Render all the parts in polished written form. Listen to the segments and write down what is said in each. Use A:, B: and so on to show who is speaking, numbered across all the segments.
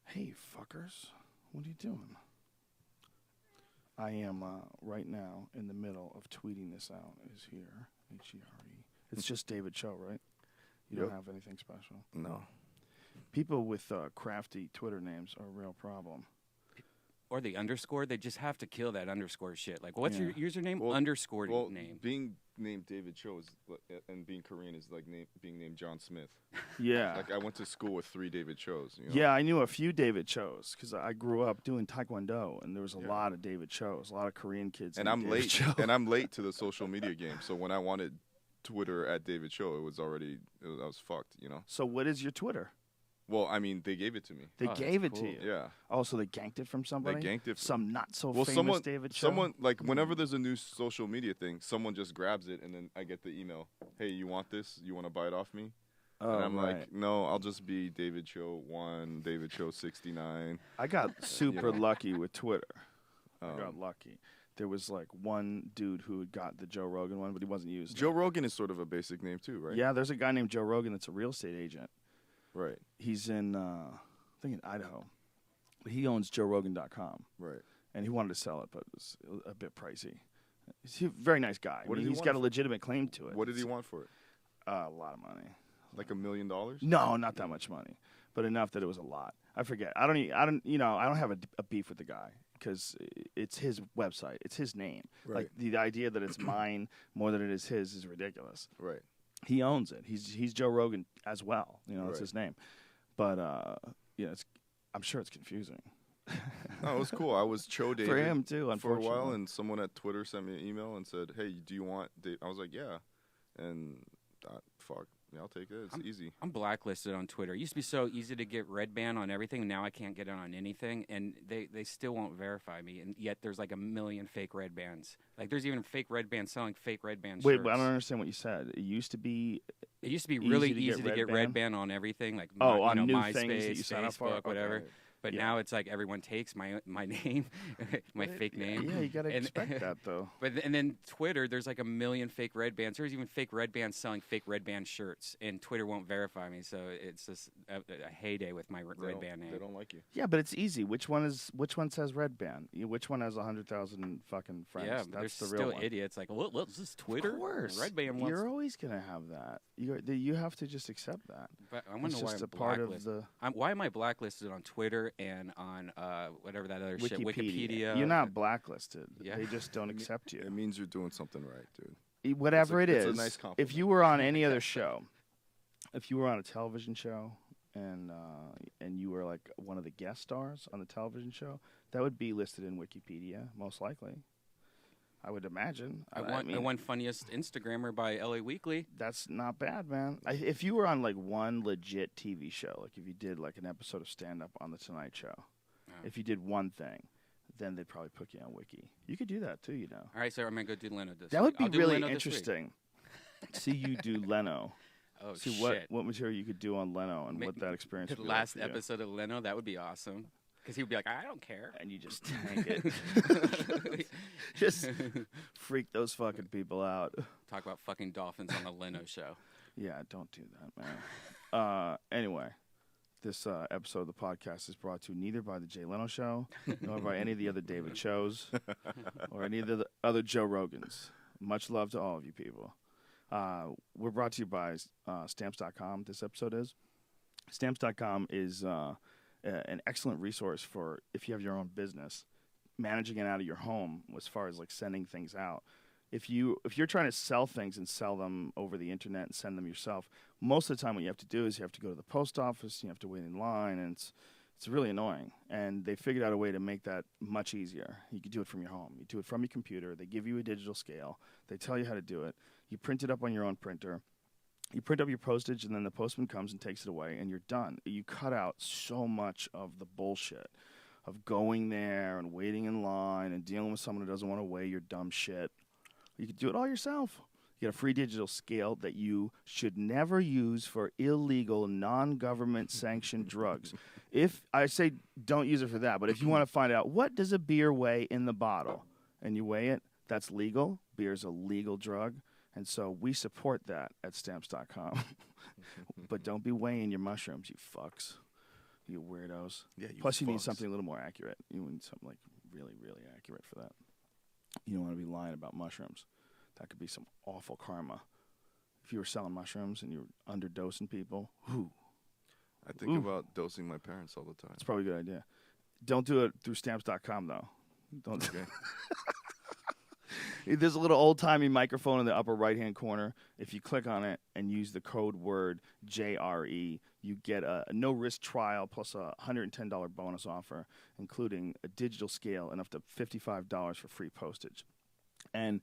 A: Hey, fuckers. What are you doing? I am right now in the middle of tweeting this out. Is here. H-E-R-E. It's just David Choe, right? You don't have anything special?
B: No.
A: People with crafty Twitter names are a real problem.
C: Or the underscore, they just have to kill that underscore shit. Like, what's your username?
B: Well,
C: underscore name.
B: Being named David Choe and being Korean is like being named John Smith.
A: Yeah.
B: Like, I went to school with 3 David Choes. You know?
A: Yeah, I knew a few David Choes because I grew up doing Taekwondo, and there was a lot of David Choes, a lot of Korean kids.
B: And I'm late. And I'm late to the social media game. So when I wanted Twitter at David Choe, I was fucked. You know.
A: So what is your Twitter?
B: Well, I mean, they gave it to me.
A: They gave it to you.
B: Yeah.
A: Oh, so they ganked it from somebody?
B: They ganked it.
A: Some not so famous David Choe?
B: Someone, like, whenever there's a new social media thing, someone just grabs it, and then I get the email, hey, you want this? You want to buy it off me?
A: Oh,
B: and I'm like, no, I'll just be David Choe 1, David Choe 69.
A: I got super lucky with Twitter. I got lucky. There was, like, one dude who had got the Joe Rogan one, but he wasn't using
B: Joe Rogan is sort of a basic name, too, right?
A: Yeah, there's a guy named Joe Rogan that's a real estate agent.
B: Right.
A: He's in, I think in Idaho. But he owns JoeRogan.com.
B: Right.
A: And he wanted to sell it, but it was a bit pricey. He's a very nice guy. He's got a legitimate claim to it.
B: What did he want for it?
A: A lot of money.
B: Like $1 million?
A: No, not that much money, but enough that it was a lot. I forget. I don't have a beef with the guy because it's his website. It's his name.
B: Right.
A: Like the idea that it's mine more than it is his is ridiculous.
B: Right.
A: He owns it. He's Joe Rogan as well. You know, that's his name. But I'm sure it's confusing.
B: No, it was cool. I was Choe David
A: for him too.
B: For a while, and someone at Twitter sent me an email and said, "Hey, do you want Dave?" I was like, "Yeah," and fuck. Yeah, I'll take it. It's easy.
C: I'm blacklisted on Twitter. It used to be so easy to get red ban on everything. Now I can't get it on anything, and they still won't verify me. And yet there's like 1 million fake red bans. Like there's even fake red bands selling fake red band shirts.
A: Wait, but I don't understand what you said. It used to be
C: really easy to get red ban on everything. Like
A: on new
C: MySpace,
A: things that you sign up for,
C: whatever.
A: Okay.
C: But now it's like everyone takes my name, my fake name.
A: Yeah, you gotta expect that though.
C: And then Twitter, there's like 1 million fake red bands. There's even fake red bands selling fake red band shirts, and Twitter won't verify me. So it's just a heyday with my red band name.
B: They don't like you.
A: Yeah, but it's easy. Which one says red band? Which one has 100,000 fucking friends?
C: Yeah,
A: but
C: that's
A: the
C: still
A: real one.
C: idiots. Like, what's this Twitter?
A: Of course,
C: red band wants.
A: You're always gonna have that. You have to just accept that.
C: But I wonder why
A: just
C: I'm
A: a part of the.
C: Why am I blacklisted on Twitter and on whatever that other shit, Wikipedia?
A: You're not blacklisted.
C: Yeah.
A: They just don't accept you.
B: It means you're doing something right, dude.
A: Whatever it is.
B: It's a nice compliment.
A: If you were on any other show, if you were on a television show and you were like one of the guest stars on the television show, that would be listed in Wikipedia, most likely. I would imagine.
C: I won funniest Instagrammer by LA Weekly.
A: That's not bad, man. If you were on like one legit TV show, like if you did like an episode of stand up on the Tonight Show, if you did one thing, then they'd probably put you on Wiki. You could do that too, you know.
C: All right, so I'm gonna go do Leno this.
A: That would
C: week.
A: be really interesting. See you do Leno.
C: Oh
A: See
C: shit!
A: what material you could do on Leno and what that experience would
C: The
A: be
C: last
A: like for you.
C: episode of Leno, that would be awesome. Because he would be like, I don't care.
A: And you just tank it. Just freak those fucking people out.
C: Talk about fucking dolphins on the Leno show.
A: Yeah, don't do that, man. Anyway, this episode of the podcast is brought to you neither by the Jay Leno Show, nor by any of the other David Choes, or any of the other Joe Rogans. Much love to all of you people. We're brought to you by Stamps.com, this episode is. Stamps.com is an excellent resource for if you have your own business, managing it out of your home as far as like sending things out. If you're trying to sell things and sell them over the internet and send them yourself, most of the time what you have to do is you have to go to the post office, you have to wait in line, and it's really annoying. And they figured out a way to make that much easier. You can do it from your home. You do it from your computer. They give you a digital scale. They tell you how to do it. You print it up on your own printer. You print up your postage, and then the postman comes and takes it away, and you're done. You cut out so much of the bullshit of going there and waiting in line and dealing with someone who doesn't want to weigh your dumb shit. You can do it all yourself. You get a free digital scale that you should never use for illegal, non-government sanctioned drugs. If I say don't use it for that, but if you want to find out what does a beer weigh in the bottle, and you weigh it, that's legal. Beer's a legal drug. And so we support that at Stamps.com. But don't be weighing your mushrooms, you fucks. You weirdos.
B: Yeah.
A: Plus, you need
B: fucks.
A: something a little more accurate. You need something like really, really accurate for that. You don't want to be lying about mushrooms. That could be some awful karma. If you were selling mushrooms and you were underdosing people, whoo.
B: I think about dosing my parents all the time.
A: It's probably a good idea. Don't do it through stamps.com, though. Don't.
B: Okay.
A: There's a little old-timey microphone in the upper right-hand corner. If you click on it and use the code word JRE, you get a no-risk trial plus a $110 bonus offer, including a digital scale and up to $55 for free postage. And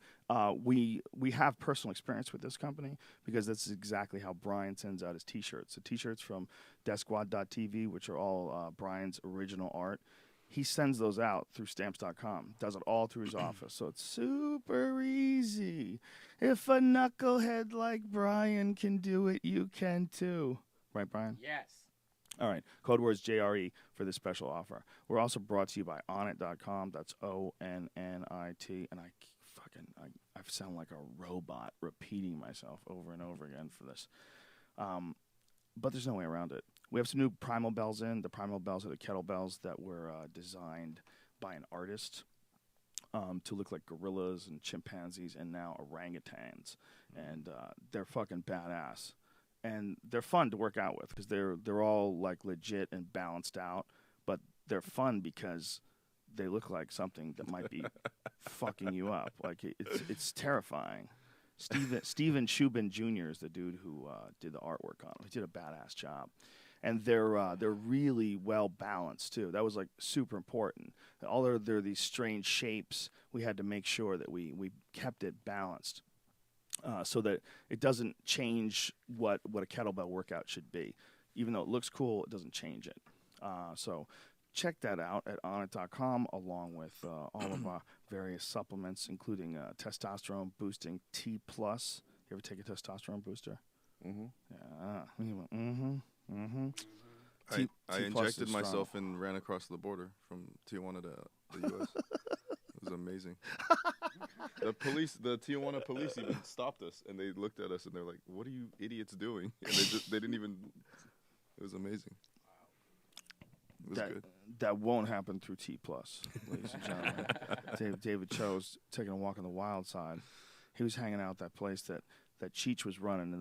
A: we have personal experience with this company because that's exactly how Brian sends out his T-shirts. The T-shirts from DeathSquad.tv, which are all Brian's original art. He sends those out through Stamps.com, does it all through his office. So it's super easy. If a knucklehead like Brian can do it, you can too. Right, Brian?
C: Yes.
A: All right. Code word is JRE for this special offer. We're also brought to you by Onnit.com. That's ONNIT. And I sound like a robot repeating myself over and over again for this. But there's no way around it. We have some new primal bells in. The primal bells are the kettlebells that were designed by an artist to look like gorillas and chimpanzees and now orangutans. And they're fucking badass. And they're fun to work out with because they're all like legit and balanced out. But they're fun because they look like something that might be fucking you up. Like it's terrifying. Steven Shubin Jr. is the dude who did the artwork on them. He did a badass job. And they're really well balanced too. That was like super important. Although they're these strange shapes, we had to make sure that we kept it balanced so that it doesn't change what a kettlebell workout should be. Even though it looks cool, it doesn't change it. So check that out at Onnit.com along with all of our various supplements, including testosterone boosting T+. You ever take a testosterone booster?
B: Mm-hmm.
A: Yeah. Mm-hmm. Mm-hmm.
B: I injected myself and ran across the border from Tijuana to the U.S. It was amazing. The Tijuana police even stopped us, and they looked at us, and they're like, "What are you idiots doing?" And they didn't even. It was amazing. It was good.
A: That won't happen through T+, ladies and gentlemen. David Choe's taking a walk on the wild side. He was hanging out at that place that Cheech was running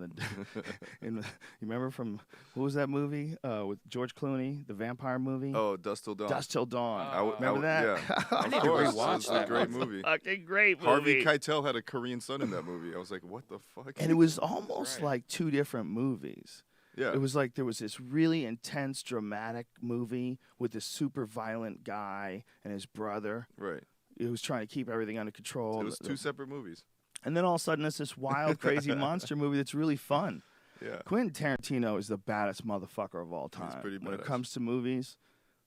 A: you remember from what was that movie with George Clooney, the vampire movie?
B: Oh, Dusk Till Dawn.
A: Dusk Till Dawn.
B: Remember
A: that?
B: Yeah,
C: I need to rewatch that.
B: It's a great movie.
A: Fucking great movie.
B: Harvey Keitel had a Korean son in that movie. I was like, what the fuck?
A: And it was almost like two different movies.
B: Yeah.
A: It was like there was this really intense, dramatic movie with this super violent guy and his brother.
B: Right.
A: He was trying to keep everything under control.
B: It was two separate movies.
A: And then all of a sudden, it's this wild, crazy monster movie that's really fun.
B: Yeah.
A: Quentin Tarantino is the baddest motherfucker of all time.
B: He's pretty
A: when it
B: badass.
A: comes to movies.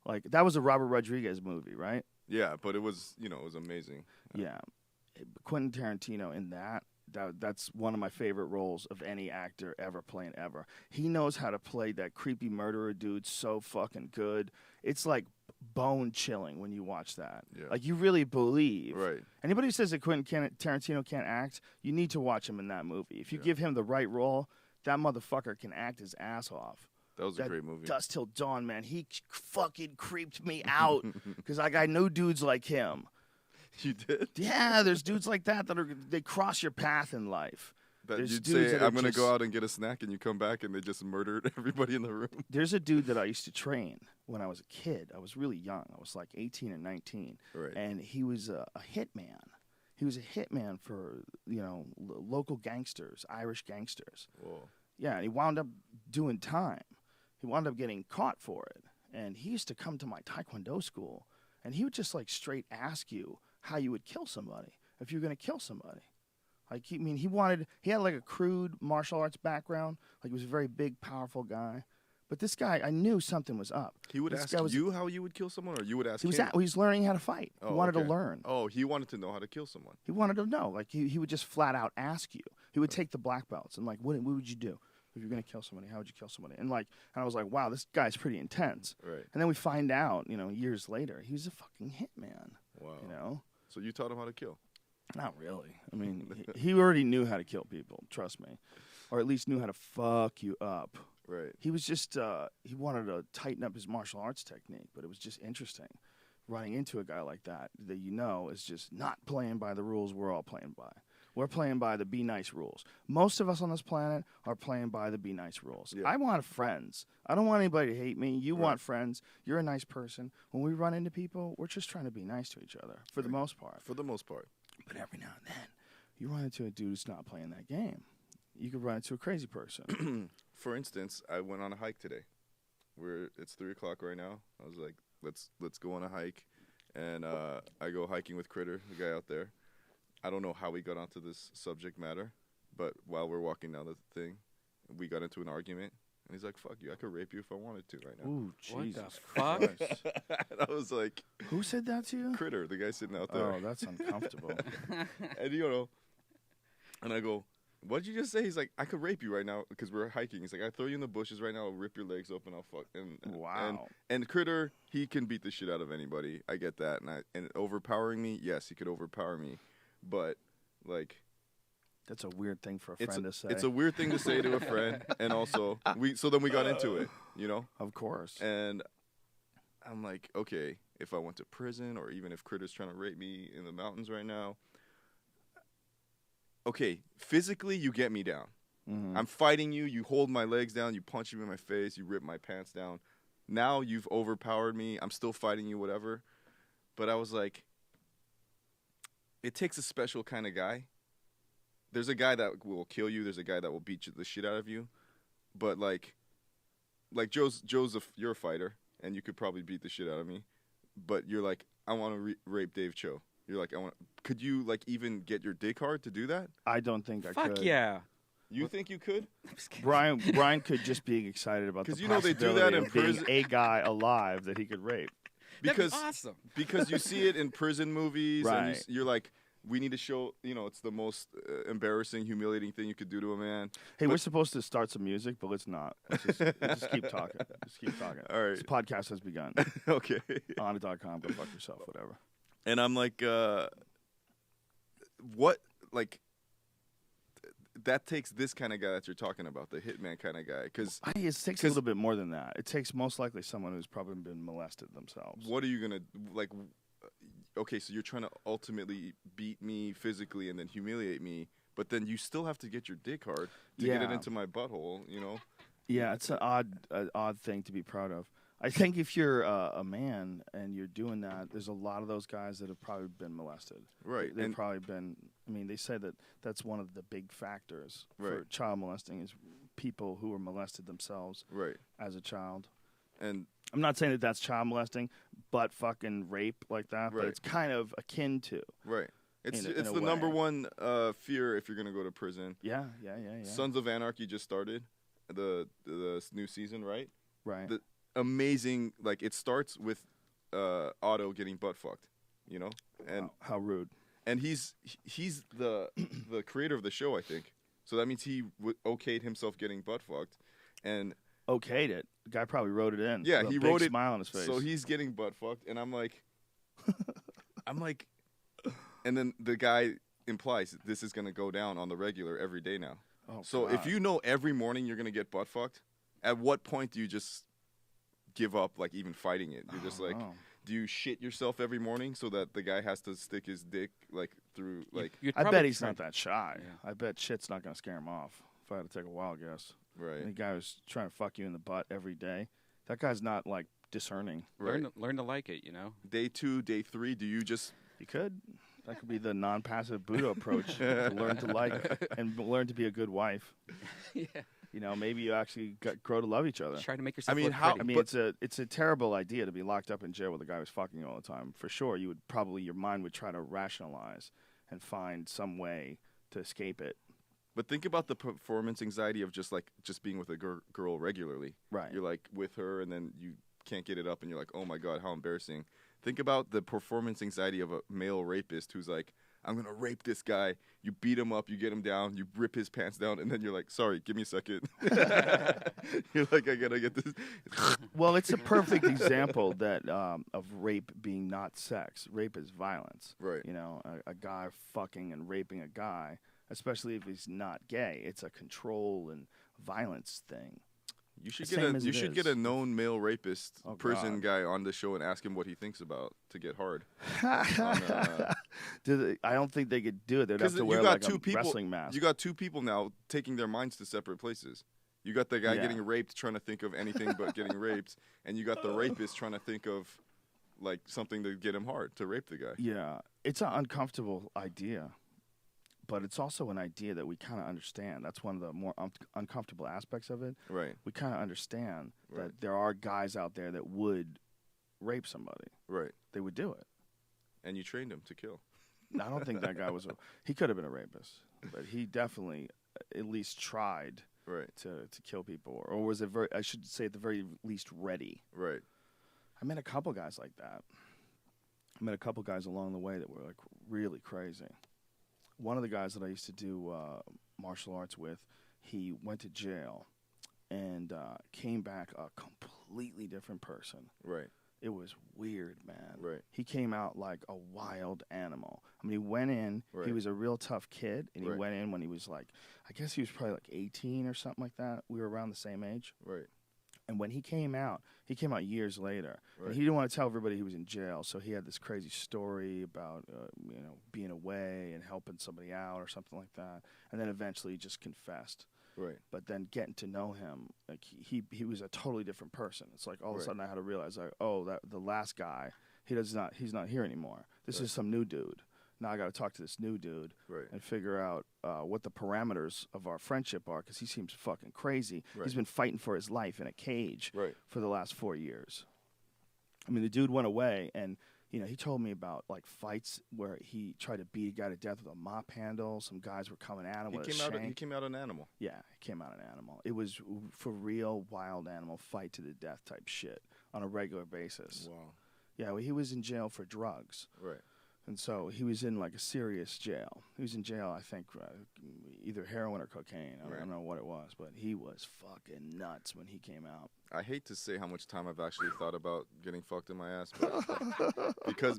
A: Like, that was a Robert Rodriguez movie, right?
B: Yeah, but it was, it was amazing.
A: Yeah. Quentin Tarantino in that's one of my favorite roles of any actor ever playing ever. He knows how to play that creepy murderer dude so fucking good. It's like bone chilling when you watch that.
B: Yeah.
A: Like, you really believe.
B: Right.
A: Anybody who says that Quentin Tarantino can't act, you need to watch him in that movie. If you give him the right role, that motherfucker can act his ass off.
B: That was a great movie.
A: Dusk Till Dawn, man. He fucking creeped me out because I know dudes like him.
B: You did?
A: Yeah, there's dudes like that they cross your path in life.
B: That
A: There's
B: you'd
A: dudes
B: say,
A: that are
B: I'm going to
A: just-
B: go out and get a snack, and you come back, and they just murdered everybody in the room.
A: There's a dude that I used to train when I was a kid. I was really young. I was like 18 or 19.
B: Right.
A: And he was a hitman. He was a hitman for, local gangsters, Irish gangsters.
B: Whoa.
A: Yeah, and he wound up doing time. He wound up getting caught for it. And he used to come to my Taekwondo school, and he would just, like, straight ask you how you would kill somebody if you're going to kill somebody. Like, he had like a crude martial arts background. Like, he was a very big, powerful guy. But this guy, I knew something was up.
B: He would ask you how you would kill someone, or you would ask him?
A: He was learning how to fight.
B: Oh,
A: he wanted to
B: okay.
A: learn.
B: Oh, he wanted to know how to kill someone.
A: He wanted to know. Like, he would just flat out ask you. He would take the black belts and, like, what would you do? If you're going to kill somebody, how would you kill somebody? And I was like, wow, this guy's pretty intense.
B: Right.
A: And then we find out, years later, he was a fucking hitman.
B: Wow. So you taught him how to kill?
A: Not really. I mean, he already knew how to kill people, trust me. Or at least knew how to fuck you up.
B: Right.
A: He was just he wanted to tighten up his martial arts technique, but it was just interesting running into a guy like that is just not playing by the rules we're all playing by. We're playing by the be nice rules. Most of us on this planet are playing by the be nice rules. Yeah. I want friends. I don't want anybody to hate me. You want friends. You're a nice person. When we run into people, we're just trying to be nice to each other for the most part.
B: For the most part.
A: But every now and then, you run into a dude who's not playing that game. You could run into a crazy person.
B: For instance, I went on a hike today. It's 3:00 right now. I was like, let's go on a hike. And I go hiking with Critter, the guy out there. I don't know how we got onto this subject matter, but while we're walking down the thing, we got into an argument, and he's like, "Fuck you, I could rape you if I wanted to right now."
A: Ooh, Jesus
C: fuck?
B: And I was like,
A: "Who said that to you?"
B: Critter, the guy sitting out there.
A: Oh, that's uncomfortable.
B: And and I go, "What'd you just say?" He's like, "I could rape you right now because we're hiking." He's like, "I throw you in the bushes right now, I'll rip your legs open, I'll fuck." And
A: wow.
B: And Critter, he can beat the shit out of anybody. I get that. And overpowering me, yes, he could overpower me. But, like...
A: That's a weird thing for a friend to say.
B: It's a weird thing to say to a friend. And also, then we got into it,
A: Of course.
B: And I'm like, okay, if I went to prison or even if Critter's trying to rape me in the mountains right now... Okay, physically, you get me down. Mm-hmm. I'm fighting you. You hold my legs down. You punch me in my face. You rip my pants down. Now you've overpowered me. I'm still fighting you, whatever. But I was like... It takes a special kind of guy. There's a guy that will kill you. There's a guy that will beat the shit out of you. But like Joe's you're a fighter, and you could probably beat the shit out of me. But you're like, I want to rape Dave Choe. You're like, could you like even get your dick hard to do that?
A: I don't think I could.
C: Fuck yeah.
B: You think you could?
A: Brian could just be excited about the possibility
B: they do that in
A: of being
B: prison.
A: A guy alive that he could rape.
B: Because
C: that'd be awesome.
B: Because you see it in prison movies,
A: right.
B: And you're like, we need to show, it's the most embarrassing, humiliating thing you could do to a man.
A: Hey, we're supposed to start some music, but let's not. Let's just keep talking. Just keep talking.
B: All right.
A: This podcast has begun.
B: Okay.
A: On.com, go fuck yourself, whatever.
B: And I'm like, what, like, that takes this kind of guy that you're talking about, the hitman kind of guy.
A: It takes a little bit more than that. It takes most likely someone who's probably been molested themselves.
B: What are you going to, like, okay, so you're trying to ultimately beat me physically and then humiliate me, but then you still have to get your dick hard to get it into my butthole,
A: Yeah, it's an odd thing to be proud of. I think if you're a man and you're doing that, there's a lot of those guys that have probably been molested.
B: Right.
A: They've probably been, they say that that's one of the big factors for child molesting is people who were molested themselves as a child. And I'm not saying that that's child molesting, but fucking rape like that, but it's kind of akin to.
B: Right. It's the number one fear if you're going to go to prison.
A: Yeah.
B: Sons of Anarchy just started the new season, right?
A: Right.
B: Amazing, like it starts with Otto getting butt fucked, and
A: wow, how rude.
B: And he's the creator of the show, I think. So that means he okayed himself getting butt fucked, and
A: okayed it. The guy probably wrote it in.
B: Yeah, he wrote it.
A: Smile on his face.
B: So he's getting butt fucked, and I'm like, and then the guy implies this is gonna go down on the regular every day now.
A: Oh,
B: so
A: God.
B: If you know every morning you're gonna get butt fucked, at what point do you just give up, like even fighting it? You're just like, do you shit yourself every morning so that the guy has to stick his dick like through like?
A: I bet he's not that shy. Yeah. I bet shit's not gonna scare him off. If I had to take a wild guess,
B: right?
A: The guy who's trying to fuck you in the butt every day. That guy's not like discerning.
B: Right.
C: Learn to like it.
B: Day 2, day 3. Do you just?
A: You could. That could be the non-passive Buddha approach. Learn to like and learn to be a good wife.
C: Yeah.
A: Maybe you actually grow to love each other.
C: Try to make yourself.
A: It's a terrible idea to be locked up in jail with a guy who's fucking you all the time. For sure, your mind would try to rationalize and find some way to escape it.
B: But think about the performance anxiety of just being with a girl regularly.
A: Right.
B: You're like with her, and then you can't get it up, and you're like, oh my God, how embarrassing. Think about the performance anxiety of a male rapist who's like, I'm going to rape this guy. You beat him up, you get him down, you rip his pants down, and then you're like, sorry, give me a second. You're like, I got to get this.
A: Well, it's a perfect example that of rape being not sex. Rape is violence.
B: Right.
A: A guy fucking and raping a guy, especially if he's not gay. It's a control and violence thing.
B: You should get a known male rapist prison guy on the show and ask him what he thinks about to get hard.
A: I don't think they could do it. They'd have to wear like a wrestling mask.
B: You got two people now taking their minds to separate places. You got the guy getting raped trying to think of anything but getting raped, and you got the rapist trying to think of like something to get him hard to rape the guy.
A: Yeah, it's an uncomfortable idea. But it's also an idea that we kind of understand. That's one of the more uncomfortable aspects of it.
B: Right.
A: We kind of understand that there are guys out there that would rape somebody.
B: Right.
A: They would do it.
B: And you trained him to kill.
A: I don't think that guy was he could have been a rapist, but he definitely at least tried to kill people, or was it I should say at the very least ready.
B: Right.
A: I met a couple guys like that. I met a couple guys along the way that were like really crazy. One of the guys that I used to do martial arts with, he went to jail and came back a completely different person.
B: Right.
A: It was weird, man.
B: Right.
A: He came out like a wild animal. I mean, he went in, he was a real tough kid, and he went in when he was like, I guess he was probably like 18 or something like that. We were around the same age.
B: Right.
A: And when he came out years later.
B: Right.
A: And he didn't want to tell everybody he was in jail, so he had this crazy story about being away and helping somebody out or something like that. And then eventually he just confessed.
B: Right.
A: But then getting to know him, like he was a totally different person. It's like all of a sudden I had to realize, like, that the last guy, he's not here anymore. This is some new dude. Now I got to talk to this new dude and figure out what the parameters of our friendship are, because he seems fucking crazy. Right. He's been fighting for his life in a cage for the last 4 years. I mean, the dude went away, and he told me about like fights where he tried to beat a guy to death with a mop handle. Some guys were coming at him with a shank.
B: He came out an animal.
A: Yeah, he came out an animal. It was for real wild animal fight to the death type shit on a regular basis.
B: Wow.
A: Yeah, well, he was in jail for drugs.
B: Right.
A: And so he was in like a serious jail. He was in jail, I think, either heroin or cocaine. I don't know what it was, but he was fucking nuts when he came out.
B: I hate to say how much time I've actually thought about getting fucked in my ass, but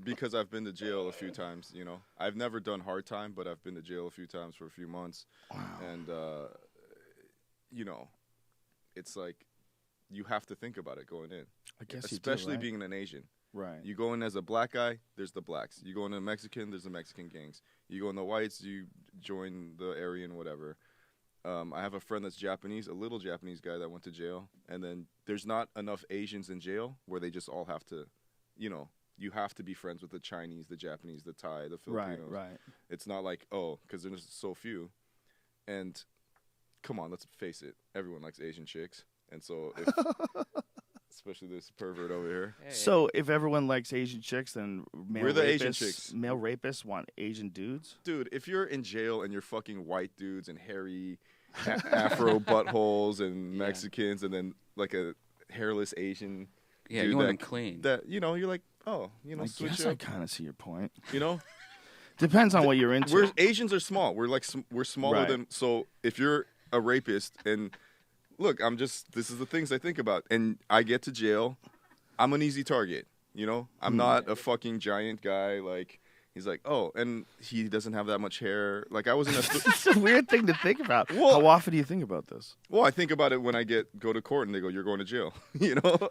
B: because I've been to jail a few times. I've never done hard time, but I've been to jail a few times for a few months.
A: Wow.
B: And it's like you have to think about it going in.
A: I guess
B: especially
A: you do, right?
B: being an Asian.
A: Right.
B: You go in as a black guy, there's the blacks. You go in a Mexican, there's the Mexican gangs. You go in the whites, you join the Aryan, whatever. I have a friend that's Japanese, a little Japanese guy that went to jail. And then there's not enough Asians in jail where they just all have to, you have to be friends with the Chinese, the Japanese, the Thai, the Filipinos.
A: Right.
B: It's not like, because there's so few. And come on, let's face it, everyone likes Asian chicks. And so if... especially this pervert over here.
A: Hey. So if everyone likes Asian chicks, then
B: we're the Asian chicks.
A: Male rapists want Asian dudes?
B: Dude, if you're in jail and you're fucking white dudes and hairy afro buttholes and Mexicans and then like a hairless Asian dude
C: you want them clean.
B: That, you're like,
A: I guess I kind of see your point. Depends on what you're into.
B: Asians are small. We're smaller than, so if you're a rapist and... Look, this is the things I think about. And I get to jail, I'm an easy target, I'm not a fucking giant guy. Like, he's like, and he doesn't have that much hair. Like, I was in a...
A: It's a weird thing to think about. Well, how often do you think about this?
B: Well, I think about it when I go to court and they go, you're going to jail,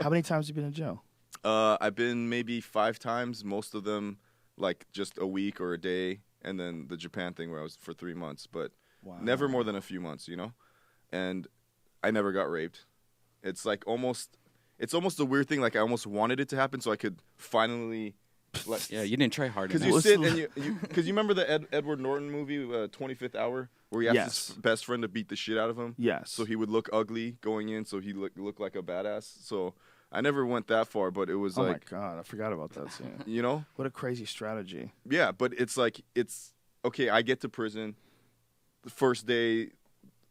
A: How many times have you been in jail?
B: I've been maybe 5 times, most of them, like, just a week or a day. And then the Japan thing where I was for 3 months. But never more than a few months, And... I never got raped. It's like it's almost a weird thing. Like I almost wanted it to happen so I could finally.
C: You didn't try hard enough.
B: Because you sit and because you remember the Edward Norton movie, 25th Hour, where he asked his best friend to beat the shit out of him.
A: Yes.
B: So he would look ugly going in, so he looked like a badass. So I never went that far, but it was
A: oh my God, I forgot about that scene. What a crazy strategy.
B: Yeah, but it's like it's okay. I get to prison, the first day.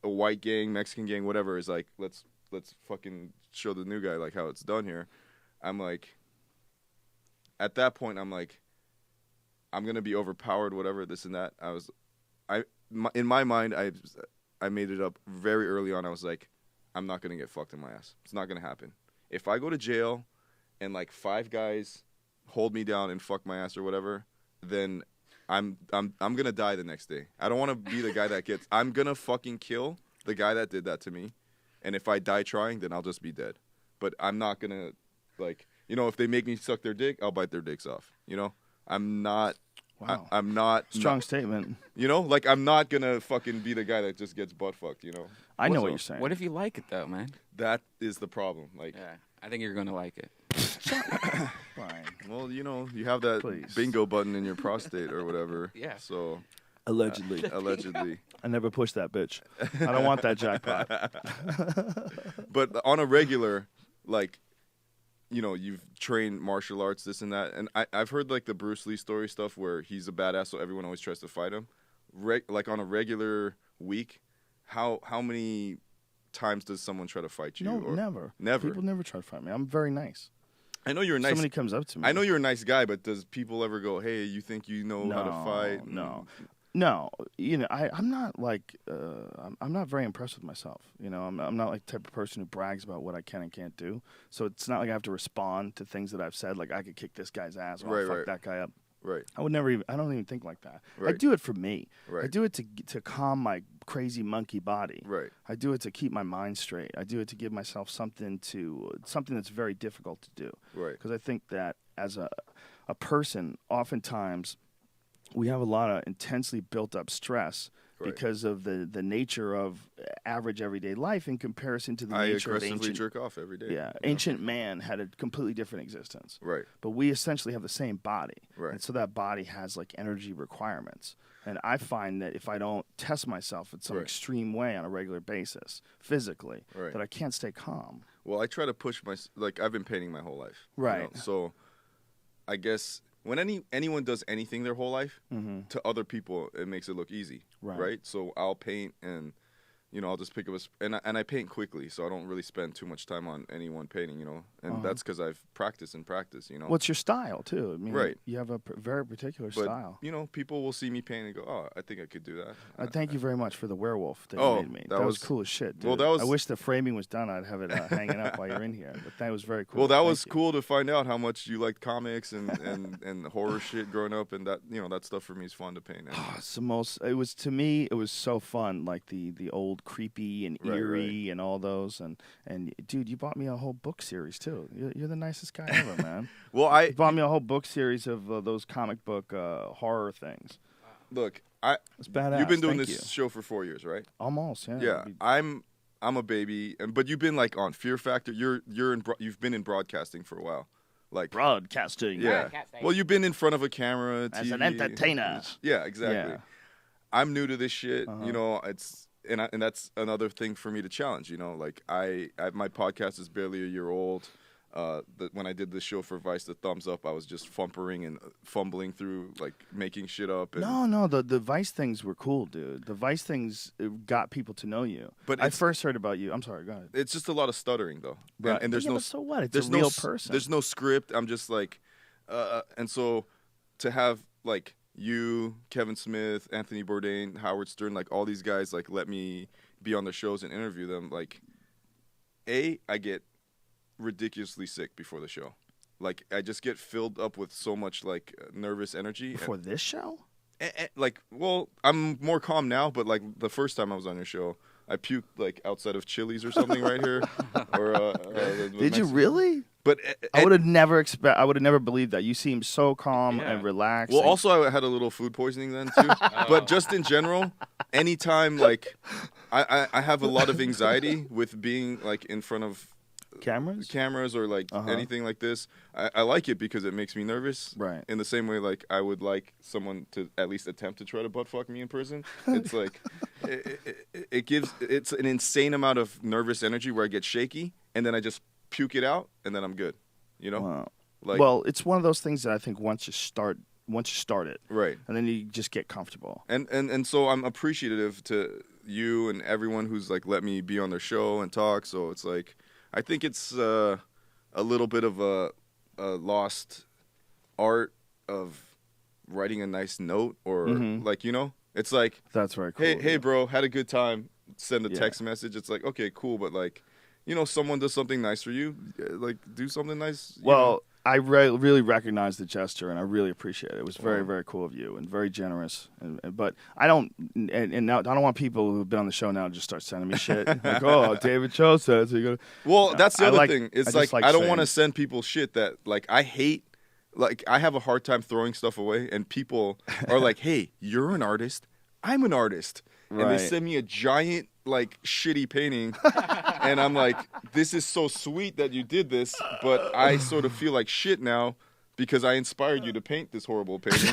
B: A white gang, Mexican gang, whatever is like, let's fucking show the new guy like how it's done here. I'm like, at that point, I'm like, I'm gonna be overpowered, whatever, this and that. In my mind, I made it up very early on. I was like, I'm not gonna get fucked in my ass. It's not gonna happen. If I go to jail, and like 5 guys hold me down and fuck my ass or whatever, then I'm gonna die the next day. I don't want to be the guy that gets. I'm gonna fucking kill the guy that did that to me, And if I die trying, then I'll just be dead. But I'm not gonna like, you know, if they make me suck their dick, I'll bite their dicks off. You know, I'm not.
A: Wow.
B: I'm not
A: strong statement.
B: You know, like I'm not gonna fucking be the guy that just gets butt fucked. You know.
A: I know what you're saying.
C: What if you like it though, man?
B: That is the problem. Like,
C: yeah, I think you're gonna like it.
A: Fine.
B: Well, you know, you have that bingo button in your prostate or whatever.
C: Yeah.
B: So
A: allegedly.
B: Allegedly.
A: I never pushed that bitch. I don't want that jackpot.
B: But on a regular, like, you know, you've trained martial arts, this and that, and I've heard like the Bruce Lee story stuff where he's a badass, so everyone always tries to fight him. Like on a regular week, how many times does someone try to fight you?
A: No,
B: or
A: never.
B: Never.
A: People never try to fight me. I'm very nice.
B: I know you're a nice.
A: Somebody comes up to me.
B: I know you're a nice guy, but does people ever go, "Hey, you think you know how to fight?"
A: No. You know, I'm not like I'm not very impressed with myself. You know, I'm not like the type of person who brags about what I can and can't do. So it's not like I have to respond to things that I've said. Like I could kick this guy's ass or I'll fuck that guy up.
B: Right.
A: I would never even. I don't even think like that.
B: Right.
A: I do it for me.
B: Right.
A: I do it to calm my crazy monkey body.
B: Right.
A: I do it to keep my mind straight. I do it to give myself something that's very difficult to do.
B: Right.
A: Because I think that as a person, oftentimes we have a lot of intensely built up stress because of the nature of average everyday life in comparison to the nature of ancient. I aggressively
B: jerk off every day.
A: Yeah, ancient man had a completely different existence.
B: Right.
A: But we essentially have the same body.
B: Right.
A: And so that body has like energy requirements. And I find that if I don't test myself in some extreme way on a regular basis, physically, that I can't stay calm.
B: Well, I try to push like I've been painting my whole life.
A: Right.
B: You know? So I guess when anyone does anything their whole life, to other people, it makes it look easy. Right. So I'll paint and, you know, I'll just pick up and I paint quickly, so I don't really spend too much time on any one painting, you know. And that's because I've practiced, you know.
A: What's your style, too? I mean, you have a very particular
B: but,
A: style.
B: You know, people will see me paint and go, oh, I think I could do that.
A: Thank you very much for the werewolf that you made me. That was cool as shit, dude.
B: Well,
A: I wish the framing was done. I'd have it hanging up while you're in here. But that was very cool.
B: Well, that was cool to find out how much you liked comics and horror shit growing up. And that, you know, that stuff for me is fun to paint.
A: It's the most, to me, it was so fun. Like the old creepy and eerie and all those. And dude, you bought me a whole book series, too. You're the nicest guy ever, man.
B: Well,
A: you bought me a whole book series of those comic book horror things.
B: Look,
A: it's badass.
B: You've been doing this show for 4 years, right?
A: Almost, yeah.
B: Yeah, I'm a baby, but you've been like on Fear Factor. You've been in broadcasting for a while, like
A: broadcasting.
B: Yeah. Well, you've been in front of a camera, TV,
A: as an entertainer.
B: Yeah, exactly. Yeah. I'm new to this shit. You know, and that's another thing for me to challenge. You know, like my podcast is barely a year old. When I did this show for Vice, the Thumbs Up, I was just fumbling through, like, making shit up. And
A: no, the Vice things were cool, dude. The Vice things got people to know you. But I first heard about you. I'm sorry, go ahead.
B: It's just a lot of stuttering, though.
A: Right.
B: And there's no.
A: So what? It's a real person.
B: There's no script. I'm just like, and so to have like you, Kevin Smith, Anthony Bourdain, Howard Stern, like all these guys, like let me be on their shows and interview them. Like, I get ridiculously sick before the show. Like I just get filled up with so much like nervous energy
A: before this show.
B: Like, well, I'm more calm now, but like the first time I was on your show, I puked like outside of Chili's or something right here. Or
A: did you really?
B: But
A: I would have never believed that. You seem so calm and relaxed.
B: Well, also I had a little food poisoning then too. But just in general, anytime like I have a lot of anxiety with being like in front of cameras or like anything like this. I like it because it makes me nervous.
A: Right.
B: In the same way, like I would like someone to at least attempt to try to butt fuck me in prison. It's like it's an insane amount of nervous energy where I get shaky and then I just puke it out and then I'm good. You know.
A: Wow.
B: Like,
A: well, it's one of those things that I think once you start it,
B: right,
A: and then you just get comfortable.
B: And so I'm appreciative to you and everyone who's like let me be on their show and talk. So it's like. I think it's a little bit of a lost art of writing a nice note or like, you know, it's like,
A: that's very cool.
B: Hey, bro, had a good time. Send a text message. It's like, okay, cool. But like, you know, someone does something nice for you. Like do something nice.
A: Well, I really recognize the gesture, and I really appreciate it. It was very, very cool of you, and very generous. But I don't, and now I don't want people who've been on the show now to just start sending me shit like, "Oh, David Choe says you go."
B: Well, that's the other thing. It's like I don't want to send people shit that like I hate. Like I have a hard time throwing stuff away, and people are like, "Hey, you're an artist. I'm an artist," and they send me a giant like shitty painting, and I'm like, "This is so sweet that you did this, but I sort of feel like shit now because I inspired you to paint this horrible painting,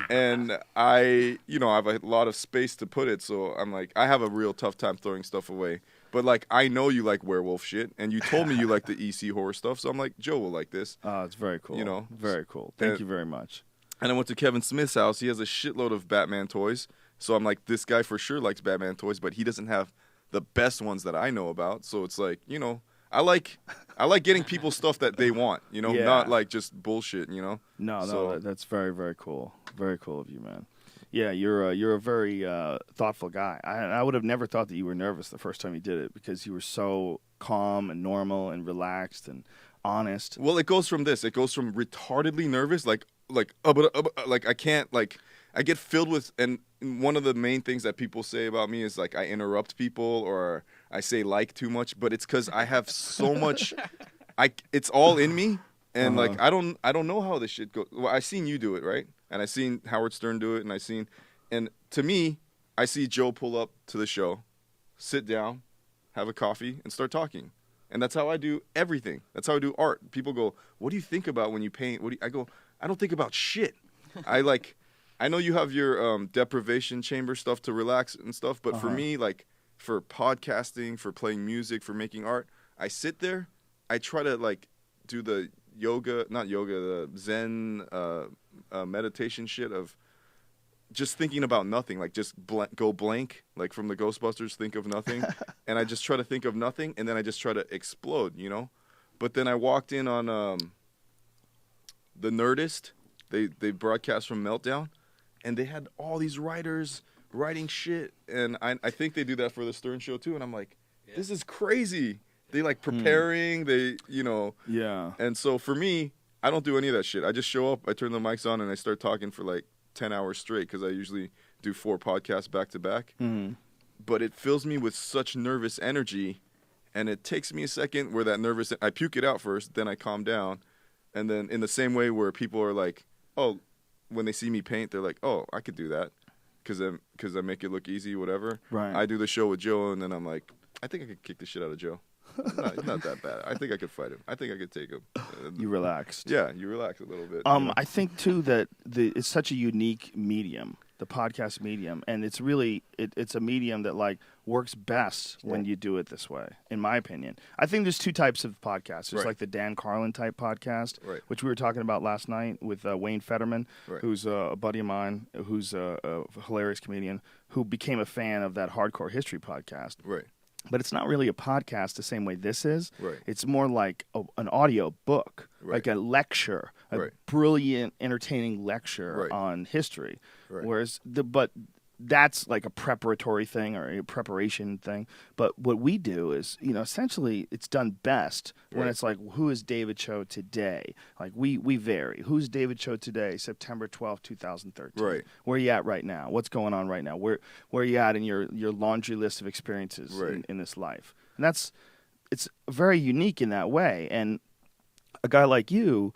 B: and I have a lot of space to put it, so I'm like, I have a real tough time throwing stuff away." But, like, I know you like werewolf shit, and you told me you like the EC horror stuff, so I'm like, Joe will like this.
A: Oh, it's very cool. Very cool. Thank you very much.
B: And I went to Kevin Smith's house. He has a shitload of Batman toys. So I'm like, this guy for sure likes Batman toys, but he doesn't have the best ones that I know about. So it's like, I like getting people stuff that they want, not like just bullshit,
A: No, that's very, very cool. Very cool of you, man. Yeah, you're a very thoughtful guy. I would have never thought that you were nervous the first time you did it because you were so calm and normal and relaxed and honest.
B: Well, it goes from this. It goes from retardedly nervous, like I can't I get filled with, and one of the main things that people say about me is like I interrupt people or I say like too much, but it's because I have so much. It's all in me, and like I don't know how this shit goes. Well, I seen you do it, right? And I seen Howard Stern do it, and to me, I see Joe pull up to the show, sit down, have a coffee, and start talking. And that's how I do everything. That's how I do art. People go, "What do you think about when you paint?" I go, "I don't think about shit." I know you have your deprivation chamber stuff to relax and stuff, but for me, like for podcasting, for playing music, for making art, I sit there, I try to like do the the Zen meditation shit of just thinking about nothing, like just go blank, like from the Ghostbusters, think of nothing, and I just try to think of nothing, and then I just try to explode, But then I walked in on the Nerdist, they broadcast from Meltdown, and they had all these writers writing shit, and I think they do that for the Stern Show too, and I'm like, this is crazy. They like preparing,
A: Yeah.
B: And so for me, I don't do any of that shit. I just show up, I turn the mics on, and I start talking for like 10 hours straight because I usually do 4 podcasts back to back. But it fills me with such nervous energy, and it takes me a second where that nervous, I puke it out first, then I calm down, and then in the same way where people are like, oh, when they see me paint, they're like, oh, I could do that because I make it look easy, whatever.
A: Right.
B: I do the show with Joe, and then I'm like, I think I could kick the shit out of Joe. It's not that bad. I think I could fight him. I think I could take him.
A: You relaxed.
B: Yeah, you relax a little bit.
A: I think too that it's such a unique medium, the podcast medium, and it's really it's a medium that like works best when you do it this way, in my opinion. I think there's 2 types of podcasts. There's like the Dan Carlin type podcast, which we were talking about last night with Wayne Fetterman, who's a buddy of mine, who's a hilarious comedian who became a fan of that Hardcore History podcast.
B: Right.
A: But it's not really a podcast the same way this is.
B: Right.
A: It's more like an audio book, like a lecture, a brilliant, entertaining lecture on history.
B: Right.
A: Whereas, but that's like a preparatory thing or a preparation thing. But what we do is, essentially it's done best when it's like, who is David Choe today? Like we vary. Who's David Choe today, September 12th, 2013?
B: Right.
A: Where are you at right now? What's going on right now? Where are you at in your laundry list of experiences in this life? And it's very unique in that way. And a guy like you,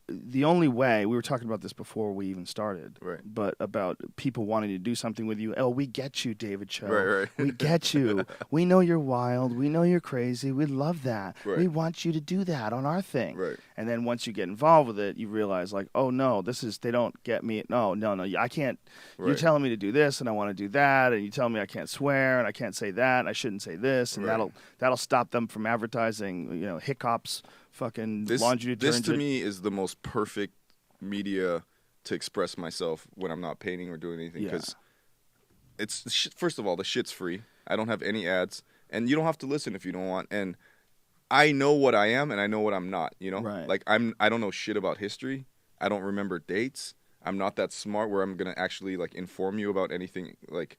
A: the only way, we were talking about this before we even started, but about people wanting to do something with you. Oh, we get you, David Choe.
B: Right.
A: We get you. We know you're wild. We know you're crazy. We love that.
B: Right.
A: We want you to do that on our thing.
B: Right.
A: And then once you get involved with it, you realize like, oh no, they don't get me. No, I can't. Right. You're telling me to do this and I want to do that, and you tell me I can't swear and I can't say that and I shouldn't say this, and that'll stop them from advertising, hiccups. Fucking laundry detergent.
B: This to me is the most perfect media to express myself when I'm not painting or doing anything, because it's first of all, the shit's free. I don't have any ads, and you don't have to listen if you don't want. And I know what I am and I know what I'm not.
A: Right.
B: Like I don't know shit about history. I don't remember dates. I'm not that smart where I'm gonna actually like inform you about anything. Like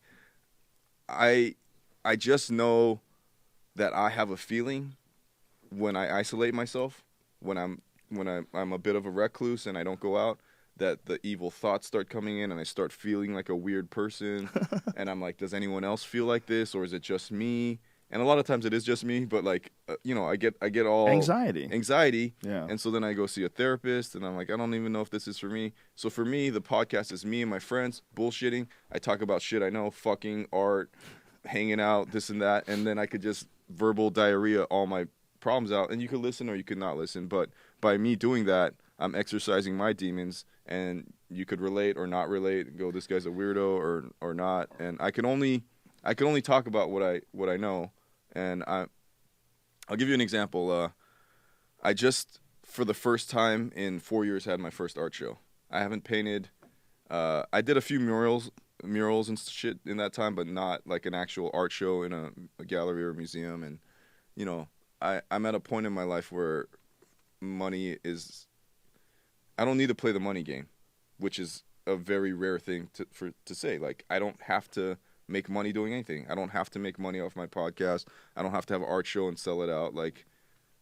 B: I just know that I have a feeling when I isolate myself, when I'm I'm a bit of a recluse and I don't go out, that the evil thoughts start coming in and I start feeling like a weird person. And I'm like, does anyone else feel like this, or is it just me? And a lot of times it is just me, but like, I get all
A: anxiety.
B: Yeah. And so then I go see a therapist and I'm like, I don't even know if this is for me. So for me, the podcast is me and my friends bullshitting. I talk about shit I know, fucking, art, hanging out, this and that. And then I could just verbal diarrhea all my problems out, and you could listen or you could not listen. But by me doing that, I'm exercising my demons, and you could relate or not relate and go, this guy's a weirdo or not. And I can only talk about what I know. And I'll give you an example. I just, for the first time in 4 years, had my first art show. I haven't painted. I did a few murals and shit in that time, but not like an actual art show in a gallery or a museum. And I'm at a point in my life where money is. I don't need to play the money game, which is a very rare thing to say. Like, I don't have to make money doing anything. I don't have to make money off my podcast. I don't have to have an art show and sell it out. Like,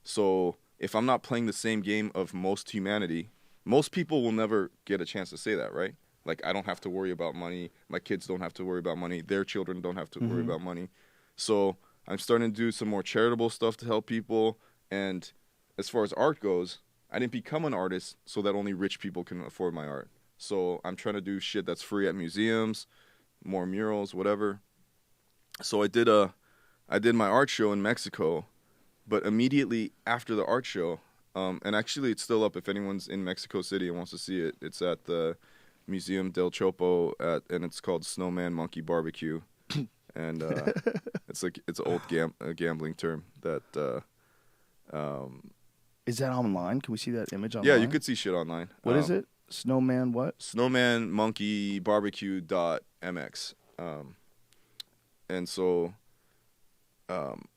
B: so if I'm not playing the same game of most humanity, most people will never get a chance to say that, right? Like, I don't have to worry about money. My kids don't have to worry about money. Their children don't have to worry about money. So I'm starting to do some more charitable stuff to help people. And as far as art goes, I didn't become an artist so that only rich people can afford my art. So I'm trying to do shit that's free at museums, more murals, whatever. So I did my art show in Mexico, but immediately after the art show, and actually it's still up if anyone's in Mexico City and wants to see it. It's at the Museum del Chopo, and it's called Snowman Monkey Barbecue. And it's an old gambling term that.
A: Is that online? Can we see that image online?
B: Yeah, you could see shit online.
A: What is it? Snowman what?
B: Snowman Monkey Barbecue.mx. And so I'm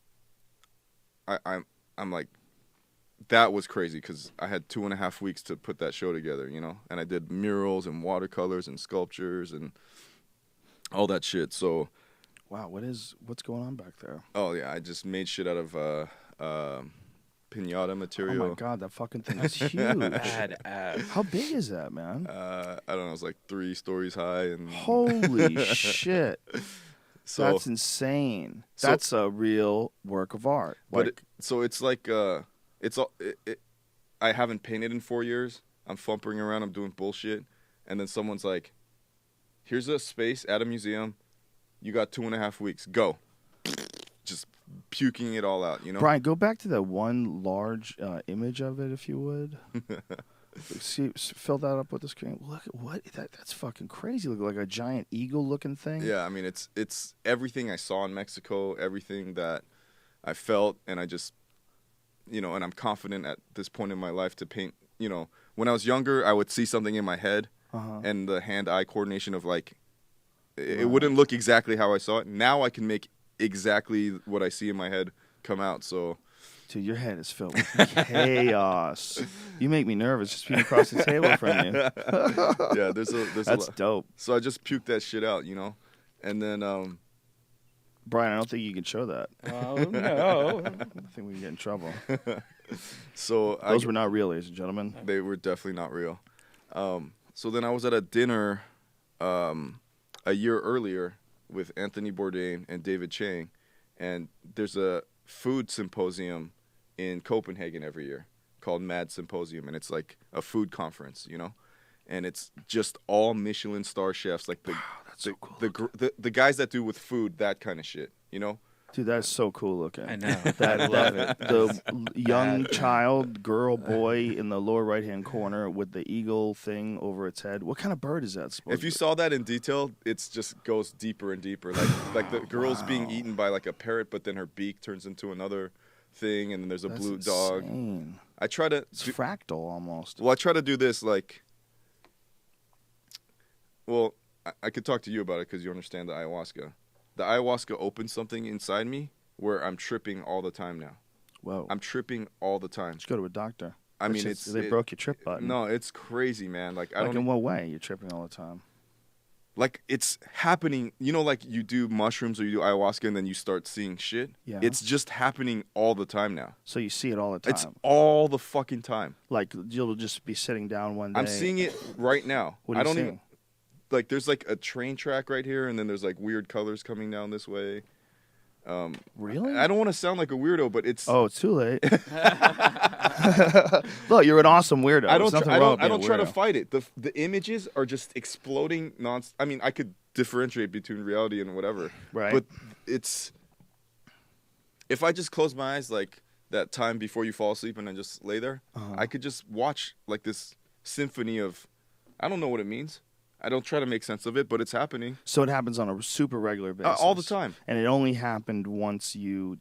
B: like, that was crazy because I had 2.5 weeks to put that show together, and I did murals and watercolors and sculptures and all that shit. So
A: wow, what's going on back there?
B: Oh yeah, I just made shit out of piñata material.
A: Oh my god, that fucking thing is huge.
C: Badass.
A: How big is that, man?
B: I don't know. It's like 3 stories high and.
A: Holy shit!
B: So,
A: that's insane. That's a real work of art.
B: But it's like I haven't painted in 4 years. I'm fumbling around. I'm doing bullshit, and then someone's like, "Here's a space at a museum. You got 2.5 weeks. Go." Just puking it all out,
A: Brian, go back to that one large image of it, if you would. Fill that up with the screen. Look at what that's fucking crazy. Look like a giant eagle-looking thing.
B: Yeah, I mean it's everything I saw in Mexico, everything that I felt, and I just, and I'm confident at this point in my life to paint. When I was younger, I would see something in my head, and the hand-eye coordination of like, it wouldn't look exactly how I saw it. Now I can make exactly what I see in my head come out. So,
A: dude, your head is filled with chaos. You make me nervous just being across the table from you.
B: Yeah, there's
A: that's dope.
B: So I just puked that shit out, and then
A: Brian, I don't think you can show that.
C: Oh no!
A: I think we can get in trouble.
B: So
A: those were not real, ladies and gentlemen.
B: They were definitely not real. So then I was at a dinner a year earlier with Anthony Bourdain and David Chang, and there's a food symposium in Copenhagen every year called Mad Symposium, and it's like a food conference, and it's just all Michelin star chefs, like the guys that do with food, that kind of shit,
A: Dude, that's so cool looking.
C: I know.
A: I love it. The young child, girl, boy in the lower right-hand corner with the eagle thing over its head. What kind of bird is that supposed
B: If you saw that in detail, it just goes deeper and deeper. Like the girl's being eaten by like a parrot, but then her beak turns into another thing, and then there's a blue dog. I try to.
A: It's fractal almost.
B: Well, I try to do this like. Well, I could talk to you about it because you understand the ayahuasca. The ayahuasca opens something inside me where I'm tripping all the time now.
A: Whoa.
B: I'm tripping all the time.
A: Just go to a doctor.
B: I mean,
A: they broke your trip button.
B: No, it's crazy, man. Like I don't.
A: In what way? You're tripping all the time.
B: like it's happening. You know, like you do mushrooms or you do ayahuasca and then you start seeing shit.
A: Yeah.
B: It's just happening all the time now.
A: So you see it all the time.
B: It's all the fucking time.
A: Like you'll just be sitting down one day.
B: I'm seeing it right now.
A: What are you seeing?
B: Even like there's like a train track right here, and then there's like weird colors coming down this way.
A: Really?
B: I don't want to sound like a weirdo, but it's.
A: Oh, it's too late. Look, you're an awesome weirdo.
B: I don't try to
A: weirdo.
B: fight it. The images are just exploding I mean, I could differentiate between reality and whatever.
A: Right.
B: But it's. If I just close my eyes like that time before you fall asleep and I just lay there, I could just watch like this symphony of. I don't know what it means. I don't try to make sense of it, but it's happening.
A: So it happens on a super regular basis.
B: All the time.
A: And it only happened once you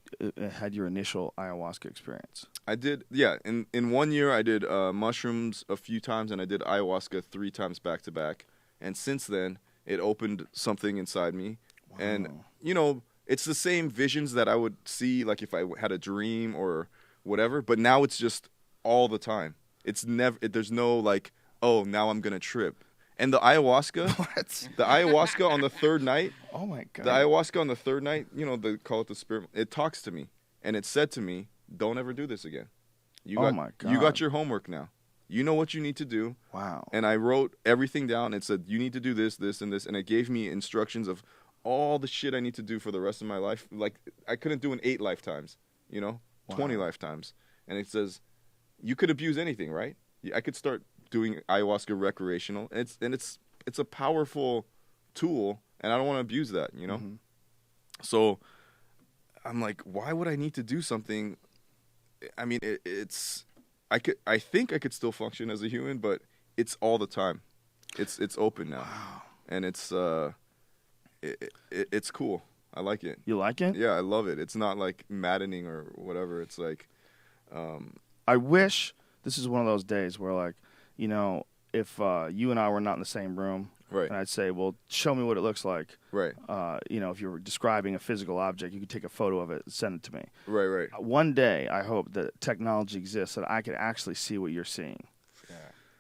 A: had your initial ayahuasca experience.
B: I did, yeah. In 1 year, I did mushrooms a few times, and I did ayahuasca 3 times back to back. And since then, it opened something inside me.
A: Wow.
B: And, you know, it's the same visions that I would see, like if I had a dream or whatever. But now it's just all the time. It's never. There's no like, oh, now I'm gonna trip. And the ayahuasca, the ayahuasca on the third night.
A: Oh my god.
B: The ayahuasca on the third night, you know, they call it the spirit. It talks to me, and it said to me, "Don't ever do this again. You got your homework now. You know what you need to do."
A: Wow.
B: And I wrote everything down. It said, "You need to do this, this, and this," and it gave me instructions of all the shit I need to do for the rest of my life. Like I couldn't do in 8 lifetimes, you know, 20 lifetimes. And it says, you could abuse anything, right? I could start doing ayahuasca recreational. It's a powerful tool, and I don't want to abuse that, you know? Mm-hmm. So I'm like, why would I need to do something? I mean, I think I could still function as a human, but it's all the time. It's open now.
A: Wow.
B: And it's cool. I like it.
A: You like it?
B: Yeah, I love it. It's not like maddening or whatever. It's like
A: I wish this is one of those days where, like, you know, if you and I were not in the same room,
B: right,
A: and I'd say, well, show me what it looks like.
B: Right.
A: You know, if you were describing a physical object, you could take a photo of it and send it to me.
B: Right, right.
A: One day, I hope that technology exists that I could actually see what you're seeing.
B: Yeah.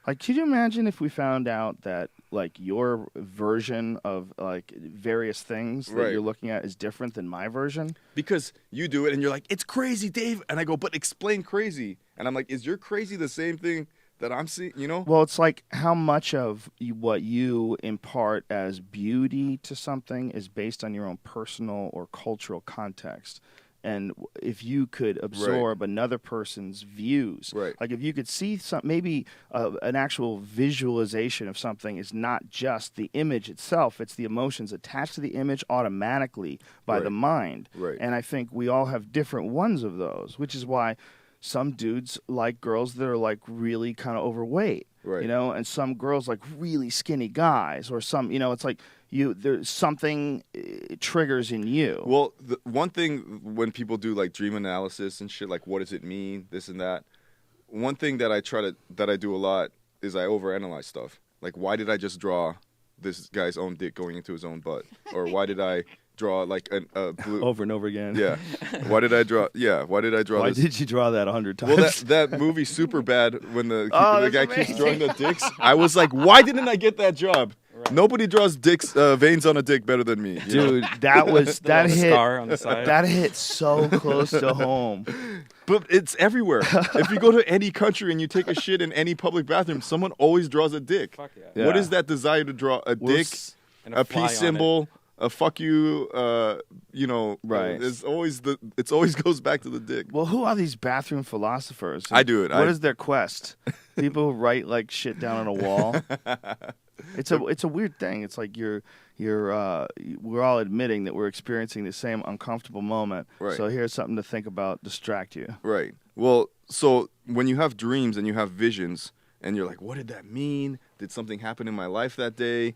A: Like, could you imagine if we found out that, like, your version of, like, various things that you're looking at is different than my version?
B: Because you do it, and you're like, it's crazy, Dave. And I go, but explain crazy. And I'm like, is your crazy the same thing that I'm seeing, you know?
A: Well, it's like how much of what you impart as beauty to something is based on your own personal or cultural context. And if you could absorb another person's views, like if you could see maybe an actual visualization of something is not just the image itself, it's the emotions attached to the image automatically by the mind.
B: Right.
A: And I think we all have different ones of those, which is why some dudes like girls that are like really kind of overweight, you know, and some girls like really skinny guys, or some, you know, it's like there's something triggers in you.
B: Well, the one thing when people do like dream analysis and shit, like what does it mean, this and that. One thing that I do a lot is I overanalyze stuff. Like, why did I just draw this guy's own dick going into his own butt, or why did I draw like a blue
A: over and over again?
B: Yeah. Why did I draw? Yeah. Why did I draw?
A: Why
B: this?
A: did you draw that 100 times?
B: Well, that movie Superbad, when the guy keeps drawing the dicks, I was like, why didn't I get that job? Right. Nobody draws dicks veins on a dick better than me.
A: Dude, that hit
C: scar on the side.
A: That hit so close to home.
B: But it's everywhere. If you go to any country and you take a shit in any public bathroom, someone always draws a dick.
C: Fuck yeah.
B: What is that desire to draw? A dick, a peace symbol, a fuck you, you know, it's always goes back to the dick.
A: Well, who are these bathroom philosophers?
B: I do it.
A: What is their quest? People who write like shit down on a wall. It's a weird thing. It's like we're all admitting that we're experiencing the same uncomfortable moment.
B: Right.
A: So here's something to think about, distract you.
B: Right. Well, so when you have dreams and you have visions and you're like, what did that mean? Did something happen in my life that day?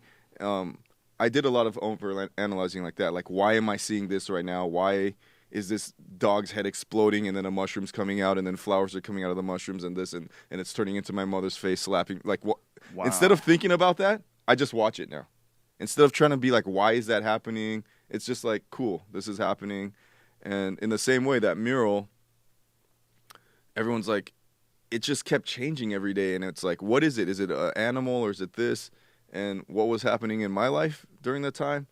B: I did a lot of over-analyzing like that. Like, why am I seeing this right now? Why is this dog's head exploding and then a mushroom's coming out and then flowers are coming out of the mushrooms and this and it's turning into my mother's face slapping? Like, what?
A: Wow.
B: Instead of thinking about that, I just watch it now. Instead of trying to be like, why is that happening? It's just like, cool, this is happening. And in the same way, that mural, everyone's like, it just kept changing every day. And it's like, what is it? Is it an animal or is it this? and what was happening in my life during that time,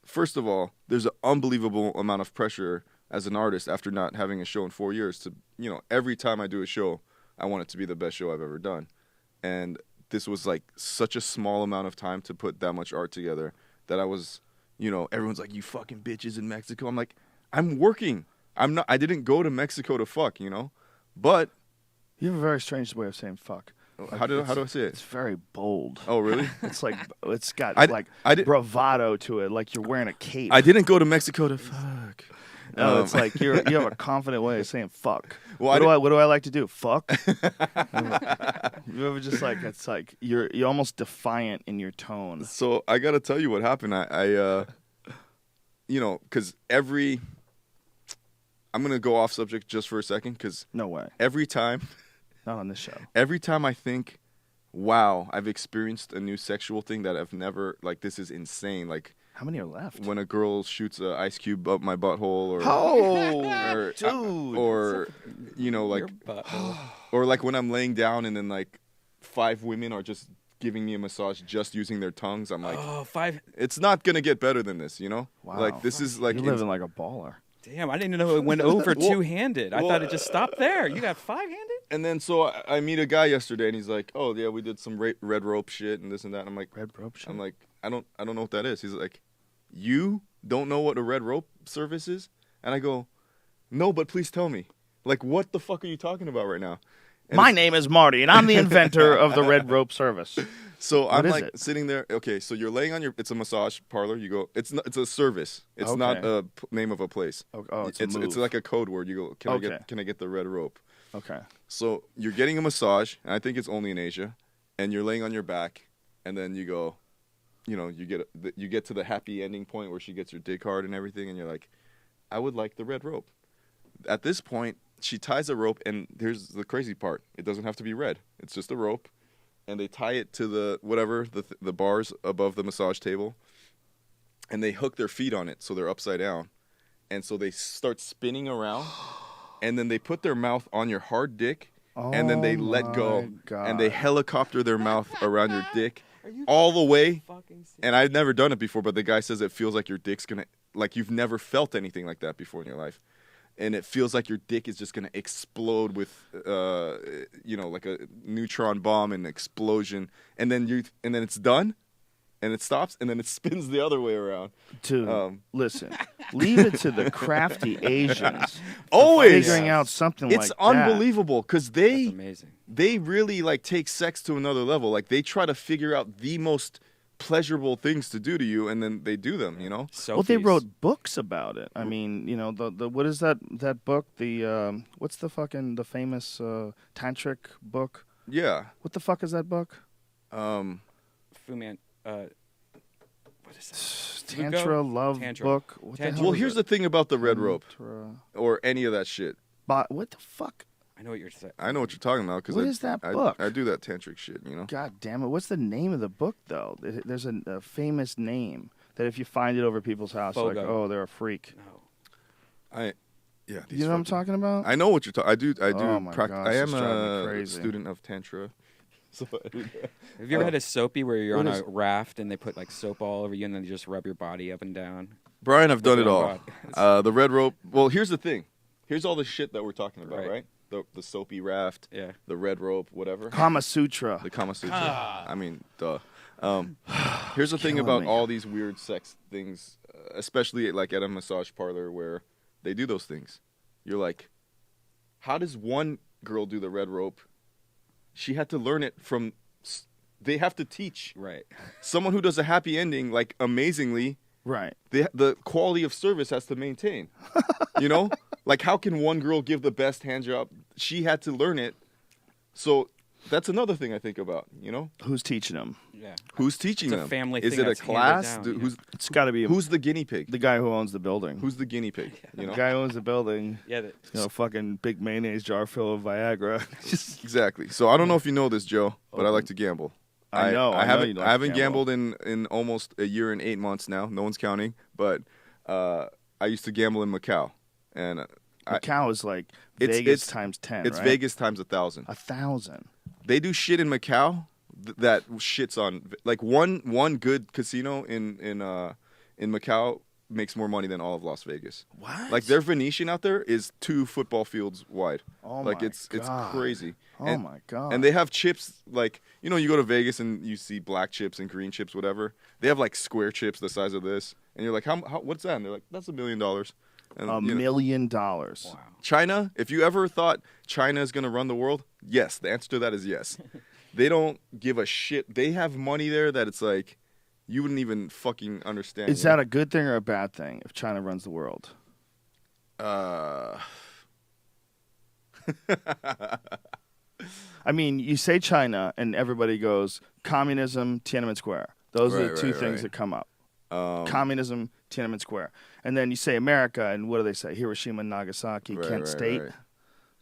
B: first of all, there's an unbelievable amount of pressure as an artist after not having a show in 4 years to, every time I do a show, I want it to be the best show I've ever done. And this was like such a small amount of time to put that much art together that I was, everyone's like, you fucking bitches in Mexico. I'm like, I'm working. I didn't go to Mexico to fuck, but.
A: You have a very strange way of saying fuck.
B: How do I say it?
A: It's very bold.
B: Oh, really?
A: It's like it's got bravado to it, like you're wearing a cape.
B: I didn't go to Mexico to fuck.
A: No, it's like you have a confident way of saying fuck.
B: Well,
A: what do I like to do? Fuck. You ever just like it's like you're almost defiant in your tone.
B: So I got to tell you what happened. I because I'm gonna go off subject just for a second because
A: no way.
B: Every time.
A: Not on this show.
B: Every time I think, wow, I've experienced a new sexual thing that I've never, like, this is insane. Like,
A: how many are left?
B: When a girl shoots an ice cube up my butthole,
A: or dude,
B: or like, or like when I'm laying down and then like 5 women are just giving me a massage just using their tongues. I'm like,
C: 5.
B: It's not gonna get better than this,
A: Wow.
B: Like this is like
A: you're living like a baller.
C: Damn, I didn't know it went over two-handed. I thought it just stopped there. You got 5-handed?
B: And then so I meet a guy yesterday, and he's like, "Oh yeah, we did some red rope shit and this and that." And I'm like,
A: "Red rope shit?"
B: I'm like, I don't know what that is. He's like, "You don't know what a red rope service is?" And I go, "No, but please tell me. Like, what the fuck are you talking about right now?" And
A: my name is Marty, and I'm the inventor of the red rope service.
B: So I'm like sitting there. Okay, so you're laying on it's a massage parlor. You go. It's a service. It's not a name of a place.
A: Oh, it's
B: like a code word. You go. Can I get the red rope?
A: Okay.
B: So you're getting a massage, and I think it's only in Asia, and you're laying on your back, and then you go, you get to the happy ending point where she gets your dick hard and everything, and you're like, I would like the red rope. At this point, she ties a rope, and here's the crazy part: it doesn't have to be red. It's just a rope, and they tie it to the bars above the massage table, and they hook their feet on it so they're upside down, and so they start spinning around. And then they put their mouth on your hard dick, and then they let go, and they helicopter their mouth around your dick all the way. And I've never done it before, but the guy says it feels like your dick's gonna, like you've never felt anything like that before in your life, and it feels like your dick is just gonna explode with, like a neutron bomb and explosion, and then it's done. And it stops, and then it spins the other way around.
A: Dude, listen, leave it to the crafty Asians.
B: Always
A: figuring out something like that.
B: It's unbelievable because
C: That's amazing.
B: They really like take sex to another level. Like they try to figure out the most pleasurable things to do to you, and then they do them.
A: Well, they wrote books about it. I mean, the what is that book? The what's the famous tantric book?
B: Yeah.
A: What the fuck is that book?
C: Fuman. What is that?
A: Tantra love book.
B: Well, here's the thing about the red rope or any of that shit.
A: But what the fuck?
C: I know what you're saying.
B: I know what you're talking about because
A: what is that book?
B: I do that tantric shit.
A: God damn it! What's the name of the book though? There's a famous name that if you find it over people's house, like, oh, they're a freak.
B: No. Yeah.
A: You know what I'm talking about?
B: I know what you're talking. I do.
A: Oh my gosh,
B: I am a student of tantra.
C: Have you ever had a soapy where you're on a raft and they put like soap all over you and then they just rub your body up and down?
B: Brian, I've done it all. The red rope. Well, here's the thing. Here's all the shit that we're talking about, right? The soapy raft, the red rope, whatever.
A: Kama Sutra.
B: The Kama Sutra. I mean, duh. Here's the thing about all these weird sex things, especially like at a massage parlor where they do those things. You're like, how does one girl do the red rope? She had to learn it from. They have to teach.
C: Right.
B: Someone who does a happy ending, like amazingly.
A: Right.
B: The quality of service has to maintain. Like how can one girl give the best hand job? She had to learn it. So that's another thing I think about.
A: Who's teaching them?
C: Yeah.
B: Who's teaching them?
C: It's a family
B: Is
C: thing.
B: it a class?
A: It's got to be.
B: Who's the guinea pig?
A: The guy who owns the building.
B: Who's the guinea pig?
A: The guy who owns the building.
C: Yeah.
A: Fucking big mayonnaise jar full of Viagra.
B: Exactly. So I don't know if you know this, Joe, but I like to gamble.
A: I know.
B: I haven't
A: gamble.
B: gambled in almost a year and 8 months now. No one's counting. But I used to gamble in Macau, and
A: Macau is like Vegas times 10.
B: It's
A: right?
B: Vegas times 1,000.
A: 1,000.
B: They do shit in Macau that shits on like one good casino in Macau makes more money than all of Las Vegas.
A: What?
B: Like their Venetian out there is 2 football fields wide.
A: Oh
B: like
A: my
B: it's
A: God.
B: crazy.
A: Oh my God.
B: And they have chips like you go to Vegas and you see black chips and green chips, whatever. They have like square chips the size of this, and you're like, how what's that? And they're like, that's $1 million. And,
A: $1 million.
C: Wow.
B: China, if you ever thought China is going to run the world, yes, the answer to that is yes. They don't give a shit. They have money there that it's like you wouldn't even fucking understand.
A: Is that a good thing or a bad thing if China runs the world? I mean, you say China and everybody goes communism, Tiananmen Square. Those are the two things that come up. Communism, Tiananmen Square. And then you say America, and what do they say? Hiroshima, Nagasaki, Kent State.
B: Right.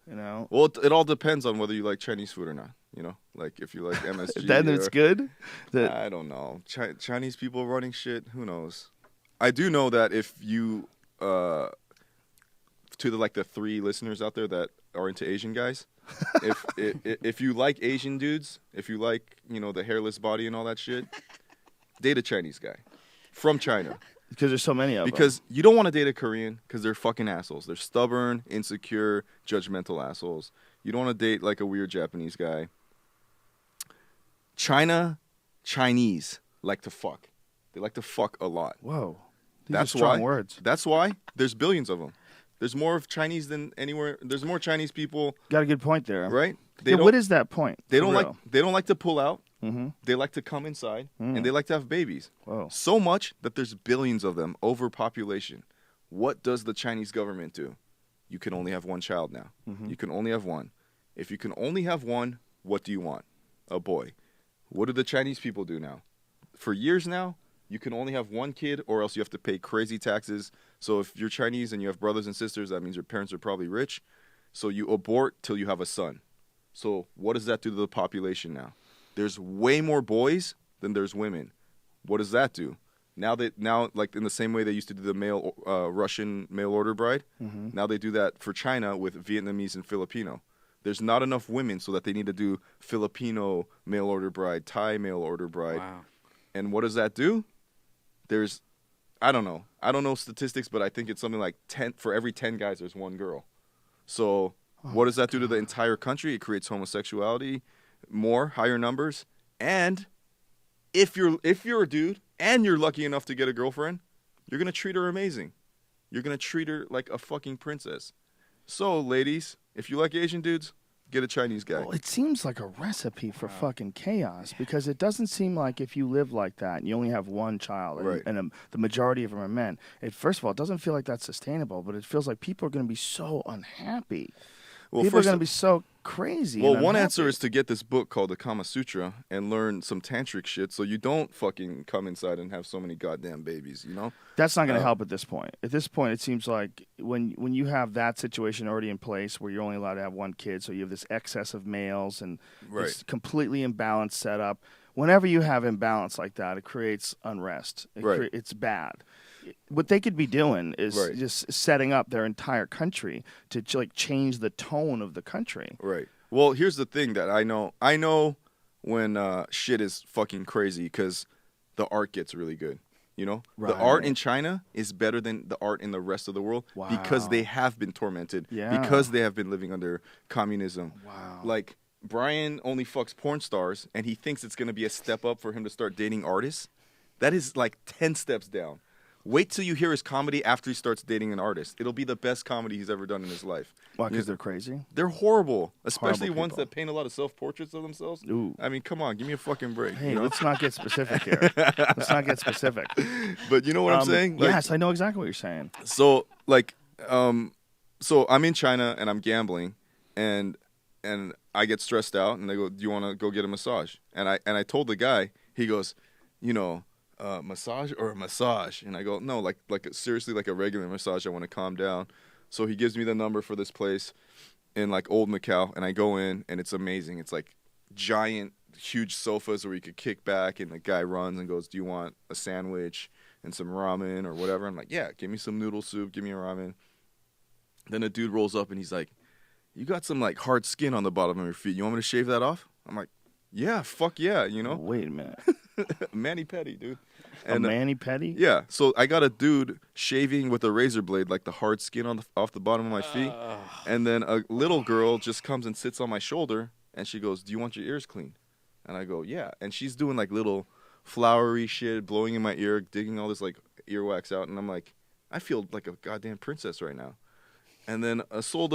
A: You know?
B: Well, it all depends on whether you like Chinese food or not. Like if you like MSG.
A: Then it's good?
B: I don't know. Chinese people running shit, who knows? I do know that if you, to the 3 listeners out there that are into Asian guys, if you like Asian dudes, if you like, the hairless body and all that shit, date a Chinese guy from China.
A: Because there's so many of them.
B: Because you don't want to date a Korean because they're fucking assholes. They're stubborn, insecure, judgmental assholes. You don't want to date like a weird Japanese guy. Chinese like to fuck. They like to fuck a lot.
A: Whoa.
B: That's
A: are strong
B: why.
A: words.
B: That's why there's billions of them. There's more of Chinese than anywhere. There's more Chinese people.
A: Got a good point there.
B: Right?
A: What is that point?
B: They don't like to pull out.
A: Mm-hmm.
B: They like to come inside, and they like to have babies.
A: Whoa.
B: So much that there's billions of them, overpopulation. What does the Chinese government do? You can only have one child now.
A: Mm-hmm.
B: You can only have one. If you can only have one, what do you want? A boy. What do the Chinese people do now? For years now, you can only have one kid, or else you have to pay crazy taxes. So if you're Chinese and you have brothers and sisters, that means your parents are probably rich. So you abort till you have a son. So what does that do to the population now? There's way more boys than there's women. What does that do? Now like in the same way they used to do the Russian mail order bride, now they do that for China with Vietnamese and Filipino. There's not enough women, so that they need to do Filipino mail order bride, Thai mail order bride.
C: Wow.
B: And what does that do? I don't know statistics, but I think it's something like 10 for every 10 guys there's one girl. So what does that do to the entire country? It creates homosexuality, higher numbers, and if you're a dude and you're lucky enough to get a girlfriend, you're gonna treat her amazing. You're gonna treat her like a fucking princess. So, ladies, if you like Asian dudes, get a Chinese guy.
A: Well, it seems like a recipe for fucking chaos because it doesn't seem like if you live like that and you only have one child and the majority of them are men, first of all, it doesn't feel like that's sustainable, but it feels like people are going to be so unhappy.
B: Well,
A: people are going to be so crazy.
B: Well, one answer is to get this book called the Kama Sutra and learn some tantric shit so you don't fucking come inside and have so many goddamn babies,
A: That's not going to help at this point. At this point, it seems like when you have that situation already in place where you're only allowed to have one kid, so you have this excess of males and it's completely imbalanced setup. Whenever you have imbalance like that, it creates unrest. It's bad. What they could be doing is just setting up their entire country to change the tone of the country.
B: Right. Well, here's the thing that I know. I know when shit is fucking crazy because the art gets really good. The art in China is better than the art in the rest of the world because they have been tormented, because they have been living under communism.
A: Wow.
B: Like, Brian only fucks porn stars, and he thinks it's going to be a step up for him to start dating artists. That is like 10 steps down. Wait till you hear his comedy after he starts dating an artist. It'll be the best comedy he's ever done in his life.
A: Why? Because they're crazy?
B: They're horrible, especially
A: Horrible
B: ones
A: people.
B: that paint a lot of self-portraits of themselves.
A: Ooh.
B: I mean, come on, give me a fucking break.
A: Hey, let's not get specific here. Let's not get specific.
B: But you know what I'm saying? Like,
A: yes, I know exactly what you're saying.
B: So, so I'm in China and I'm gambling, and I get stressed out, and they go, "Do you want to go get a massage?" And I told the guy, he goes, massage or a massage? And I go, no, like seriously, like a regular massage. I want to calm down. So he gives me the number for this place in like old Macau, and I go in, and it's amazing. It's like giant, huge sofas where you could kick back, and the guy runs and goes, "Do you want a sandwich and some ramen or whatever?" I'm like, "Yeah, give me some noodle soup, give me a ramen." Then a dude rolls up and he's like, "You got some like hard skin on the bottom of your feet. You want me to shave that off?" I'm like, Yeah, fuck yeah, you know.
A: Wait a minute.
B: Mani-pedi, dude.
A: And a mani-pedi?
B: Yeah. So I got a dude shaving with a razor blade, like the hard skin off the bottom of my feet, and then a little girl just comes and sits on my shoulder, and she goes, "Do you want your ears clean?" And I go, "Yeah." And she's doing like little flowery shit, blowing in my ear, digging all this like earwax out, and I'm like, I feel like a goddamn princess right now. And then a sort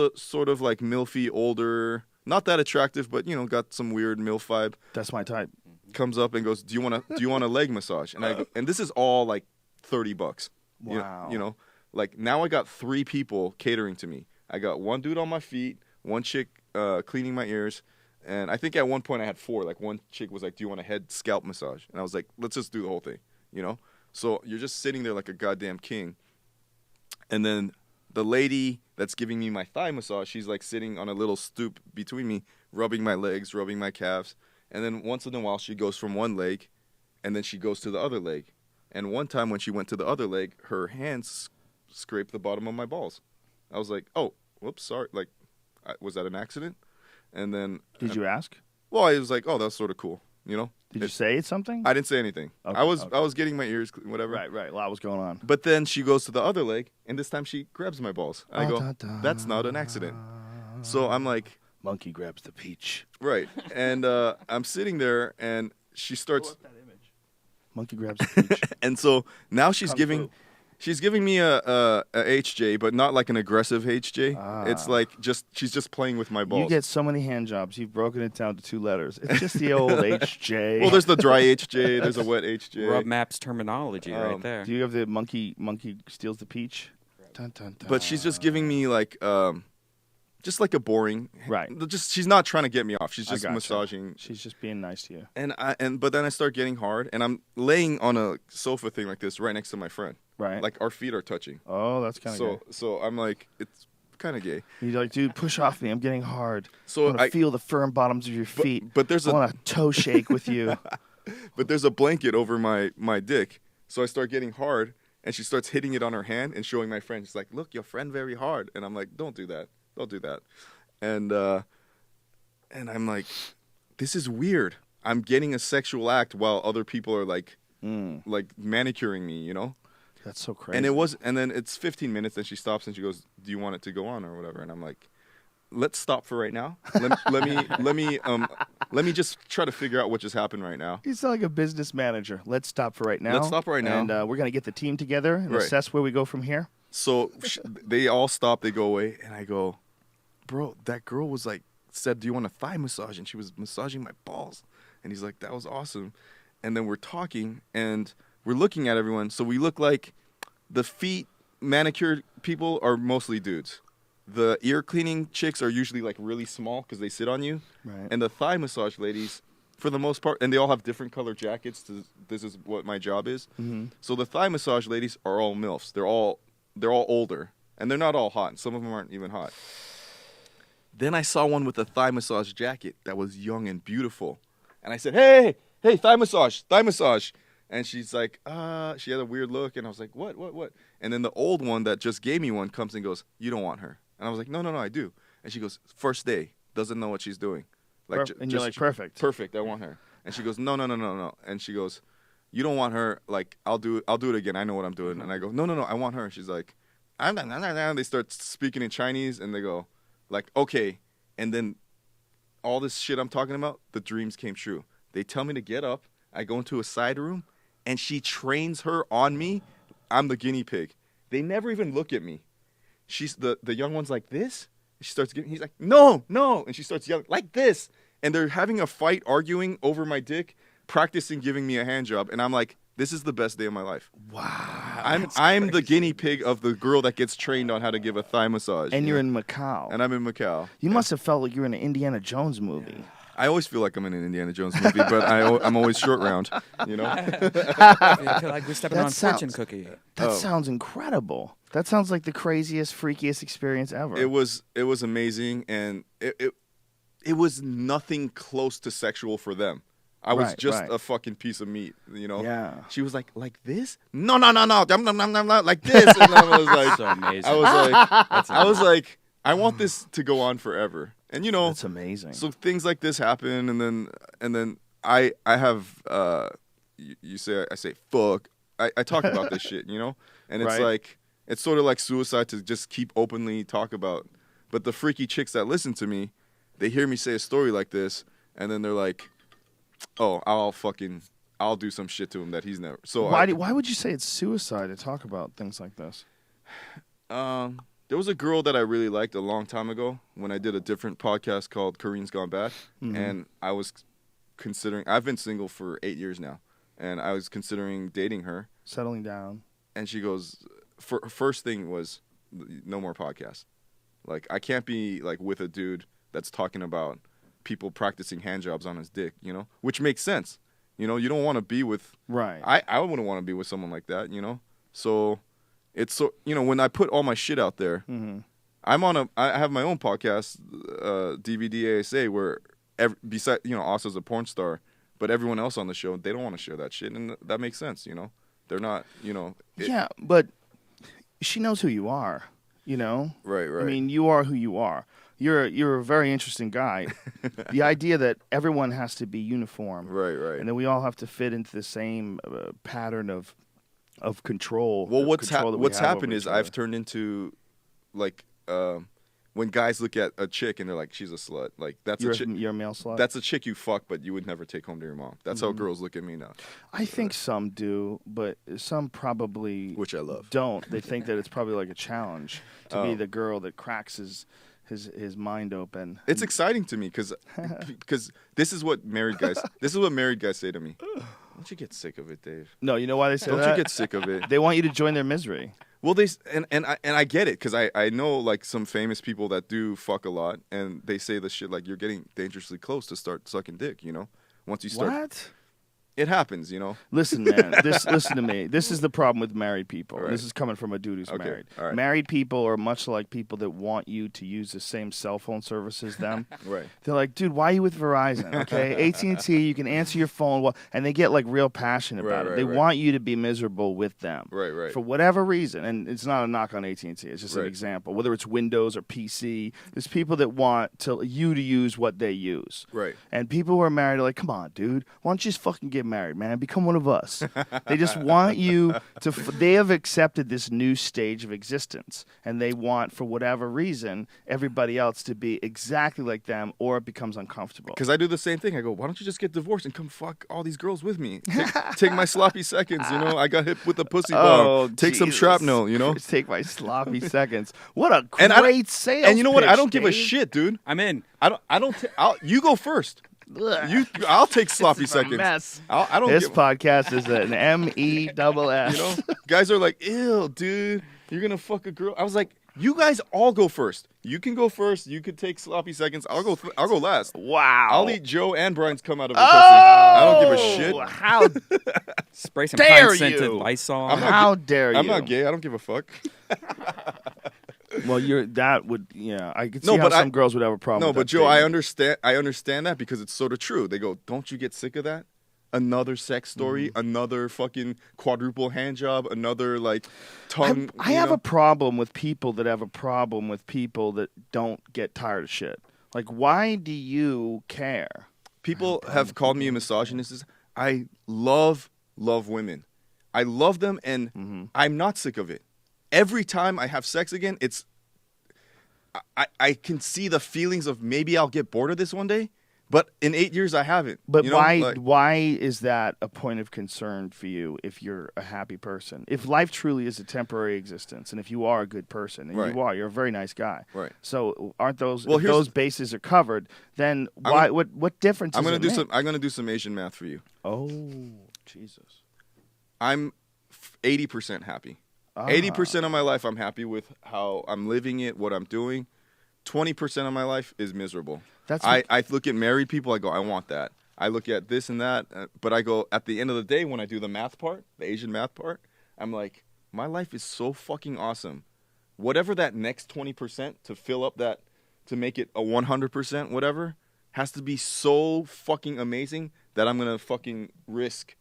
B: of like milfy, older, not that attractive, but you know, got some weird milf vibe.
A: That's my type.
B: Comes up and goes, "Do you want a leg massage?" And I go, and this is all like $30.
A: Wow.
B: You know, like now I got 3 people catering to me. I got one dude on my feet, one chick cleaning my ears, and I think at one point I had 4. Like one chick was like, "Do you want a head scalp massage?" And I was like, "Let's just do the whole thing," you know. So you're just sitting there like a goddamn king, and then the lady that's giving me my thigh massage, she's like sitting on a little stoop between me, rubbing my legs, rubbing my calves. And then once in a while, she goes from one leg, and then she goes to the other leg. And one time when she went to the other leg, her hands scraped the bottom of my balls. I was like, "Oh, whoops, sorry. Like, was that an accident?" And then...
A: Did you ask?
B: Well, I was like, "Oh, that's sort of cool," you know?
A: Did you say something?
B: I didn't say anything.
A: Okay,
B: I was getting my ears, whatever.
A: Right. A lot was going on.
B: But then she goes to the other leg, and this time she grabs my balls. I go, "That's not an accident." So I'm like...
A: Monkey grabs the peach.
B: Right. And I'm sitting there, and she starts...
A: that image. Monkey grabs the peach.
B: And so now she's giving me a HJ, but not like an aggressive HJ. It's like she's just playing with my balls.
A: You get so many hand jobs. You've broken it down to 2 letters. It's just the old HJ.
B: Well, there's the dry HJ. There's a wet HJ.
C: Rub Maps terminology right there.
A: Do you have the monkey steals the peach? Dun, dun, dun.
B: But she's just giving me like just like a boring.
A: Right.
B: Just she's not trying to get me off. She's just massaging.
A: She's just being nice to you.
B: But then I start getting hard, and I'm laying on a sofa thing like this right next to my friend.
A: Right.
B: Like our feet are touching.
A: Oh, that's kind of gay.
B: So I'm like, it's kind of gay.
A: You're like, "Dude, push off me. I'm getting hard.
B: So
A: I want to feel the firm bottoms of your feet.
B: But there's
A: I want to toe shake with you."
B: But there's a blanket over my dick. So I start getting hard, and she starts hitting it on her hand and showing my friend. She's like, "Look, your friend very hard." And I'm like, "Don't do that. Don't do that." And I'm like, this is weird. I'm getting a sexual act while other people are like manicuring me, you know?
A: That's so crazy.
B: And then it's 15 minutes, and she stops and she goes, "Do you want it to go on or whatever?" And I'm like, "Let's stop for right now. Let me just try to figure out what just happened right now."
A: You sound like a business manager. Let's stop for right now.
B: Let's stop right now.
A: And we're going to get the team together and assess where we go from here.
B: So they all stop, they go away, and I go, "Bro, that girl was like, said, 'Do you want a thigh massage?' And she was massaging my balls." And he's like, "That was awesome." And then we're talking, and we're looking at everyone. So we look like the feet manicured people are mostly dudes. The ear cleaning chicks are usually like really small because they sit on you.
A: Right.
B: And the thigh massage ladies, for the most part, and they all have different color jackets. This is what my job is.
A: Mm-hmm.
B: So the thigh massage ladies are all MILFs. They're all older, and they're not all hot. Some of them aren't even hot. Then I saw one with a thigh massage jacket that was young and beautiful. And I said, hey, thigh massage. And she's like, she had a weird look. And I was like, what? And then the old one that just gave me one comes and goes, "You don't want her." And I was like, no, I do. And she goes, "First day, doesn't know what she's doing." Like,
A: and you're like, perfect.
B: Perfect, I want her. And she goes, no. And she goes, "You don't want her. Like, I'll do it again. I know what I'm doing." And I go, no, I want her. And she's like, and they start speaking in Chinese, and they go, like, okay. And then all this shit I'm talking about, the dreams came true. They tell me to get up. I go into a side room, and she trains her on me. I'm the guinea pig. They never even look at me. She's the young one's like this. She starts getting. He's like, no, and she starts yelling like this. And they're having a fight, arguing over my dick, practicing giving me a hand job. And I'm like, this is the best day of my life.
A: Wow.
B: I'm the guinea pig of the girl that gets trained on how to give a thigh massage.
A: And you're in Macau.
B: And I'm in Macau.
A: You must have felt like you were in an Indiana Jones movie.
B: Yeah. I always feel like I'm in an Indiana Jones movie, but I'm always short round, you know?
C: I feel like we're stepping on fortune cookie.
A: That sounds incredible. That sounds like the craziest, freakiest experience ever.
B: It was amazing, and it was nothing close to sexual for them. I was just a fucking piece of meat, you know?
A: Yeah.
B: She was like this? No, like this. And I was like,
C: so amazing.
B: I was like, I want this to go on forever. And you know,
A: that's amazing.
B: So things like this happen, and then I have you say I say fuck. I talk about this shit, you know, and it's like it's sort of like suicide to just keep openly talk about. But the freaky chicks that listen to me, they hear me say a story like this, and then they're like, oh, I'll do some shit to him that he's never. So
A: why would you say it's suicide to talk about things like this?
B: There was a girl that I really liked a long time ago when I did a different podcast called Kareen's Gone Bad, and I was considering. I've been single for 8 years now, and I was considering dating her,
A: settling down.
B: And she goes, first thing was, no more podcasts. Like I can't be like with a dude that's talking about people practicing hand jobs on his dick, you know, which makes sense. You know, you don't want to be with.
A: Right.
B: I wouldn't want to be with someone like that, you know. So. It's so, you know, when I put all my shit out there, I have my own podcast, DVD ASA, where besides, you know, Asa's a porn star, but everyone else on the show, they don't want to share that shit, and that makes sense, you know. They're not, you know.
A: Yeah, but she knows who you are, you know.
B: Right.
A: I mean, you are who you are. You're a very interesting guy. The idea that everyone has to be uniform,
B: right,
A: and then we all have to fit into the same pattern of control.
B: Well, what's happened is I've turned into, like, when guys look at a chick and they're like, she's a slut. Like you're a
A: male slut.
B: That's a chick you fuck, but you would never take home to your mom. That's how girls look at me now.
A: I think some do, but some probably,
B: which I love,
A: don't. They think that it's probably like a challenge to be the girl that cracks his mind open.
B: It's exciting to me because this is what married guys say to me. Don't you get sick of it, Dave?
A: No, you know why they say
B: that?
A: Don't
B: you get sick of it?
A: They want you to join their misery.
B: Well, I get it because I know like some famous people that do fuck a lot, and they say the shit like you're getting dangerously close to start sucking dick. You know, once you start.
A: What?
B: It happens, you know.
A: Listen, man. Listen to me. This is the problem with married people.
B: Right.
A: This is coming from a dude who's married.
B: Right.
A: Married people are much like people that want you to use the same cell phone service as them.
B: Right.
A: They're like, dude, why are you with Verizon? Okay, AT&T, you can answer your phone, and they get like real passionate about it. They want you to be miserable with them,
B: right,
A: for whatever reason. And it's not a knock on AT&T. It's just an example. Whether it's Windows or PC, there's people that want you to use what they use.
B: Right.
A: And people who are married are like, come on, dude, why don't you just fucking get married, man? Become one of us. They just want you to. They have accepted this new stage of existence, and they want, for whatever reason, everybody else to be exactly like them, or it becomes uncomfortable.
B: Because I do the same thing. I go, why don't you just get divorced and come fuck all these girls with me? Take my sloppy seconds, you know. I got hit with a pussy bomb. Take some shrapnel, you know.
A: Take my sloppy seconds. What a great sales!
B: And you know what? I don't
A: Dave.
B: give a shit, dude.
C: I'm in.
B: You go first. I'll take sloppy
A: this is a
B: seconds.
A: Mess.
B: I don't.
A: This podcast is an MESS.
B: You know, guys are like, ew, dude, you're gonna fuck a girl. I was like, you guys all go first. You can go first. You could take sloppy seconds. I'll go last.
A: Wow.
B: I'll eat Joe and Brian's cum out of her pussy. I don't give a shit.
A: How
C: spray some
A: dare
C: pine-scented
A: you?
C: Lysol.
A: How dare you?
B: I'm not gay. I don't give a fuck.
A: Well, I could see how some girls would have a problem.
B: No,
A: with
B: but
A: that
B: Joe,
A: statement.
B: I understand that because it's sort of true. They go, don't you get sick of that? Another sex story, another fucking quadruple hand job, another like tongue.
A: I have a problem with people that have a problem with people that don't get tired of shit. Like, why do you care?
B: People have called me a misogynist. I love women. I love them, and I'm not sick of it. Every time I have sex again, I can see the feelings of maybe I'll get bored of this one day, but in 8 years I haven't.
A: But why is that a point of concern for you if you're a happy person? If life truly is a temporary existence, and if you are a good person, and you're a very nice guy.
B: Right.
A: So aren't those if those bases are covered, then what difference
B: I'm
A: does it make?
B: I'm gonna do some Asian math for you.
A: Oh, Jesus.
B: I'm 80% happy. 80% of my life I'm happy with how I'm living it, what I'm doing. 20% of my life is miserable. I look at married people, I go, I want that. I look at this and that, but I go, at the end of the day, when I do the math part, the Asian math part, I'm like, my life is so fucking awesome. Whatever that next 20% to fill up that, to make it a 100%, whatever, has to be so fucking amazing that I'm going to fucking risk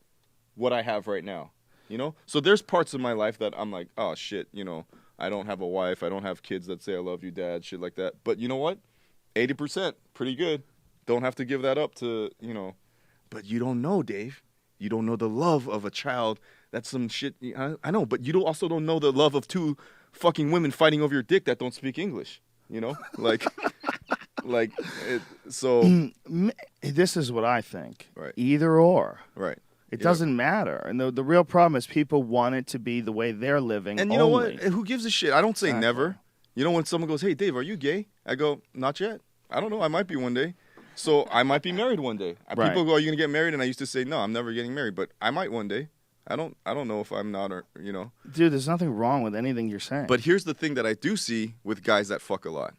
B: what I have right now. You know? So there's parts of my life that I'm like, oh, shit, you know, I don't have a wife. I don't have kids that say I love you, Dad, shit like that. But you know what? 80%, pretty good. Don't have to give that up to, But you don't know, Dave. You don't know the love of a child. That's some shit. I know, but you also don't know the love of two fucking women fighting over your dick that don't speak English. So.
A: This is what I think.
B: Right.
A: Either or.
B: Right.
A: It doesn't matter. And the real problem is people want it to be the way they're living.
B: And you know what? Who gives a shit? I don't say never.
A: Exactly.
B: When someone goes, "Hey, Dave, are you gay?" I go, "Not yet. I don't know. I might be one day." So I might be married one day.
A: Right.
B: People go, "Are you gonna get married?" And I used to say, "No, I'm never getting married, but I might one day." I don't know if I'm not or.
A: Dude, there's nothing wrong with anything you're saying.
B: But here's the thing that I do see with guys that fuck a lot,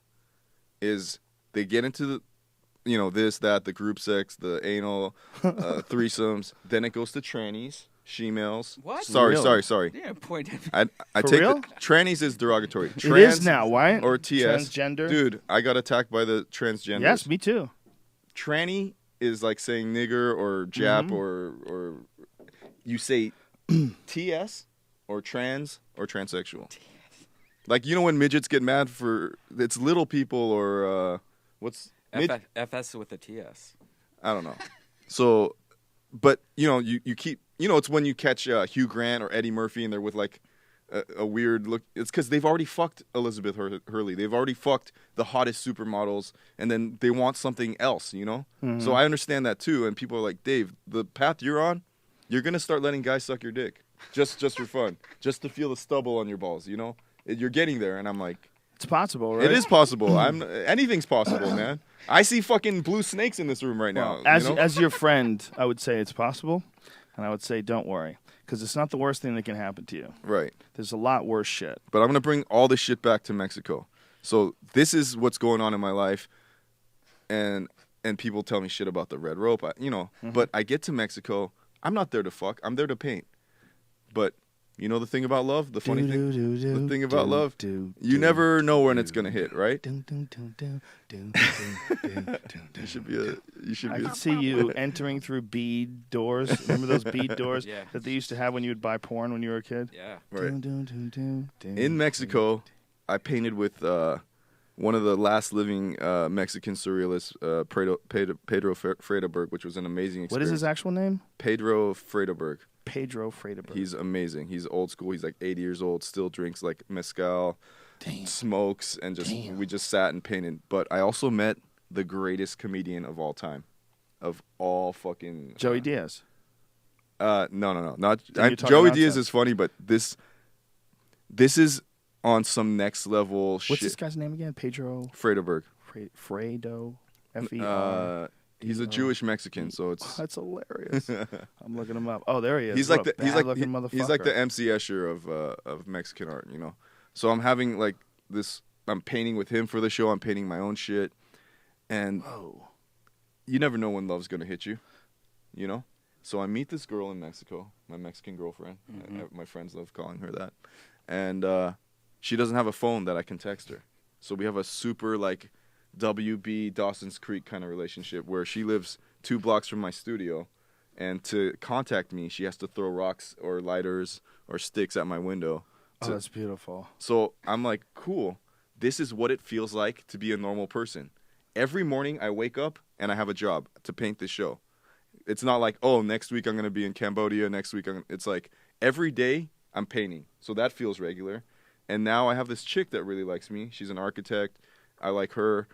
B: is they get into the, this, that, the group sex, the anal, threesomes. Then it goes to trannies, she-males.
C: What?
B: Sorry.
C: Yeah, point.
B: I
A: For
B: take
A: real?
B: Trannies is derogatory.
A: It is now, right?
B: Or TS.
A: Transgender?
B: Dude, I got attacked by the transgenders.
A: Yes, me too.
B: Tranny is like saying nigger or Jap or you say TS or trans or transsexual. Like, when midgets get mad for it's little people or what's
C: FS with a TS.
B: I don't know. So, but you keep it's when you catch Hugh Grant or Eddie Murphy and they're with like a weird look. It's because they've already fucked Elizabeth Hurley. They've already fucked the hottest supermodels, and then they want something else.
A: Mm-hmm.
B: So I understand that too. And people are like, Dave, the path you're on, you're gonna start letting guys suck your dick just for fun, just to feel the stubble on your balls. You're getting there, and I'm like,
A: it's possible, right?
B: it is possible. Anything's possible, man. I see fucking blue snakes in this room right now.
A: As your friend, I would say it's possible, and I would say don't worry, because it's not the worst thing that can happen to you.
B: Right.
A: There's a lot worse shit.
B: But I'm gonna bring all this shit back to Mexico. So this is what's going on in my life, and people tell me shit about the red rope. But I get to Mexico. I'm not there to fuck. I'm there to paint. But the thing about love, the funny thing, the thing about love, you never know when it's gonna hit, right? You should be.
A: I could see you entering through bead doors. Remember those bead doors
C: Yeah.
A: that they used to have when you would buy porn when you were a kid?
C: Yeah.
B: Right. In Mexico, I painted with one of the last living Mexican surrealists, Pedro Freydeberg, which was an amazing experience.
A: What is his actual name?
B: Pedro Freydeberg.
A: Pedro Freydeberg.
B: He's amazing. He's old school. He's like 80 years old, still drinks like mezcal, smokes, and we just sat and painted. But I also met the greatest comedian of all time, of all fucking
A: Joey Diaz.
B: No, not
A: Then you're talking
B: Joey
A: nonsense.
B: Diaz is funny, but this is on some next level shit.
A: What's this guy's name again? Pedro
B: Freydeberg.
A: Fredo. F-E-R.
B: He's a Jewish Mexican, so it's
A: That's hilarious. I'm looking him up. Oh, there he is.
B: he's
A: What
B: like
A: a bad-looking motherfucker.
B: he's like the MC Escher of Mexican art, So I'm having like this. I'm painting with him for the show. I'm painting my own shit, and
A: Whoa.
B: you never know when love's gonna hit you, So I meet this girl in Mexico, my Mexican girlfriend. My friends love calling her that, and she doesn't have a phone that I can text her. So we have a super like WB Dawson's Creek kind of relationship where she lives 2 blocks from my studio, and to contact me, she has to throw rocks or lighters or sticks at my window.
A: Oh, that's beautiful.
B: So I'm like, cool. This is what it feels like to be a normal person. Every morning I wake up and I have a job to paint this show. It's not like, oh, next week I'm going to be in Cambodia. Next week it's like every day I'm painting. So that feels regular. And now I have this chick that really likes me. She's an architect. I like her.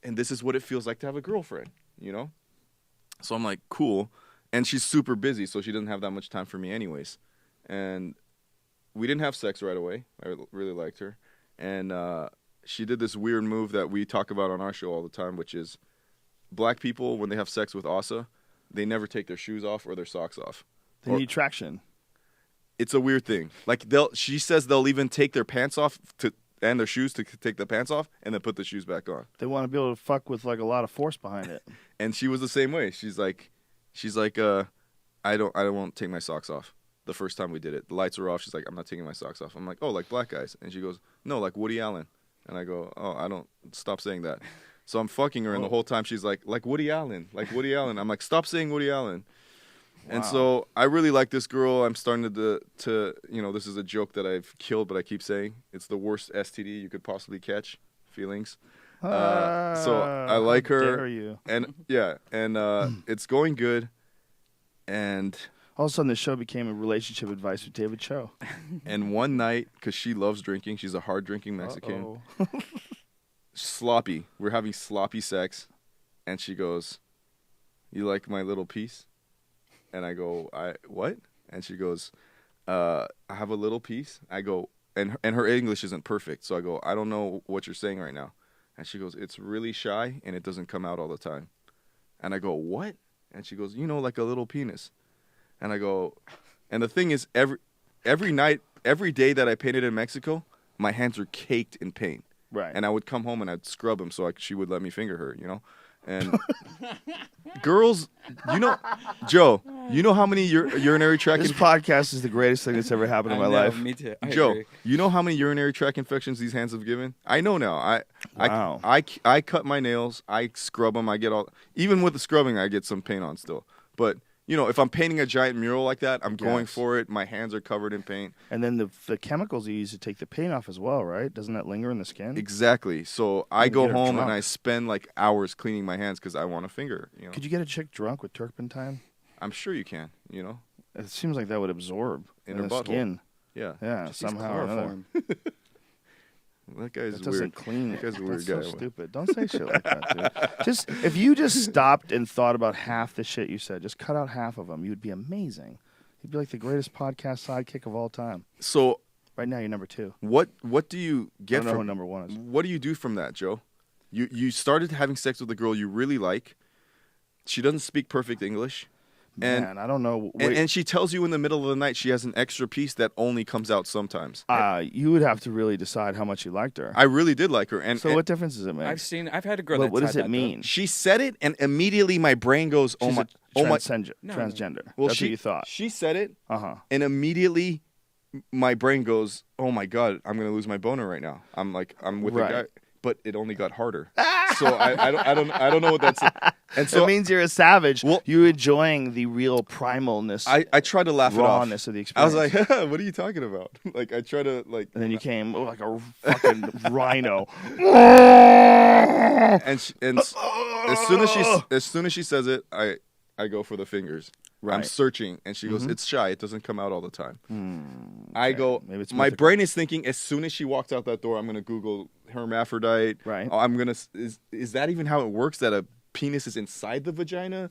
B: And this is what it feels like to have a girlfriend, So I'm like, cool. And she's super busy, so she doesn't have that much time for me anyways. And we didn't have sex right away. I really liked her. And she did this weird move that we talk about on our show all the time, which is black people, when they have sex with Asa, they never take their shoes off or their socks off.
A: They need traction.
B: It's a weird thing. Like she says they'll even take their pants off and their shoes to take the pants off and then put the shoes back on.
A: They want to be able to fuck with like a lot of force behind it.
B: And she was the same way. She's like, I won't take my socks off. The first time we did it, the lights were off. She's like, I'm not taking my socks off. I'm like, oh, like black guys. And she goes, no, like Woody Allen. And I go, oh, I don't, stop saying that. So I'm fucking her, and the whole time she's like Woody Allen, like Woody Allen. I'm like, stop saying Woody Allen.
A: Wow.
B: And so I really like this girl. I'm starting to this is a joke that I've killed, but I keep saying it's the worst STD you could possibly catch, feelings. So I like her.
A: Dare you?
B: And it's going good. And
A: all of a sudden, the show became a relationship advice with David Choe.
B: And one night, because she loves drinking, she's a hard drinking Mexican. Sloppy. We're having sloppy sex, and she goes, "You like my little piece?" And I go, what? And she goes, "I have a little piece." I go, and her English isn't perfect, so I go, "I don't know what you're saying right now." And she goes, "It's really shy, and it doesn't come out all the time." And I go, "What?" And she goes, like a little penis. And I go, and the thing is, every night, every day that I painted in Mexico, my hands are caked in paint.
A: Right.
B: And I would come home and I'd scrub them so she would let me finger her, And girls, Joe, you know how many urinary tract...
A: This podcast is the greatest thing that's ever happened in my life.
C: Me too.
B: Joe,
C: agree.
B: you know how many urinary tract infections these hands have given? I know now.
A: Wow.
B: I cut my nails. I scrub them. I get all... Even with the scrubbing, I get some paint on still. But... if I'm painting a giant mural like that, I'm going for it. My hands are covered in paint.
A: And then the chemicals you use to take the paint off as well, right? Doesn't that linger in the skin?
B: Exactly. So I go home
A: drunk.
B: and I spend like hours cleaning my hands because I want to finger.
A: Could you get a chick drunk with turpentine?
B: I'm sure you can.
A: It seems like that would absorb
B: in
A: her
B: the
A: skin.
B: Yeah.
A: Yeah,
C: Just
A: somehow or another.
B: That guy's
A: That doesn't
B: weird.
A: clean
B: That
A: it.
B: guy's a weird
A: That's
B: guy.
A: so stupid. Don't say shit like that, dude. If you just stopped and thought about half the shit you said, just cut out half of them, you'd be amazing. You'd be like the greatest podcast sidekick of all time.
B: So
A: right now, you're number 2.
B: What do you get
A: I don't know
B: from
A: who number 1 is?
B: What do you do from that, Joe? You started having sex with a girl you really like. She doesn't speak perfect English.
A: Man, I don't know.
B: And she tells you in the middle of the night she has an extra piece that only comes out sometimes.
A: You would have to really decide how much you liked her.
B: I really did like her. And
A: so what difference does it make?
C: I've had a girl.
A: What does it mean?
B: She said it, and immediately my brain goes, "Oh my,
A: transgender."
B: Well,
A: That's what you thought.
B: She said it,
A: and
B: immediately my brain goes, "Oh my god, I'm gonna lose my boner right now." I'm with a guy, but it only got harder. So I don't know what that's. And so
A: it means you're a savage. Well, you're enjoying the real primalness.
B: I try to laugh it off.
A: Rawness of the experience.
B: I was like, "What are you talking about?" Like I try to like.
A: And then you came like a fucking rhino.
B: And as soon as she says it, I go for the fingers. Right. I'm searching, and she goes, "It's shy. It doesn't come out all the time." I go. Maybe it's my brain is thinking. As soon as she walks out that door, I'm gonna Google hermaphrodite.
A: Right.
B: I'm gonna. Is that even how it works? That a penis is inside the vagina?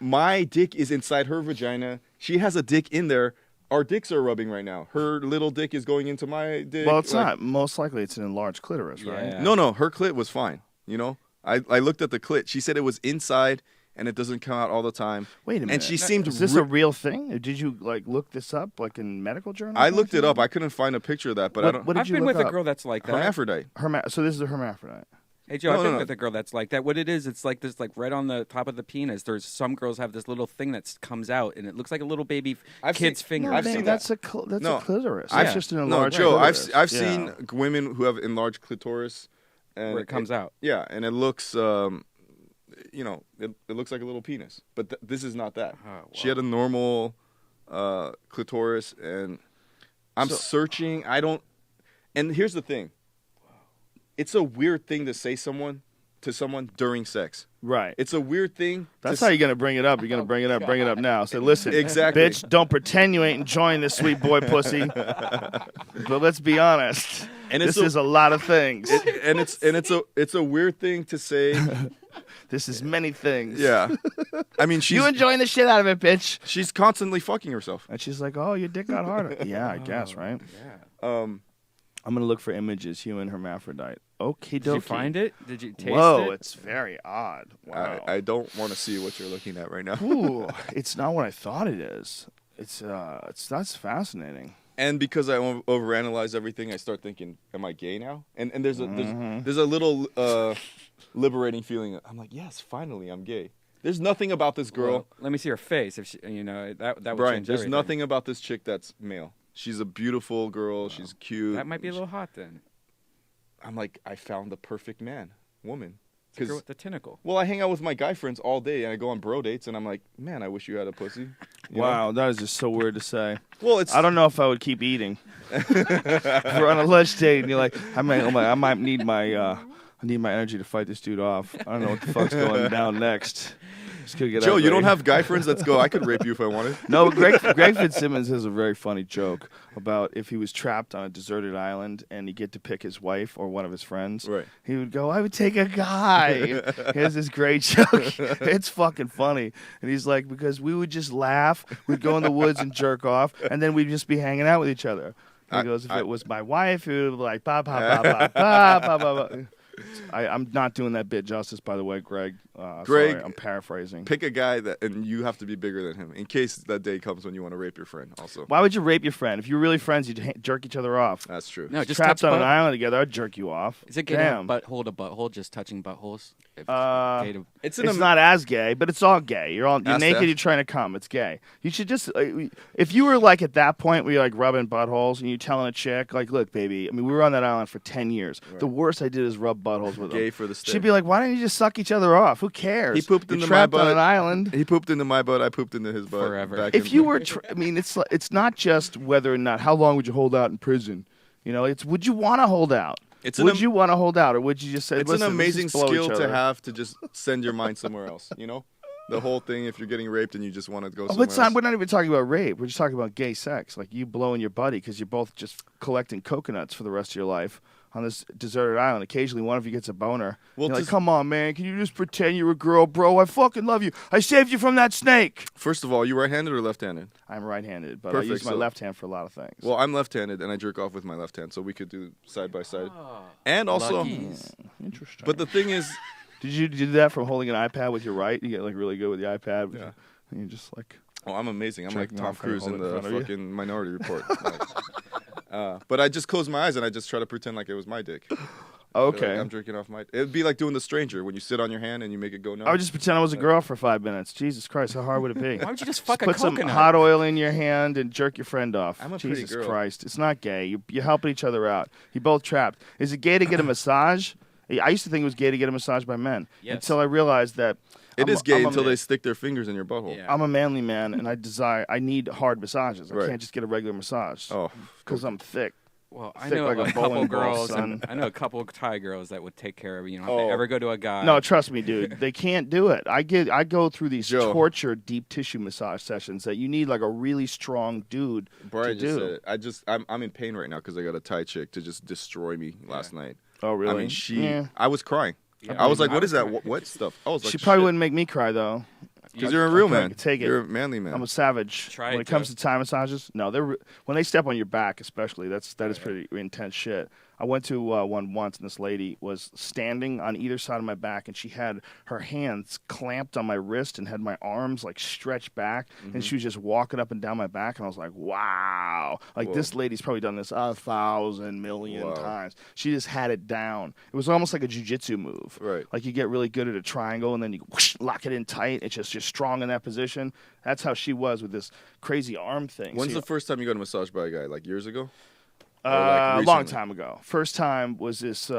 B: My dick is inside her vagina. She has a dick in there. Our dicks are rubbing right now. Her little dick is going into my dick.
A: Well, it's not. Most likely, it's an enlarged clitoris, right?
B: No. Her clit was fine. I looked at the clit. She said it was inside. And it doesn't come out all the time.
A: Wait a minute.
B: And she seemed.
A: Is this a real thing? Or did you look this up in medical journals?
B: I looked it up. I couldn't find a picture of that, but I don't.
C: I've been with a girl that's like that.
B: Hermaphrodite.
A: So this is a hermaphrodite.
C: Hey Joe, I've been with a girl that's like that. What it is, it's like this, like right on the top of the penis. There's some girls have this little thing that comes out, and it looks like a little baby kid's finger.
A: I've seen that's a clitoris.
B: That's
A: just an enlarged.
B: No, Joe,
A: clitoris.
B: I've seen women who have enlarged clitoris, and
C: where it comes out.
B: Yeah, and it looks. It looks like a little penis, but this is not that. Oh, wow. She had a normal clitoris, and I'm searching. I don't. And here's the thing. It's a weird thing to say to someone during sex.
A: Right.
B: It's a weird thing.
A: That's how you're gonna bring it up. You're gonna bring it up. Bring it up now. Say, listen,
B: exactly,
A: bitch. Don't pretend you ain't enjoying this sweet boy pussy. But let's be honest. And this is a lot of things.
B: It's a weird thing to say.
A: This is many things.
B: Yeah. I mean, she's...
A: You enjoying the shit out of it, bitch.
B: She's constantly fucking herself.
A: And she's like, oh, your dick got harder. Yeah, I guess, right?
C: Yeah.
A: I'm going to look for images, human hermaphrodite. Okay,
C: Did you find it? Did you taste it?
A: Whoa, it's very odd. Wow.
B: I don't want to see what you're looking at right now.
A: Ooh, it's not what I thought it is. That's fascinating.
B: And because I overanalyze everything, I start thinking, am I gay now? And there's a little... liberating feeling. I'm like, yes, finally, I'm gay. There's nothing about this girl.
C: Well, let me see her face. If she, that would
B: Brian,
C: change
B: there's
C: everything.
B: nothing about this chick that's male. She's a beautiful girl. Wow. She's cute.
C: That might be a little hot then.
B: I'm like, I found the perfect woman.
C: It's a girl with the tentacle.
B: Well, I hang out with my guy friends all day, and I go on bro dates, and I'm like, man, I wish you had a pussy.
A: Wow, that is just so weird to say.
B: Well,
A: I don't know if I would keep eating. If we're on a lunch date, and you're like, I might need my I need my energy to fight this dude off. I don't know what the fuck's going down next.
B: Joe, you don't have guy friends? Let's go. I could rape you if I wanted.
A: No, Greg Fitzsimmons has a very funny joke about if he was trapped on a deserted island and he get to pick his wife or one of his friends.
B: Right.
A: He would go, I would take a guy. He has this great joke. It's fucking funny. And he's like, because we would just laugh. We'd go in the woods and jerk off, and then we'd just be hanging out with each other. He goes, if it was my wife, it would be like, ba, ba, ba, ba, ba, ba, ba, ba. I'm not doing that bit justice, by the way, Greg. Sorry, I'm paraphrasing.
B: Pick a guy and you have to be bigger than him in case that day comes when you want to rape your friend. Also,
A: why would you rape your friend? If you're really friends, you'd jerk each other off.
B: That's true.
C: No, just
A: trapped on an island together, I'd jerk you off.
C: Is it gay butthole to butthole, just touching buttholes?
A: It's not as gay, but it's all gay. You're naked. You're trying to come. It's gay. You should just if you were like at that point where you're like rubbing buttholes and you're telling a chick like, look, baby. I mean, we were on that island for 10 years. Right. The worst I did is rub buttholes with
B: gay
A: them.
B: For the stick.
A: She'd be like, why don't you just suck each other off? Who cares?
B: He pooped into
A: my
B: butt
A: on an island.
B: He pooped into my butt. I pooped into his butt.
C: Forever.
A: If you were, I mean, it's not just whether or not how long would you hold out in prison. You know, it's would you want to hold out? Would you want to hold out, or would you just say?
B: It's an amazing skill to have to just send your mind somewhere else. You know, the whole thing. If you're getting raped and you just want to go somewhere else.
A: We're not even talking about rape. We're just talking about gay sex, like you blowing your buddy because you're both just collecting coconuts for the rest of your life on this deserted island. Occasionally, one of you gets a boner. Well, you're like, come on, man, can you just pretend you're a girl, bro? I fucking love you. I saved you from that snake.
B: First of all, you right-handed or left-handed?
A: I'm right-handed, but I use my left hand for a lot of things.
B: Well, I'm left-handed, and I jerk off with my left hand, so we could do side by side. And also,
A: interesting.
B: But the thing is,
A: did you do that from holding an iPad with your right? You get like really good with the iPad.
B: Yeah.
A: And you just like.
B: Oh, I'm amazing. I'm like Tom Cruise in the fucking Minority Report. But I just close my eyes and I just try to pretend like it was my dick.
A: Okay.
B: Like I'm jerking off my. It'd be like doing The Stranger when you sit on your hand and you make it go numb.
A: I would just pretend I was a girl for 5 minutes. Jesus Christ, how hard would it be?
C: Why would you just fuck
A: put
C: a coconut?
A: some hot oil in your hand and jerk your friend off?
B: I'm a
A: Jesus
B: pretty girl.
A: Christ, it's not gay. You're helping each other out. You're both trapped. Is it gay to get a massage? I used to think it was gay to get a massage by men until I realized that.
B: It is gay until they stick their fingers in your butthole.
A: Yeah. I'm a manly man, and I need hard massages. I can't just get a regular massage.
B: Oh,
A: because I'm thick.
C: Well, I know like a couple girls, and I know a couple of Thai girls that would take care of you. You don't have to ever go to a guy.
A: No, trust me, dude. They can't do it. I go through these torture deep tissue massage sessions that you need like a really strong dude
B: Brian
A: to do.
B: Said it. I'm in pain right now because I got a Thai chick to just destroy me last night.
A: Oh, really?
B: I mean, I was crying. Yeah. I was like, what is that? What stuff? I was like,
A: she probably wouldn't make me cry, though.
B: Because you're a real man.
A: Take it.
B: You're a manly man.
A: I'm a savage. When it comes to Thai massages, no, when they step on your back, especially, that is pretty intense shit. I went to one once, and this lady was standing on either side of my back, and she had her hands clamped on my wrist and had my arms like stretched back, and she was just walking up and down my back, and I was like, wow. Like, this lady's probably done this 1,000 million times. She just had it down. It was almost like a jiu-jitsu move.
B: Right.
A: Like, you get really good at a triangle, and then you whoosh, lock it in tight. It's just you're strong in that position. That's how she was with this crazy arm thing.
B: When's the first time you got a massage by a guy? Like years ago?
A: A long time ago. First time was this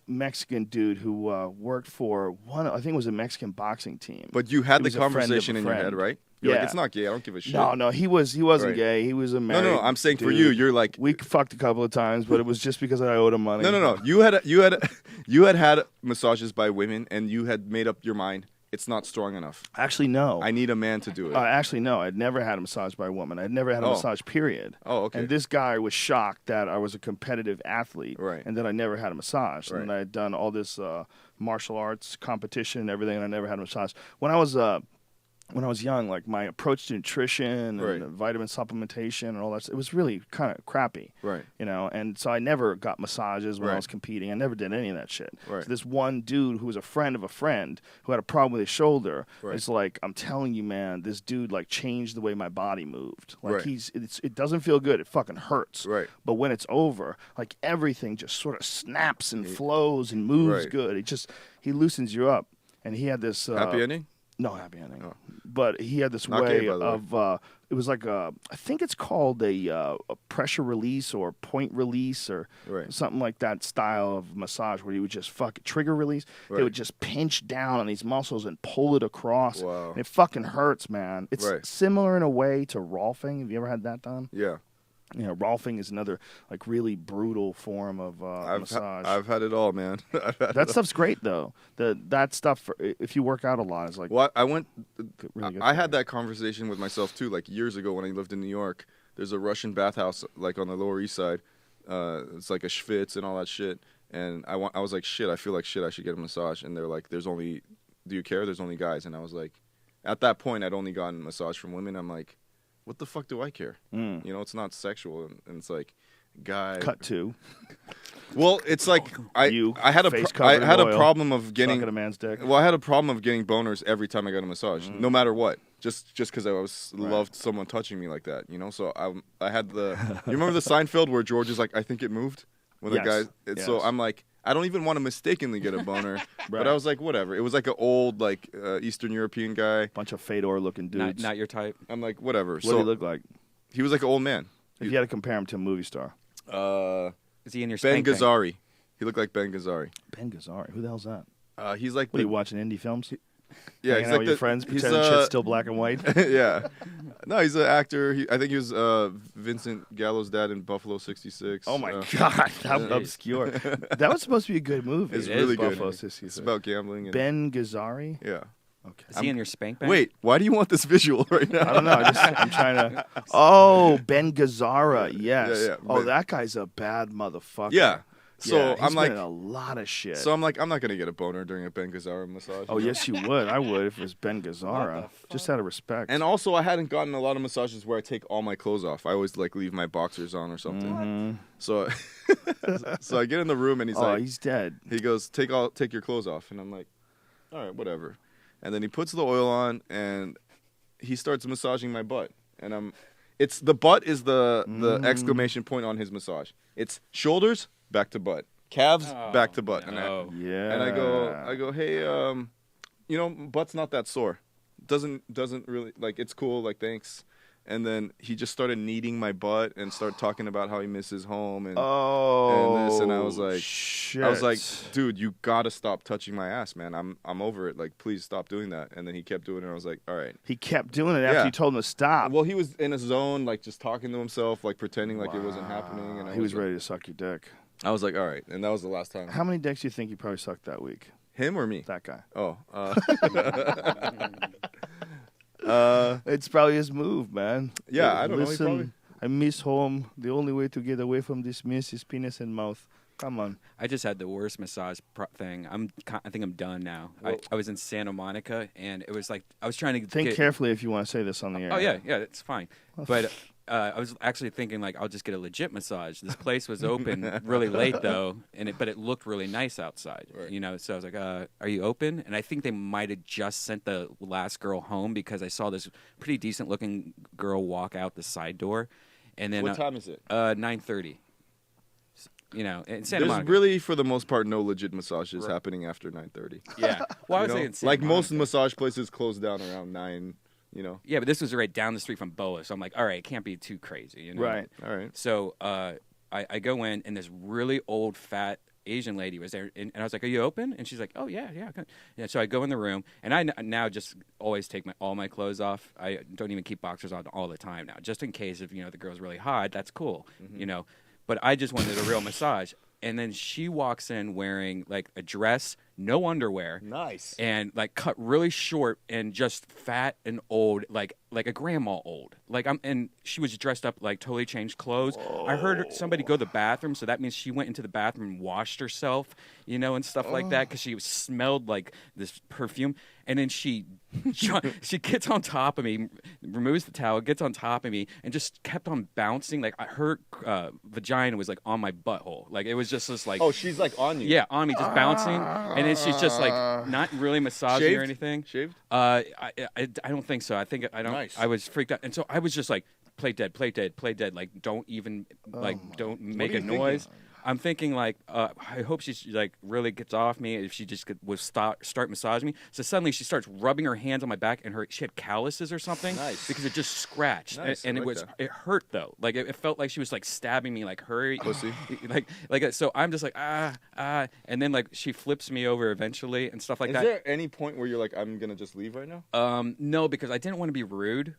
A: Mexican dude who worked for I think it was a Mexican boxing team.
B: But you had the conversation in your head, right? You're like, it's not gay. I don't give a shit.
A: No, he wasn't gay. He was a married
B: No, I'm saying
A: dude.
B: For you, you're like
A: we fucked a couple of times, but it was just because I owed him money.
B: No. You had massages by women, and you had made up your mind. It's not strong enough.
A: Actually, no.
B: I need a man to do it.
A: Actually, no. I'd never had a massage by a woman. I'd never had a massage, period.
B: Oh, okay.
A: And this guy was shocked that I was a competitive athlete and that I never had a massage. Right. And I had done all this martial arts competition and everything, and I never had a massage. When I was young, like my approach to nutrition and vitamin supplementation and all that, it was really kind of crappy.
B: Right.
A: You know, and so I never got massages when I was competing. I never did any of that shit.
B: Right.
A: So this one dude who was a friend of a friend who had a problem with his shoulder is like, I'm telling you, man, this dude like changed the way my body moved. Like it doesn't feel good. It fucking hurts.
B: Right.
A: But when it's over, like everything just sort of snaps and flows and moves good. He loosens you up. And he had this
B: happy ending?
A: No happy ending. Oh. But he had this way of it was like I think it's called a pressure release or point release or something like that style of massage where you would just trigger release. They would just pinch down on these muscles and pull it across.
B: Wow.
A: And it fucking hurts, man. It's similar in a way to Rolfing. Have you ever had that done?
B: Yeah.
A: You know, rolfing is another like really brutal form of massage.
B: I've had it all, man.
A: That stuff's great though. That stuff, if you work out a lot, is like.
B: Well,
A: really good
B: I had that conversation with myself too, like years ago when I lived in New York. There's a Russian bathhouse like on the Lower East Side. It's like a schwitz and all that shit. And I was like, shit, I feel like shit. I should get a massage. And they're like, do you care? There's only guys. And I was like, at that point, I'd only gotten a massage from women. I'm like, what the fuck do I care? You know, it's not sexual, and it's like, guy.
A: Cut to.
B: Well, it's like I had a problem of getting
A: a man's dick.
B: Well, I had a problem of getting boners every time I got a massage, no matter what. Just because I loved someone touching me like that, you know. So I had the. You remember the Seinfeld where George is like, I think it moved when the guy.
A: Yes.
B: So I'm like, I don't even want to mistakenly get a boner, but I was like, whatever. It was like an old like Eastern European guy,
A: bunch of Fedor looking dudes.
C: Not your type.
B: I'm like, whatever.
A: What did he look like?
B: He was like an old man.
A: If you had to compare him to a movie star.
C: Is he in your
B: Ben
C: spank bank?
B: Gazzari? He looked like Ben Gazzari.
A: Ben Gazzari? Who the hell's that?
B: He's like.
A: What, are you watching indie films?
B: Yeah,
A: hanging out with your friends, pretending shit's still black and white.
B: Yeah, no, he's an actor. I think he was Vincent Gallo's dad in Buffalo '66.
A: Oh my god, how obscure! That was supposed to be a good movie.
B: It's really good.
A: Buffalo '66.
B: It's about gambling. And
A: Ben Gazzari.
B: Yeah.
A: Okay.
C: Is he in your spank bank?
B: Wait, why do you want this visual right now?
A: I don't know. I'm trying to. Oh, Ben Gazzara. Yes.
B: Yeah.
A: Oh, that guy's a bad motherfucker.
B: Yeah. So
A: he's
B: I'm like
A: been in a lot of shit.
B: So I'm like, I'm not gonna get a boner during a Ben Gazzara massage.
A: Oh yes, you would. I would if it was Ben Gazzara. Just out of respect.
B: And also, I hadn't gotten a lot of massages where I take all my clothes off. I always like leave my boxers on or something.
A: Mm-hmm.
B: So, so I get in the room and he's like,
A: he's dead. He
B: goes, take your clothes off, and I'm like, all right, whatever. And then he puts the oil on and he starts massaging my butt, and the butt is the exclamation point on his massage. It's shoulders. Back to butt, calves back to butt,
C: no.
B: and I go, hey, you know, butt's not that sore, doesn't really like, it's cool, like, thanks. And then he just started kneading my butt and started talking about how he misses home and this, and I was like,
A: shit.
B: Dude, you gotta stop touching my ass, man. I'm over it. Like, please stop doing that. And then he kept doing it. And I was like, all right.
A: He kept doing it after you told him to stop.
B: Well, he was in a zone, like just talking to himself, like pretending like it wasn't happening. And
A: he was ready to suck your dick.
B: I was like, all right. And that was the last time.
A: How many dicks do you think you probably sucked that week?
B: Him or me?
A: That guy.
B: Oh.
A: It's probably his move, man.
B: Yeah, I don't know.
A: Listen, I miss home. The only way to get away from this miss is penis and mouth. Come on.
C: I just had the worst massage thing. I think I'm done now.
B: Well,
C: I was in Santa Monica, and it was like I was trying to
A: think carefully if you want to say this on the air.
C: Oh yeah, it's fine. But I was actually thinking like I'll just get a legit massage. This place was open really late though, but it looked really nice outside.
B: Right.
C: You know, so I was like, "Are you open?" And I think they might have just sent the last girl home because I saw this pretty decent looking girl walk out the side door, and then
B: what time is it?
C: 9:30. You know, in Santa
B: There's
C: Monica.
B: really, for the most part, no legit massages happening after 9:30.
C: Yeah. Well, I was saying
B: like most massage places close down around 9. You know.
C: Yeah, but this was right down the street from Boa, so I'm like, all right, it can't be too crazy, you know.
A: Right.
B: All right.
C: So I go in, and this really old, fat Asian lady was there, and I was like, "Are you open?" And she's like, "Oh yeah." Yeah. So I go in the room, and I now just always take all my clothes off. I don't even keep boxers on all the time now, just in case if the girl's really hot. That's cool, you know. But I just wanted a real massage. And then she walks in wearing like a dress, no underwear.
B: Nice.
C: And like cut really short and just fat and old, like a grandma old. And she was dressed up like totally changed clothes. Whoa. I heard somebody go to the bathroom, so that means she went into the bathroom and washed herself, and stuff like that because she smelled like this perfume. And then she gets on top of me, removes the towel, gets on top of me, and just kept on bouncing. Like her vagina was like on my butthole. Like it was just this like.
B: Oh, she's like on you.
C: Yeah, on me, just bouncing, and then she's just like not really massaging
B: Shaved?
C: or anything.
B: Shaved?
C: I don't think so. I don't.
B: Nice.
C: I was freaked out, and so I was just like, play dead, play dead, play dead. Like don't even don't make a noise. I'm thinking like, I hope she's like really gets off me if she just would start massaging me. So suddenly she starts rubbing her hands on my back, and she had calluses or something.
B: Nice.
C: Because it just scratched,
B: Nice.
C: and it hurt though. Like it felt like she was like stabbing me, like hurry,
B: pussy.
C: like so. I'm just like and then like she flips me over eventually and stuff like that.
B: Is there any point where you're like, I'm gonna just leave right now?
C: No, because I didn't want to be rude.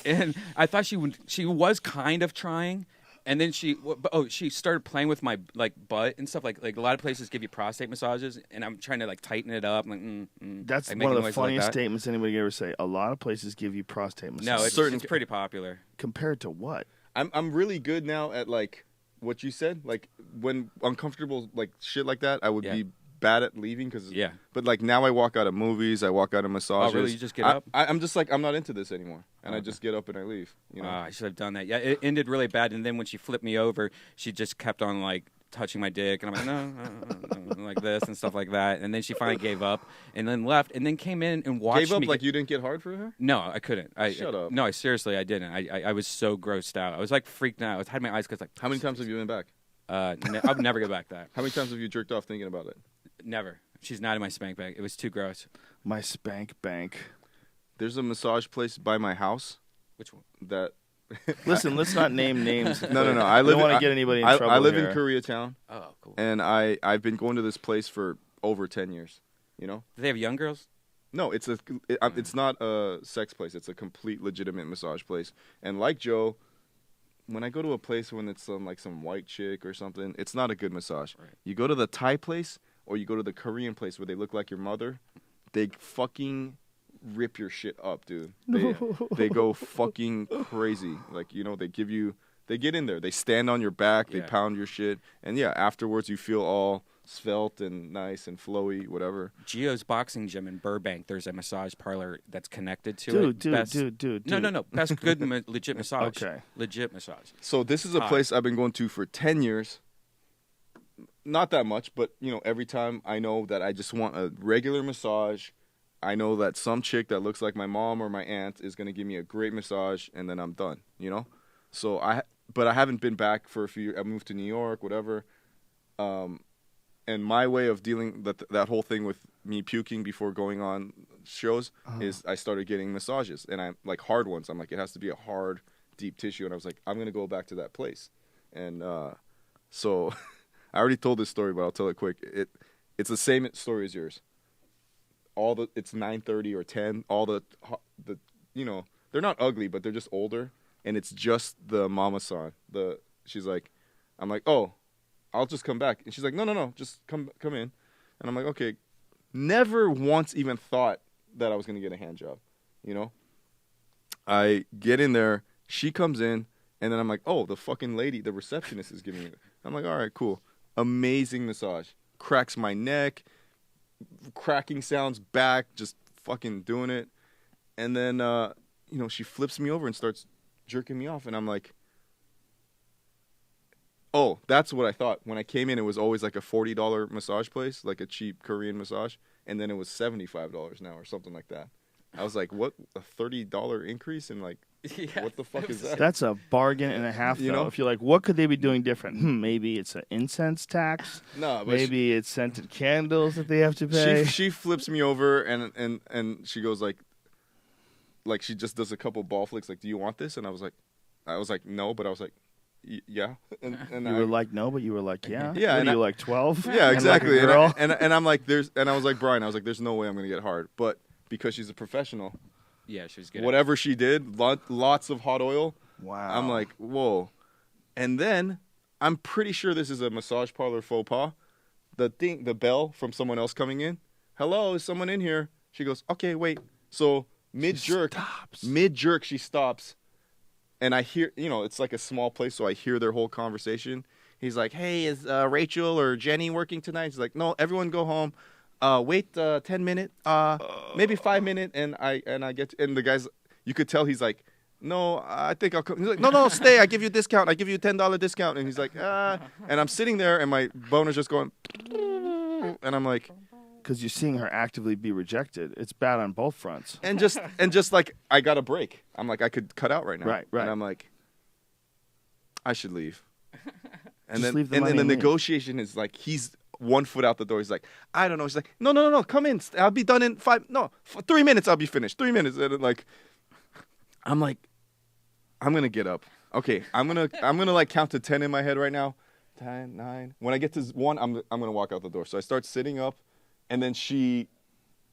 C: And I thought she was kind of trying. And then she started playing with my like butt and stuff. Like a lot of places give you prostate massages, and I'm trying to like tighten it up. I'm like,
A: That's
C: like,
A: one of the funniest statements anybody ever say. A lot of places give you prostate massages.
C: No, it's pretty popular.
A: Compared to what?
B: I'm really good now at like what you said. Like when uncomfortable like shit like that, I would be bad at leaving but like now I walk out of movies, I walk out of massages.
C: Oh really? You just get up?
B: I'm just like I'm not into this anymore, and I just get up and I leave. You know,
C: I should have done that. Yeah, it ended really bad, and then when she flipped me over, she just kept on like touching my dick, and I'm like no, like this and stuff like that, and then she finally gave up, and then left, and then came in and watched.
B: Gave up
C: me
B: like you didn't get hard for her?
C: No, I couldn't.
B: Shut up.
C: No, seriously, I didn't. I was so grossed out. I was like freaked out. I had my eyes closed. Like
B: how many times have you been back?
C: I would never go back that.
B: How many times have you jerked off thinking about it?
C: Never. She's not in my spank bank. It was too gross.
A: My spank bank.
B: There's a massage place by my house.
C: Which one?
B: That.
A: Listen, let's not name names.
B: No.
A: I don't want to get anybody in trouble.
B: I live
A: here.
B: in Koreatown.
C: Oh, cool.
B: And I've been going to this place for over 10 years. You know?
C: Do they have young girls?
B: No, it's not a sex place. It's a complete legitimate massage place. And like Joe, when I go to a place when it's like some white chick or something, it's not a good massage.
C: Right.
B: You go to the Thai place or you go to the Korean place where they look like your mother, they fucking rip your shit up, dude. They go fucking crazy. Like, you know, they get in there. They stand on your back. They pound your shit. And yeah, afterwards you feel all svelte and nice and flowy, whatever.
C: Gio's boxing gym in Burbank, there's a massage parlor that's connected to it.
A: Dude.
C: No. That's good, legit massage.
A: Okay.
C: Legit massage.
B: So this is a place I've been going to for 10 years. Not that much, but, you know, every time I know that I just want a regular massage, I know that some chick that looks like my mom or my aunt is going to give me a great massage, and then I'm done, you know? So but I haven't been back for a few years. I moved to New York, whatever. And my way of dealing that whole thing with me puking before going on shows is I started getting massages, and I'm like hard ones. I'm like, it has to be a hard, deep tissue, and I was like, I'm gonna go back to that place, and so I already told this story, but I'll tell it quick. It's the same story as yours. It's 9:30 or 10. All the you know, they're not ugly, but they're just older, and it's just the mama-san. She's like, I'm like, oh, I'll just come back. And she's like, no, just come in. And I'm like, okay. Never once even thought that I was going to get a hand job, you know? I get in there. She comes in. And then I'm like, oh, the fucking lady, the receptionist is giving it. I'm like, all right, cool. Amazing massage. Cracks my neck. Cracking sounds back. Just fucking doing it. And then, you know, she flips me over and starts jerking me off. And I'm like, oh, that's what I thought. When I came in, it was always like a $40 massage place, like a cheap Korean massage, and then it was $75 now or something like that. I was like, what, a $30 increase in like, what the fuck is that?
A: That's a bargain and a half, though. You know? If you're like, what could they be doing different? Maybe it's an incense tax.
B: No, but
A: maybe it's scented candles that they have to pay.
B: She flips me over and she goes like she just does a couple ball flicks, like, do you want this? And I was like, no, but I was like, yeah, and
A: you were like no, but you were like yeah.
B: Yeah,
A: what are you like 12?
B: Yeah, exactly.
A: And, like
B: and I'm like, and I was like, Brian, I was like, there's no way I'm gonna get hard, but because she's a professional,
C: yeah, she's good.
B: Whatever she did, lots of hot oil.
A: Wow.
B: I'm like, whoa, and then I'm pretty sure this is a massage parlor faux pas. The bell from someone else coming in. Hello, is someone in here? She goes, okay, wait. So mid jerk, she stops. And I hear, you know, it's like a small place, so I hear their whole conversation. He's like, hey, is Rachel or Jenny working tonight? He's like, no, everyone go home. Wait 10 minutes, maybe 5 minutes, and I get to, and the guy's, you could tell he's like, no, I think I'll come. He's like, no, stay. I give you a discount. I give you a $10 discount. And he's like, and I'm sitting there, and my boner's just going, and I'm like,
A: because you're seeing her actively be rejected. It's bad on both fronts.
B: And just like, I got a break. I'm like, I could cut out right now.
A: Right.
B: And I'm like, I should leave. And
A: just
B: then
A: leave the
B: and
A: money
B: then the
A: and
B: negotiation is like, he's 1 foot out the door. He's like, I don't know. He's like, no, come in. I'll be done in 3 minutes. I'll be finished. 3 minutes. And like, I'm like, I'm gonna get up. Okay, I'm gonna like count to 10 in my head right now. 10, 9. When I get to 1, I'm gonna walk out the door. So I start sitting up. And then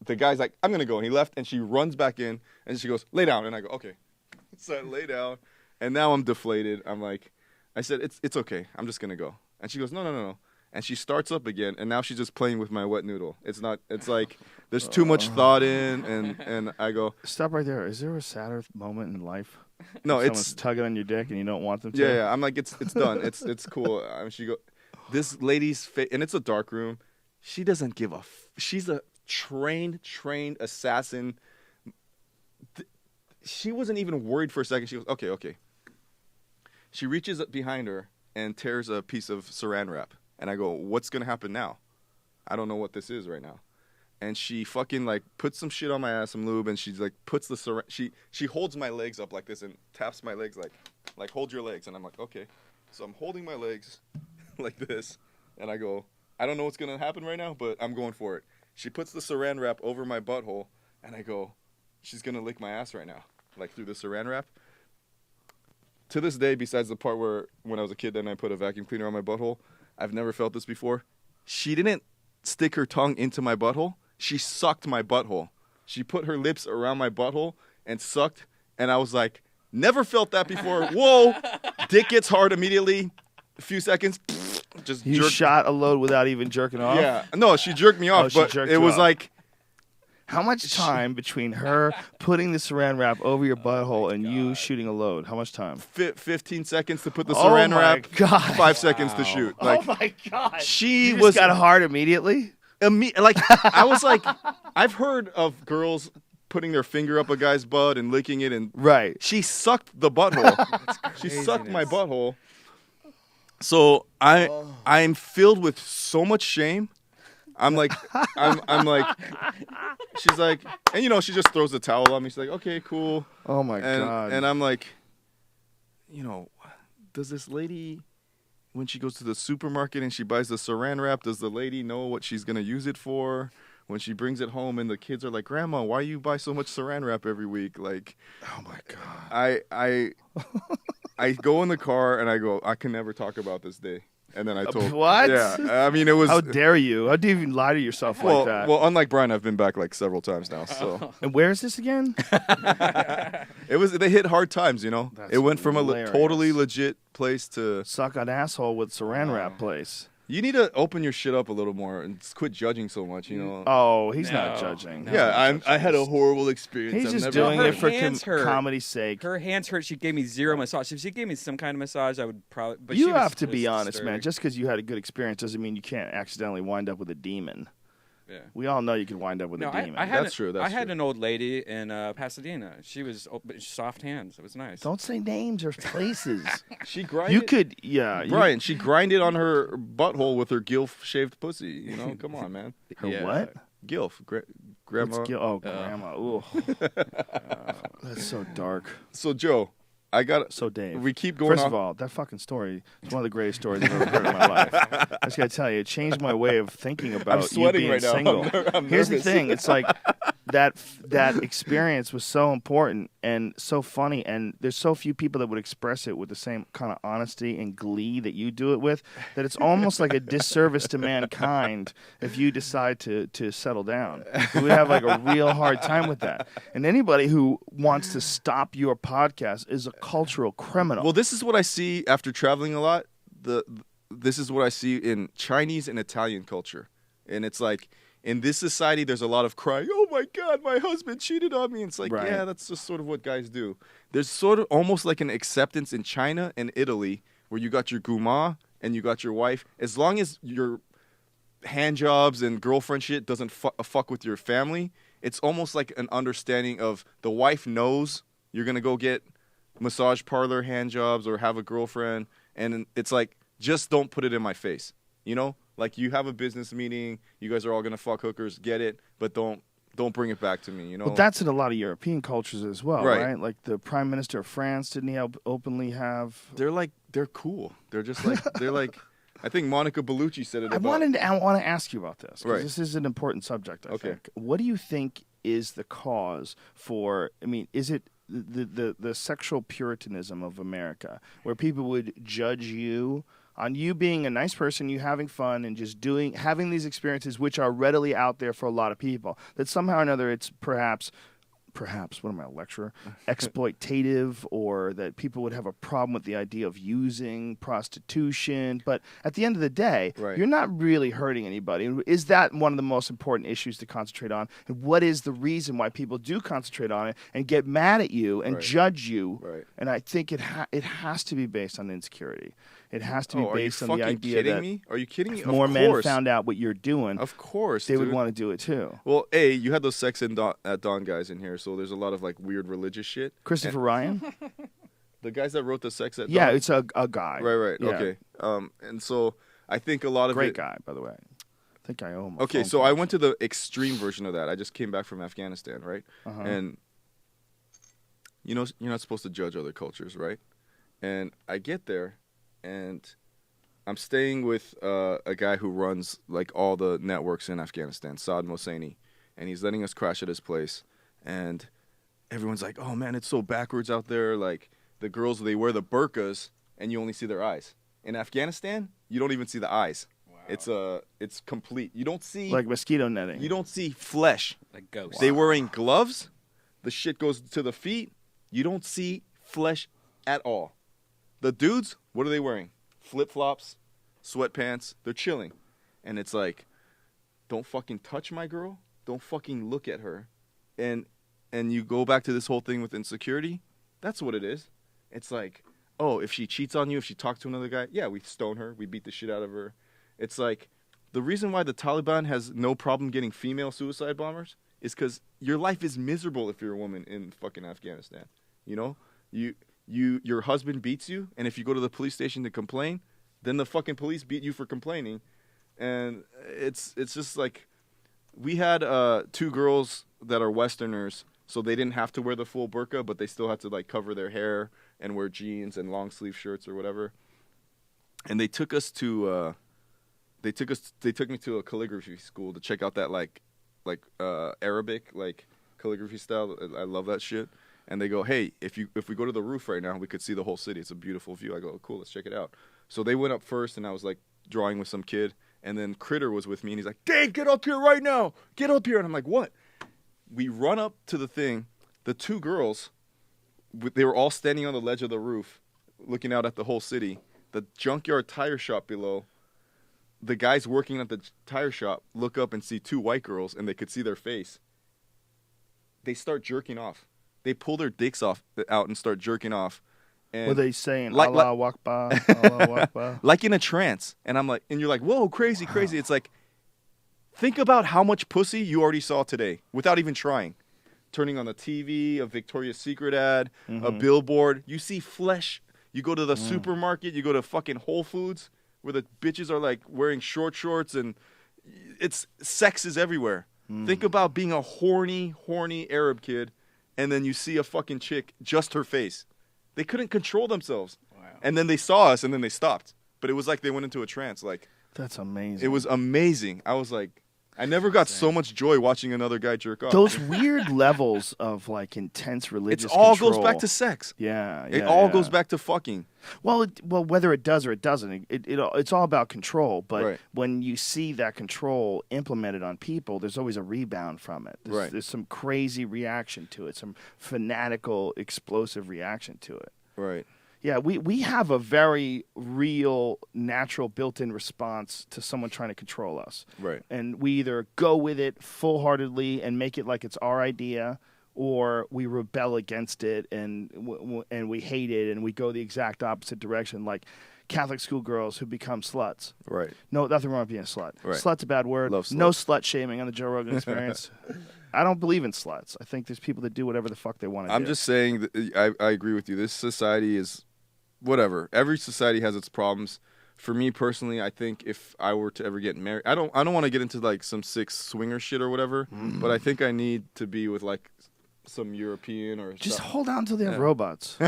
B: the guy's like, I'm going to go. And he left, and she runs back in, and she goes, lay down. And I go, okay. So I lay down, and now I'm deflated. I'm like, I said, it's okay. I'm just going to go. And she goes, no. And she starts up again, and now she's just playing with my wet noodle. It's like there's too much thought in, and I go.
A: Stop right there. Is there a sadder moment in life?
B: No,
A: someone's tugging on your dick and you don't want them to?
B: Yeah. I'm like, it's done. It's cool. She go, this lady's face, and it's a dark room. She doesn't give a. She's a trained assassin. She wasn't even worried for a second. She goes, okay. She reaches up behind her and tears a piece of saran wrap. And I go, what's going to happen now? I don't know what this is right now. And she fucking, like, puts some shit on my ass, some lube, and she's, like, puts the saran... She holds my legs up like this and taps my legs like, hold your legs. And I'm like, okay. So I'm holding my legs like this. And I go, I don't know what's going to happen right now, but I'm going for it. She puts the saran wrap over my butthole, and I go, she's going to lick my ass right now, like, through the saran wrap. To this day, besides the part where when I was a kid, then I put a vacuum cleaner on my butthole, I've never felt this before. She didn't stick her tongue into my butthole. She sucked my butthole. She put her lips around my butthole and sucked, and I was like, never felt that before. Whoa! Dick gets hard immediately. A few seconds, just
A: you shot a load without even jerking off?
B: Yeah. No, she jerked me off, but it was like...
A: How much time between her putting the saran wrap over your butthole and you shooting a load? How much time?
B: 15 seconds to put the saran wrap.
A: God.
B: 5 seconds to shoot. Like,
A: oh my God!
B: She
A: you got hard immediately.
B: Like I was like, I've heard of girls putting their finger up a guy's butt and licking it, and
A: right.
B: She sucked the butthole. She sucked my butthole. So I'm filled with so much shame. I'm like, she's like, and she just throws the towel on me. She's like, okay, cool.
A: Oh my God.
B: And I'm like, does this lady, when she goes to the supermarket and she buys the saran wrap, does the lady know what she's going to use it for? When she brings it home and the kids are like, Grandma, why you buy so much saran wrap every week? Like,
A: oh my God.
B: I go in the car and I go, I can never talk about this day. And then I told
A: what?
B: Yeah, I mean it was.
A: How dare you? How do you even lie to yourself like that?
B: Well, unlike Brian, I've been back like several times now. So.
A: And where is this again?
B: They hit hard times,
A: That's
B: it went from a totally legit place to
A: suck an asshole with saran wrap place.
B: You need to open your shit up a little more and quit judging so much,
A: Oh, he's not judging.
B: No, I had a horrible experience.
A: He's just doing it for comedy's sake.
C: Her hands hurt. She gave me zero massage. If she gave me some kind of massage, I would probably. But
A: you have to be honest, man. Just because you had a good experience doesn't mean you can't accidentally wind up with a demon.
C: Yeah.
A: We all know you can wind up with a demon.
B: That's true.
C: I had an old lady in Pasadena. She was soft hands. It was nice.
A: Don't say names or places.
B: She grinded.
A: You could, yeah.
B: Brian, she grinded on her butthole with her gilf-shaved pussy. Come on, man.
A: Her what?
B: Gilf. Grandma.
A: Grandma. Ooh. That's so dark.
B: So, Joe.
A: So Dave,
B: we keep going.
A: First of all, that fucking story is one of the greatest stories I've ever heard in my life. I just gotta tell you, it changed my way of thinking about you being
B: right
A: single.
B: I'm
A: Here's the
B: nervous.
A: thing: it's like that experience was so important and so funny, and there's so few people that would express it with the same kind of honesty and glee that you do it with, that it's almost like a disservice to mankind if you decide to settle down. You would have like a real hard time with that. And anybody who wants to stop your podcast is a cultural criminal.
B: Well, this is what I see after traveling a lot. This is what I see in Chinese and Italian culture. And it's like, in this society, there's a lot of crying, oh my God, my husband cheated on me. And it's like,
A: right.
B: Yeah, that's just sort of what guys do. There's sort of almost like an acceptance in China and Italy where you got your guma and you got your wife. As long as your hand jobs and girlfriend shit doesn't fuck with your family, it's almost like an understanding of the wife knows you're going to go get massage parlor hand jobs or have a girlfriend, and it's like, just don't put it in my face, like you have a business meeting, you guys are all gonna fuck hookers, get it, but don't bring it back to me,
A: Well, that's in a lot of European cultures as well,
B: right?
A: Like the Prime Minister of France, didn't he openly have?
B: They're cool. They're just like I think Monica Bellucci said it.
A: I want to ask you about this, because
B: right.
A: This is an important subject. I
B: Okay.
A: think. What do you think is the cause for? I mean, is it the sexual puritanism of America, where people would judge you on you being a nice person, you having fun, and just having these experiences which are readily out there for a lot of people, that somehow or another it's perhaps perhaps, what am I, a lecturer, exploitative, or that people would have a problem with the idea of using prostitution. But at the end of the day, you're not really hurting anybody. Is that one of the most important issues to concentrate on? And what is the reason why people do concentrate on it and get mad at you and judge you? And I think it has to be based on insecurity. It has to be based on the idea that
B: Are you kidding me?
A: if more men found out what you're doing,
B: of course,
A: they would want to do it too.
B: Well, you had those sex at Dawn guys in here, so there's a lot of like weird religious shit.
A: Christopher Ryan,
B: the guys that wrote the sex at Dawn.
A: Yeah, it's a guy.
B: Right.
A: Yeah.
B: Okay. And so I think a lot of
A: great guy, by the way. I think I owe him.
B: Okay, so I went to the extreme version of that. I just came back from Afghanistan, right? And you know, you're not supposed to judge other cultures, right? And I get there, and I'm staying with a guy who runs like all the networks in Afghanistan, Saad Mohseni, and he's letting us crash at his place. And everyone's like, "Oh man, it's so backwards out there. Like the girls, they wear the burqas, and you only see their eyes. In Afghanistan, you don't even see the eyes. Wow. It's complete. You don't see
A: like mosquito netting.
B: You don't see flesh.
C: Like ghosts.
B: They wearing gloves. The shit goes to the feet. You don't see flesh at all. The dudes, what are they wearing? Flip-flops, sweatpants. They're chilling. And it's like, don't fucking touch my girl. Don't fucking look at her. And you go back to this whole thing with insecurity. That's what it is. It's like, oh, if she cheats on you, if she talks to another guy, yeah, we stone her. We beat the shit out of her. It's like, the reason why the Taliban has no problem getting female suicide bombers is because your life is miserable if you're a woman in fucking Afghanistan. You know? Your husband beats you, and if you go to the police station to complain, then the fucking police beat you for complaining. And it's just like, we had 2 girls that are Westerners, so they didn't have to wear the full burqa, but they still had to like cover their hair and wear jeans and long sleeve shirts or whatever. And they took us to they took me to a calligraphy school to check out that like Arabic like calligraphy style. I love that shit. And they go, hey, if we go to the roof right now, we could see the whole city. It's a beautiful view. I go, cool, let's check it out. So they went up first, and I was like drawing with some kid, and then Critter was with me, and he's like, Dave, get up here right now. Get up here. And I'm like, what? We run up to the thing. The 2 girls, they were all standing on the ledge of the roof, looking out at the whole city. The junkyard tire shop below, the guys working at the tire shop look up and see 2 white girls, and they could see their face. They start jerking off. They pull their dicks out and start jerking off. And
A: what are they saying? Allah Akbar, Allah Akbar.
B: Like in a trance. And I'm like, and you're like, whoa, crazy. It's like, think about how much pussy you already saw today without even trying. Turning on the TV, a Victoria's Secret ad, a billboard. You see flesh. You go to the supermarket. You go to fucking Whole Foods where the bitches are like wearing short shorts, and sex is everywhere. Think about being a horny Arab kid, and then you see a fucking chick, just her face. They couldn't control themselves. Wow. And then they saw us, and then they stopped. But it was like they went into a trance. Like,
A: that's amazing.
B: It was amazing. I was like, I never got so much joy watching another guy jerk off.
A: Those weird levels of like intense religious
B: control. It all
A: control.
B: goes back to sex.
A: Yeah.
B: It all goes back to fucking.
A: Well, whether it does or it doesn't, it's all about control. But when you see that control implemented on people, there's always a rebound from it. There's some crazy reaction to it, some fanatical, explosive reaction to it.
B: Right.
A: Yeah, we have a very real, natural, built-in response to someone trying to control us.
B: Right.
A: And we either go with it full-heartedly and make it like it's our idea, or we rebel against it and we hate it and we go the exact opposite direction, like Catholic schoolgirls who become sluts.
B: Right.
A: No, nothing wrong with being a slut.
B: Right.
A: Slut's a bad word.
B: Love sluts.
A: No slut shaming on the Joe Rogan Experience. I don't believe in sluts. I think there's people that do whatever the fuck they want to do.
B: I'm just saying that I agree with you. This society is whatever. Every society has its problems. For me personally, I think if I were to ever get married, I don't want to get into like some sick swinger shit or whatever, but I think I need to be with like some European or
A: just hold out until they have robots.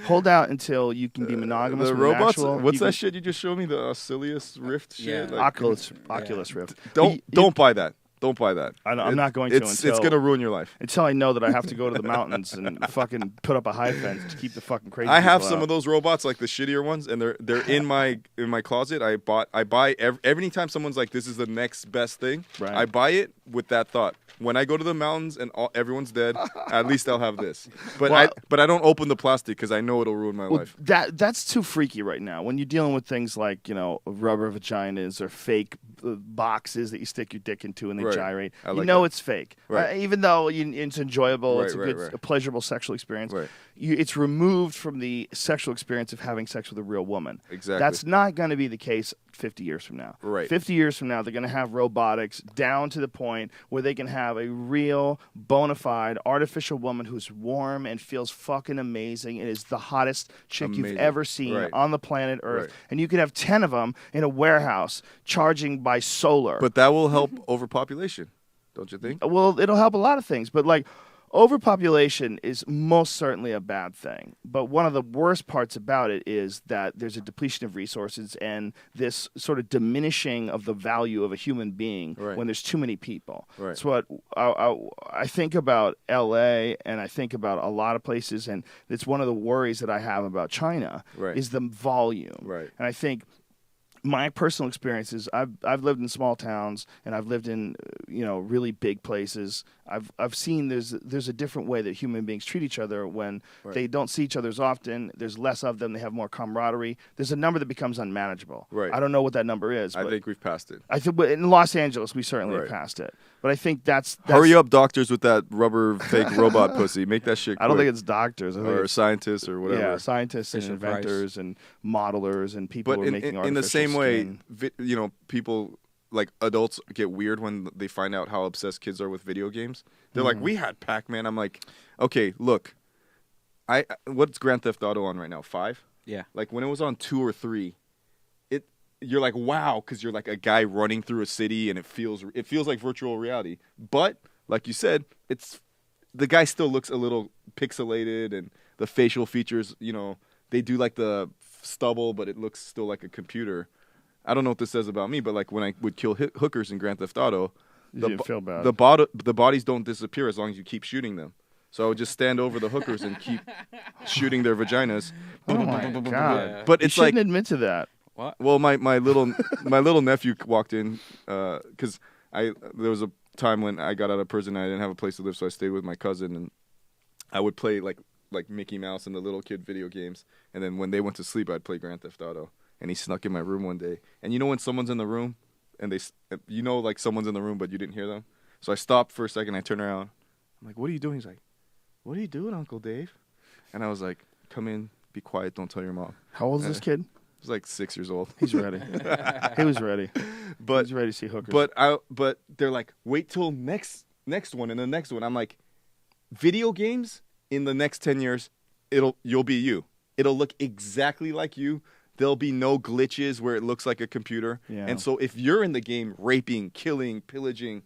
A: Hold out until you can be monogamous.
B: The
A: with
B: robots.
A: Actual,
B: what's that shit you just showed me? The Oculus Rift shit.
C: Yeah.
B: Like,
A: Oculus Rift.
B: Don't buy that. Don't buy that.
A: I'm not going to
B: it's going to ruin your life.
A: Until I know that I have to go to the mountains and fucking put up a high fence to keep the fucking crazy.
B: I have some
A: out.
B: of those robots, like the shittier ones, and they're in my closet. I buy every time someone's like, "This is the next best thing."
A: Right.
B: I buy it with that thought. When I go to the mountains and everyone's dead, at least I'll have this. But
A: Well,
B: I don't open the plastic because I know it'll ruin my life.
A: That's too freaky right now. When you're dealing with things like rubber vaginas or fake boxes that you stick your dick into and they gyrate, it's fake.
B: Right.
A: Even though it's enjoyable, it's
B: Right.
A: a pleasurable sexual experience.
B: Right.
A: It's removed from the sexual experience of having sex with a real woman.
B: Exactly.
A: That's not going to be the case 50 years from now.
B: Right.
A: 50 years from now, they're going to have robotics down to the point where they can have a real, bona fide, artificial woman who's warm and feels fucking amazing and is the hottest chick you've ever seen on the planet Earth.
B: Right.
A: And you can have 10 of them in a warehouse charging by solar.
B: But that will help overpopulation, don't you think?
A: Well, it'll help a lot of things. But, overpopulation is most certainly a bad thing. But one of the worst parts about it is that there's a depletion of resources and this sort of diminishing of the value of a human being when there's too many people.
B: Right.
A: That's what I think about L.A. and I think about a lot of places, and it's one of the worries that I have about China is the volume.
B: Right.
A: And I think my personal experiences, I've lived in small towns and I've lived in really big places. I've seen there's a different way that human beings treat each other when they don't see each other as often. There's less of them. They have more camaraderie. There's a number that becomes unmanageable.
B: Right.
A: I don't know what that number is.
B: I think we've passed it.
A: I think in Los Angeles we certainly have passed it. But I think that's
B: hurry up, doctors, with that rubber fake robot pussy. Make that shit quick.
A: I don't think it's doctors.
B: Or scientists or whatever.
A: Yeah, scientists and inventors and modelers and people who are making artificial
B: in the same way,
A: skin.
B: people like adults get weird when they find out how obsessed kids are with video games. They're like, we had Pac-Man. I'm like, okay, look, what's Grand Theft Auto on right now? 5?
C: Yeah.
B: Like when it was on 2 or 3, you're like, wow, because you're like a guy running through a city and it feels like virtual reality. But like you said, the guy still looks a little pixelated and the facial features, they do like the stubble, but it looks still like a computer. I don't know what this says about me, but like when I would kill hookers in Grand Theft Auto,
A: you didn't feel bad.
B: The bodies don't disappear as long as you keep shooting them. So I would just stand over the hookers and keep shooting their vaginas.
A: Oh my God!
B: But it's
A: you shouldn't admit to that.
C: What?
B: Well, my little nephew walked in because there was a time when I got out of prison and I didn't have a place to live, so I stayed with my cousin and I would play like Mickey Mouse and the little kid video games, and then when they went to sleep, I'd play Grand Theft Auto. And he snuck in my room one day, and when someone's in the room, and like someone's in the room, but you didn't hear them. So I stopped for a second. I turned around. I'm like, "What are you doing?" He's like, "What are you doing, Uncle Dave?" And I was like, "Come in, be quiet, don't tell your mom."
A: How old is this kid?
B: He was like 6 years old.
A: He's ready. He was ready.
B: But
A: he's ready to see hookers.
B: But they're like, wait till next one and the next one. I'm like, video games in the next 10 years, you'll be you. It'll look exactly like you. There'll be no glitches where it looks like a computer.
A: Yeah.
B: And so if you're in the game raping, killing, pillaging,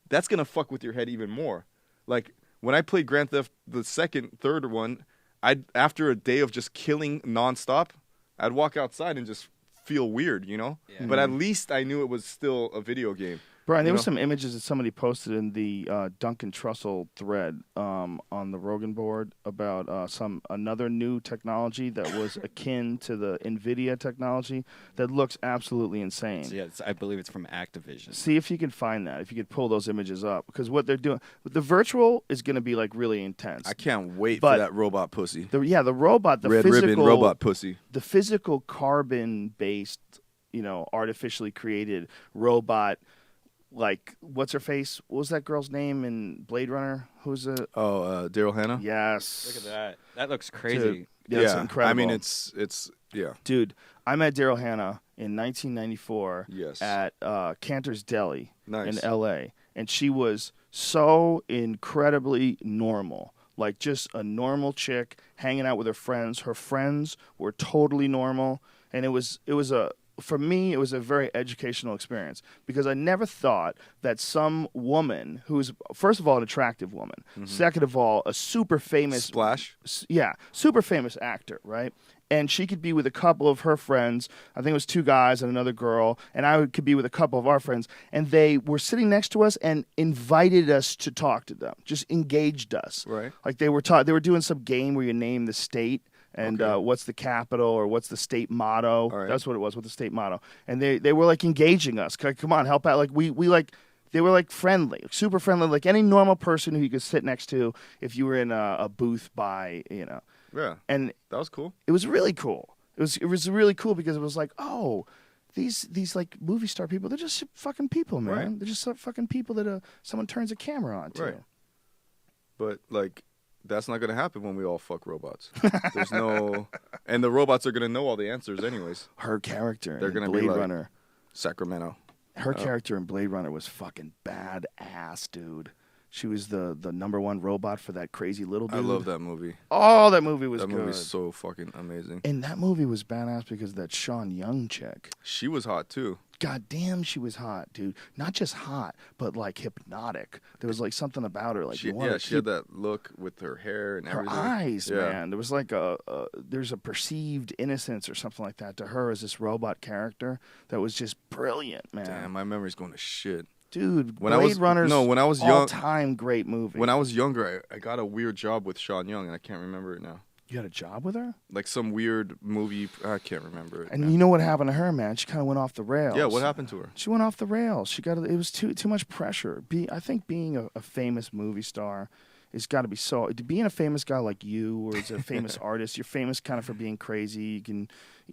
B: that's gonna fuck with your head even more. Like when I played Grand Theft, the third one, after a day of just killing nonstop, I'd walk outside and just feel weird,
C: Yeah.
B: But at least I knew it was still a video game.
A: Brian, there were some images that somebody posted in the Duncan Trussell thread on the Rogan board about another new technology that was akin to the NVIDIA technology that looks absolutely insane.
C: So, yeah, I believe it's from Activision.
A: See if you can find that, if you could pull those images up, because what they're doing, the virtual is going to be like really intense.
B: I can't wait for that robot pussy.
A: The robot, the
B: red
A: physical
B: ribbon robot pussy,
A: the physical carbon-based, artificially created robot. Like, what's her face? What was that girl's name in Blade Runner? Who's it?
B: Oh, Daryl Hannah.
A: Yes.
C: Look at that. That looks crazy.
A: Dude, that's incredible.
B: I mean, it's yeah.
A: Dude, I met Daryl Hannah in 1994
B: Yes.
A: at Cantor's Deli
B: Nice.
A: in L.A., and she was so incredibly normal. Like, just a normal chick hanging out with her friends. Her friends were totally normal, and for me, it was a very educational experience because I never thought that some woman who's, first of all, an attractive woman, second of all, a super famous super famous actor, right? And she could be with a couple of her friends. I think it was 2 guys and another girl, and I could be with a couple of our friends, and they were sitting next to us and invited us to talk to them, just engaged us.
B: Right.
A: Like they were doing some game where you name the state. And what's the capital or what's the state motto?
B: Right.
A: That's what it was, what's the state motto. And they were like engaging us. Come on, help out. Like we They were like friendly, super friendly, like any normal person who you could sit next to if you were in a booth by,
B: Yeah.
A: And
B: that was cool.
A: It was really cool. It was really cool because it was like, oh, these like movie star people, they're just fucking people, man.
B: Right.
A: They're just fucking people that someone turns a camera on to.
B: Right. But like, that's not gonna happen when we all fuck robots. There's no, and the robots are gonna know all the answers anyways.
A: Her character,
B: they're gonna
A: Blade
B: be like,
A: Runner,
B: Sacramento.
A: Her character in Blade Runner was fucking badass, dude. She was the number one robot for that crazy little dude.
B: I love that movie.
A: Oh, that movie was
B: good. That movie's
A: good.
B: so fucking amazing.
A: And that movie was badass because of that Sean Young chick.
B: She was hot too.
A: God damn, she was hot, dude. Not just hot, but like hypnotic. There was like something about her. Like
B: she had that look with her hair and everything.
A: Her eyes, man. There was like there's a perceived innocence or something like that to her as this robot character that was just brilliant, man.
B: Damn, my memory's going to shit.
A: Dude, when Blade Runner's
B: when I was young,
A: all-time great movie.
B: When I was younger, I got a weird job with Sean Young, and I can't remember it now.
A: You had a job with her?
B: Like some weird movie. I can't remember it.
A: And you know what happened to her, man? She kind of went off the rails.
B: Yeah, what happened to her?
A: She went off the rails. It was too much pressure. I think being a famous movie star it's got to be so. Being a famous guy like you, or as a famous artist, you're famous kind of for being crazy. You can,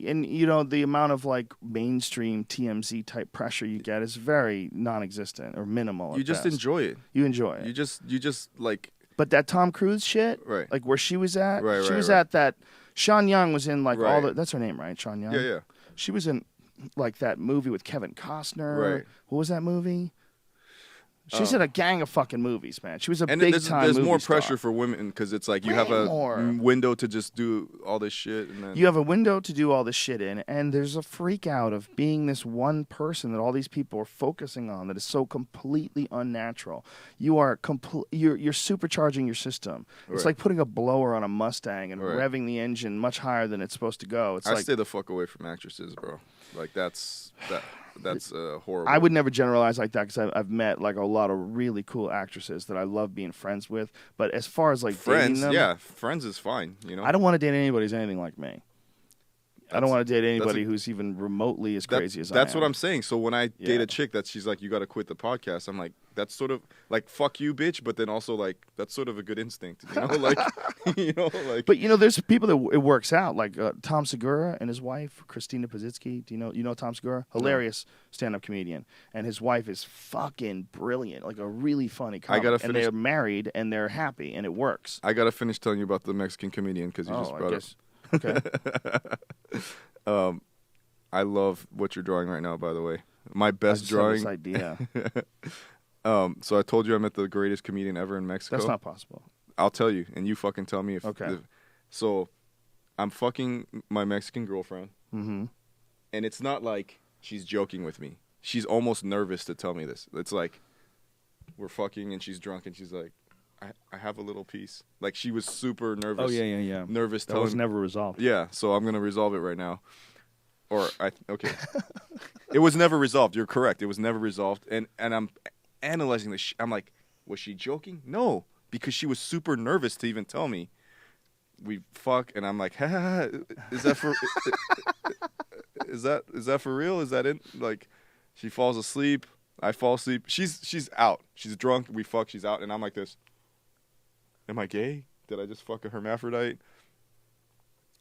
A: and the amount of like mainstream TMZ type pressure you get is very non-existent or minimal.
B: You just enjoy it.
A: You enjoy it.
B: You just like.
A: But that Tom Cruise shit,
B: right?
A: Like where she was at,
B: right?
A: She was
B: right.
A: at that. Sean Young was in like
B: right.
A: all the. That's her name, right? Sean Young.
B: Yeah.
A: She was in like that movie with Kevin Costner.
B: Right.
A: What was that movie? She's in a gang of fucking movies, man. She was a big time
B: There's
A: movie
B: more
A: star.
B: pressure for women because it's like you have a window to just do all this shit. And then
A: you have a window to do all this shit in, and there's a freak out of being this one person that all these people are focusing on that is so completely unnatural. You are you're supercharging your system. It's
B: right.
A: like putting a blower on a Mustang and
B: right.
A: revving the engine much higher than it's supposed to go. It's
B: I
A: like,
B: stay the fuck away from actresses, bro. Like that's horrible.
A: I would never generalize like that because I've met like a lot of really cool actresses that I love being friends with. But as far as like
B: friends,
A: dating them,
B: yeah, friends is fine.
A: I don't want to date anybody who's anything like me. I don't want to date anybody who's even remotely as crazy as I am.
B: That's what I'm saying. So when I date a chick that she's like, you got to quit the podcast, I'm like, that's sort of like, fuck you, bitch. But then also like, that's sort of a good instinct, like, like.
A: But there's people that it works out, like Tom Segura and his wife, Christina Pazitsky. Do you know Tom Segura? Hilarious stand-up comedian. And his wife is fucking brilliant, like a really funny comic. And they're married and they're happy and it works.
B: I got to finish telling you about the Mexican comedian because you just brought it.
A: Okay.
B: I love what you're drawing right now, by the way. My best drawing.
A: This idea.
B: So I told you I met the greatest comedian ever in Mexico.
A: That's not possible.
B: I'll tell you, and you fucking tell me if.
A: Okay.
B: So, I'm fucking my Mexican girlfriend,
A: mm-hmm.
B: and it's not like she's joking with me. She's almost nervous to tell me this. It's like we're fucking, and she's drunk, and she's like, I have a little piece. Like she was super nervous.
A: Oh yeah.
B: Nervous.
A: That was never resolved.
B: Yeah, so I'm gonna resolve it right now. Okay. It was never resolved. You're correct. It was never resolved. And I'm analyzing this. I'm like, was she joking? No, because she was super nervous to even tell me. We fuck, and I'm like, ha ha ha. Is that for? is that for real? Is that in? Like, she falls asleep. I fall asleep. She's out. She's drunk. We fuck. She's out, and I'm like this. Am I gay? Did I just fuck a hermaphrodite?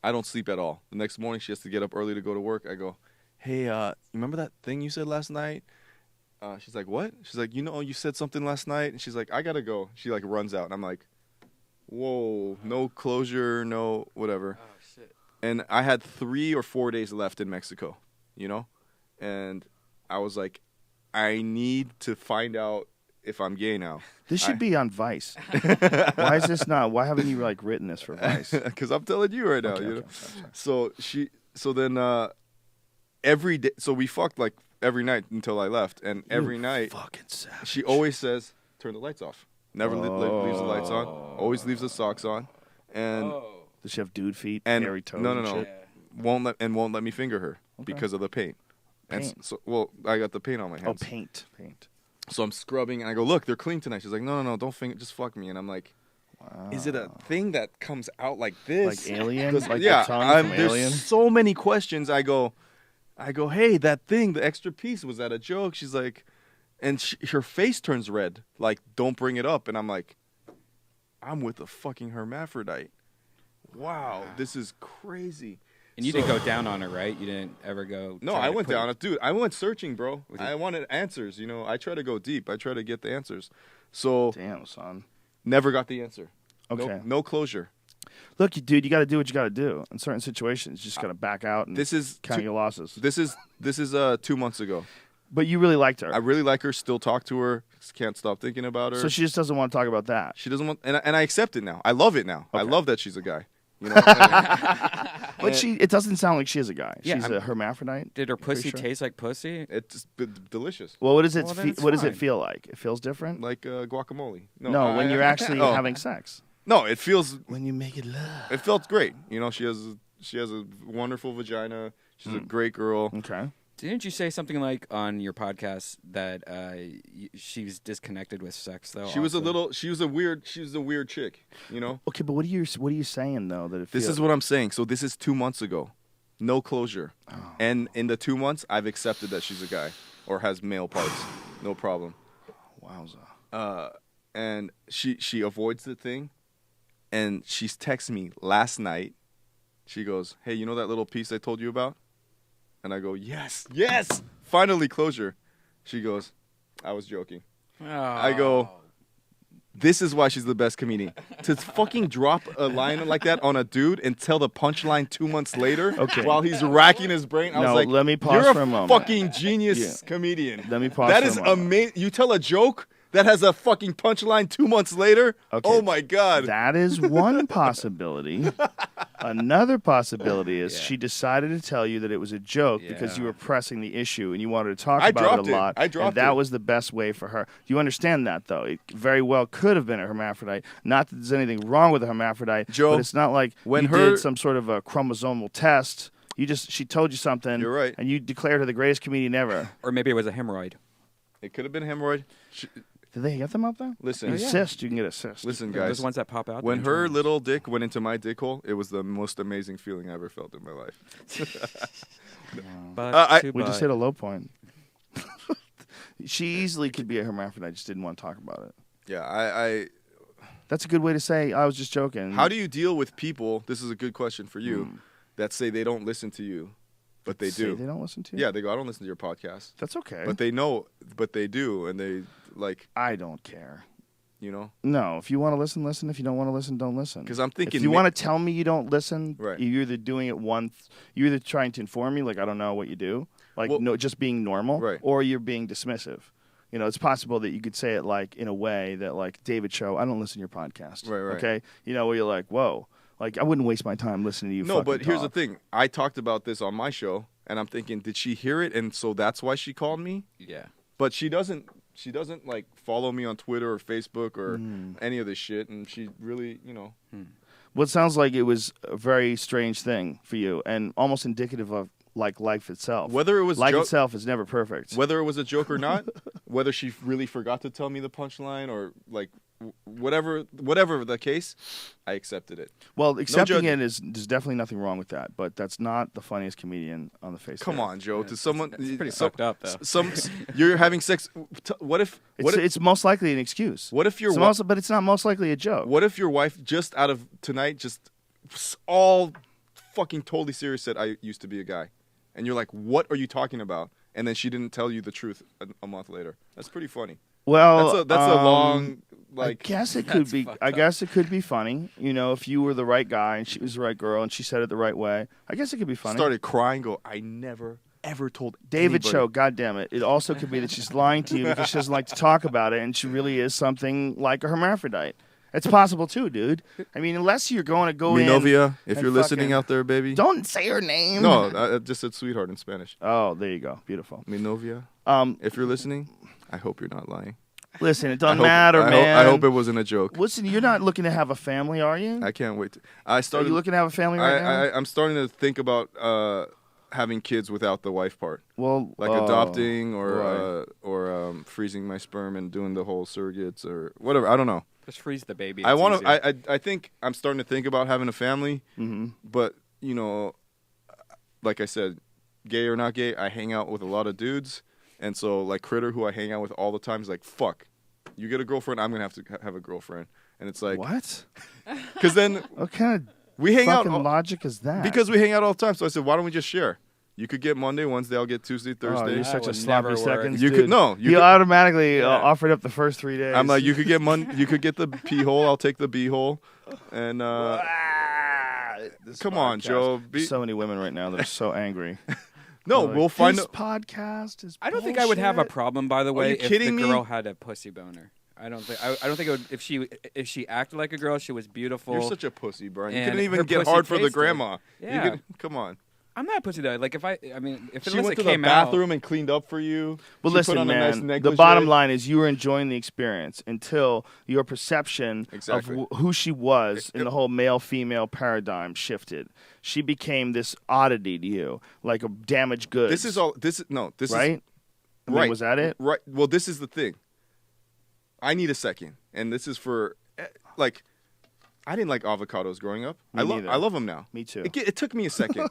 B: I don't sleep at all. The next morning, she has to get up early to go to work. I go, hey, you remember that thing you said last night? She's like, what? She's like, you said something last night. And she's like, I got to go. She like runs out. And I'm like, whoa, no closure, no whatever. Oh, shit. And I had 3 or 4 days left in Mexico, And I was like, I need to find out if I'm gay now.
A: This should be on Vice. Why is this not? Why haven't you like written this for Vice?
B: Because I'm telling you right now.
A: Okay,
B: So then every day. So we fucked like every night until I left, and every night
A: fucking savage.
B: She always says, "Turn the lights off." Never leaves the lights on. Always leaves the socks on. And
A: does she have dude feet?
B: And
A: hairy toes?
B: No.
A: Shit?
B: Won't let me finger her because of the paint. And I got the paint on my hands.
A: Oh, paint.
B: So I'm scrubbing, and I go, look, they're clean tonight. She's like, no, don't finger, just fuck me. And I'm like, wow. Is it a thing that comes out like this?
A: Like Alien? Like
B: yeah,
A: the tongue from
B: there's
A: Alien?
B: so many questions. I go, hey, that thing, the extra piece, was that a joke? She's like, And her face turns red, like, don't bring it up. And I'm like, I'm with a fucking hermaphrodite. Wow, this is crazy.
C: And you didn't go down on her, right? You didn't ever go...
B: No, I went down. Dude, I went searching, bro. I wanted answers, you know. I try to go deep. I try to get the answers. So...
A: Damn, son.
B: Never got the answer.
A: Okay.
B: No closure.
A: Look, dude, you got to do what you got to do. In certain situations, you just got to back out and count your losses.
B: This is 2 months ago.
A: But you really liked her.
B: I really like her. Still talk to her. Can't stop thinking about her.
A: So she just doesn't want to talk about that.
B: She doesn't want, and I accept it now. I love it now.
A: Okay.
B: I love that she's a guy. You know what I'm
A: But it doesn't sound like she is a guy.
C: Yeah,
A: She's a hermaphrodite.
C: Did her pussy
A: sure?
C: taste like pussy?
B: It's delicious.
A: Well, what does it?
C: Well, then it's
A: what does it
C: fine.
A: feel like? It feels different.
B: Like guacamole.
A: No, when you're actually having sex.
B: No, it feels.
A: When you make it love.
B: It felt great. You know, she has a wonderful vagina. She's a great girl.
A: Okay.
C: Didn't you say something like on your podcast that she was disconnected with sex though?
B: She was a weird chick, you know?
A: Okay, but what are you saying though that it
B: This
A: feels...
B: is what I'm saying. So this is 2 months ago. No closure.
A: Oh.
B: And in the 2 months I've accepted that she's a guy or has male parts. No problem.
A: Wowza.
B: And she avoids the thing, and she's texting me last night. She goes, "Hey, you know that little piece I told you about?" And I go, yes, finally closure. She goes, I was joking.
C: Oh.
B: I go, this is why she's the best comedian. To fucking drop a line like that on a dude and tell the punchline 2 months later while he's racking his brain. I was like,
A: let me pause
B: you're
A: for a moment.
B: Fucking genius comedian.
A: Let me pause
B: That
A: for a
B: is
A: moment.
B: amazing. You tell a joke that has a fucking punchline 2 months later?
A: Okay.
B: Oh, my God.
A: That is one possibility. Another possibility is she decided to tell you that it was a joke because you were pressing the issue and you wanted to talk about it a lot.
B: I dropped
A: and that
B: it.
A: was the best way for her. Do you understand that, though? It very well could have been a hermaphrodite. Not that there's anything wrong with a hermaphrodite,
B: Joe,
A: but it's not like
B: when
A: you did some sort of a chromosomal test. She told you something.
B: You're right.
A: And you declared her the greatest comedian ever.
C: Or maybe it was a hemorrhoid.
B: It could have been hemorrhoid.
A: Did they get them up there?
B: Listen.
A: Cyst, you can get a cyst.
B: Listen, guys.
C: Those ones that pop out.
B: When her little dick went into my dick hole, it was the most amazing feeling I ever felt in my life.
A: We just hit a low point. She easily could be a hermaphrodite. Just didn't want to talk about it.
B: Yeah,
A: That's a good way to say I was just joking.
B: How do you deal with people? This is a good question for you. That say they don't listen to you, but they do.
A: They don't listen to you.
B: Yeah, they go, I don't listen to your podcast.
A: That's okay.
B: But they know, but they do, and they like.
A: I don't care.
B: You know.
A: No, if you want to listen, listen. If you don't want to listen, don't listen.
B: Because I'm thinking,
A: if you want to tell me you don't listen,
B: right.
A: You're either doing it once. You're either trying to inform me, like I don't know what you do, like just being normal,
B: right.
A: Or you're being dismissive. You know, it's possible that you could say it like in a way that like David Choe, I don't listen to your podcast.
B: Right.
A: Okay. You know, where you're like, whoa, like I wouldn't waste my time listening to you.
B: No, but here's the thing. I talked about this on my show, and I'm thinking, did she hear it, and so that's why she called me?
C: Yeah.
B: But she doesn't like follow me on Twitter or Facebook or any of this shit, and she really, you know.
A: Well, it sounds like it was a very strange thing for you, and almost indicative of like life itself.
B: Whether it was
A: life itself is never perfect.
B: Whether it was a joke or not, whether she really forgot to tell me the punchline or like whatever the case, I accepted it.
A: Well, accepting it is there's definitely nothing wrong with that, but that's not the funniest comedian on the face.
B: Come on, Joe. To someone,
C: it's pretty fucked up though.
B: You're having sex. What if?
A: It's most likely an excuse.
B: What if your
A: wife? But it's not most likely a joke.
B: What if your wife just out of tonight, just all fucking totally serious, said I used to be a guy, and you're like, what are you talking about? And then she didn't tell you the truth a month later. That's pretty funny.
A: Well,
B: that's a long. Like,
A: I guess it could be. I guess it could be funny. You know, if you were the right guy and she was the right girl and she said it the right way, I guess it could be funny.
B: Started crying. Go. I never ever told
A: David
B: anybody.
A: Choe. God damn it! It also could be that she's lying to you because she doesn't like to talk about it and she really is something like a hermaphrodite. It's possible too, dude. I mean, unless you're going to go
B: Minovia, if you're listening out there, baby.
A: Don't say her name.
B: No, I just said sweetheart in Spanish.
A: Oh, there you go. Beautiful.
B: Minovia. If you're listening, I hope you're not lying.
A: Listen, it doesn't matter, man.
B: I hope it wasn't a joke.
A: Listen, you're not looking to have a family, are you?
B: I can't wait.
A: Are you looking to have a family right now?
B: I'm starting to think about having kids without the wife part.
A: Well,
B: like adopting or freezing my sperm and doing the whole surrogates or whatever. I don't know.
C: Just freeze the baby.
B: I want to. I think I'm starting to think about having a family.
A: Mm-hmm.
B: But you know, like I said, gay or not gay, I hang out with a lot of dudes. And so, like, Critter, who I hang out with all the time, is like, fuck, you get a girlfriend, I'm going to have to have a girlfriend. And it's like...
A: What?
B: Because then...
A: What kind of
B: we hang out
A: logic is that?
B: Because we hang out all the time. So I said, why don't we just share? You could get Monday, Wednesday, I'll get Tuesday, Thursday.
A: Oh, you're such a sloppy seconds,
B: You
A: dude.
B: could no. You
A: he
B: could,
A: automatically offered up the first 3 days.
B: I'm like, you could get you could get the pee hole. I'll take the B hole. And come on, Joe.
A: So many women right now that are so angry.
B: No,
A: like,
B: we'll find
A: this podcast is.
C: I don't think I would have a problem, by the way, if the girl had a pussy boner. I don't think it would. If she acted like a girl, she was beautiful.
B: You're such a pussy, Brian. You
C: And
B: couldn't even
C: her
B: get
C: pussy
B: hard for the
C: tasted.
B: grandma.
C: Yeah.
B: Come on.
C: I'm not a pussy though. Like if
B: She went to the bathroom and cleaned up for you.
A: Well,
B: she
A: listen,
B: put on
A: man.
B: a nice negligee.
A: The bottom line is you were enjoying the experience until your perception
B: Exactly.
A: of who she was in the whole male-female paradigm shifted. She became this oddity to you, like a damaged goods.
B: This is all. This
A: right.
B: is
A: I mean,
B: right.
A: Was that it?
B: Right. Well, this is the thing. I need a second, and this is for like. I didn't like avocados growing up. I love them now.
A: Me too.
B: It took me a second.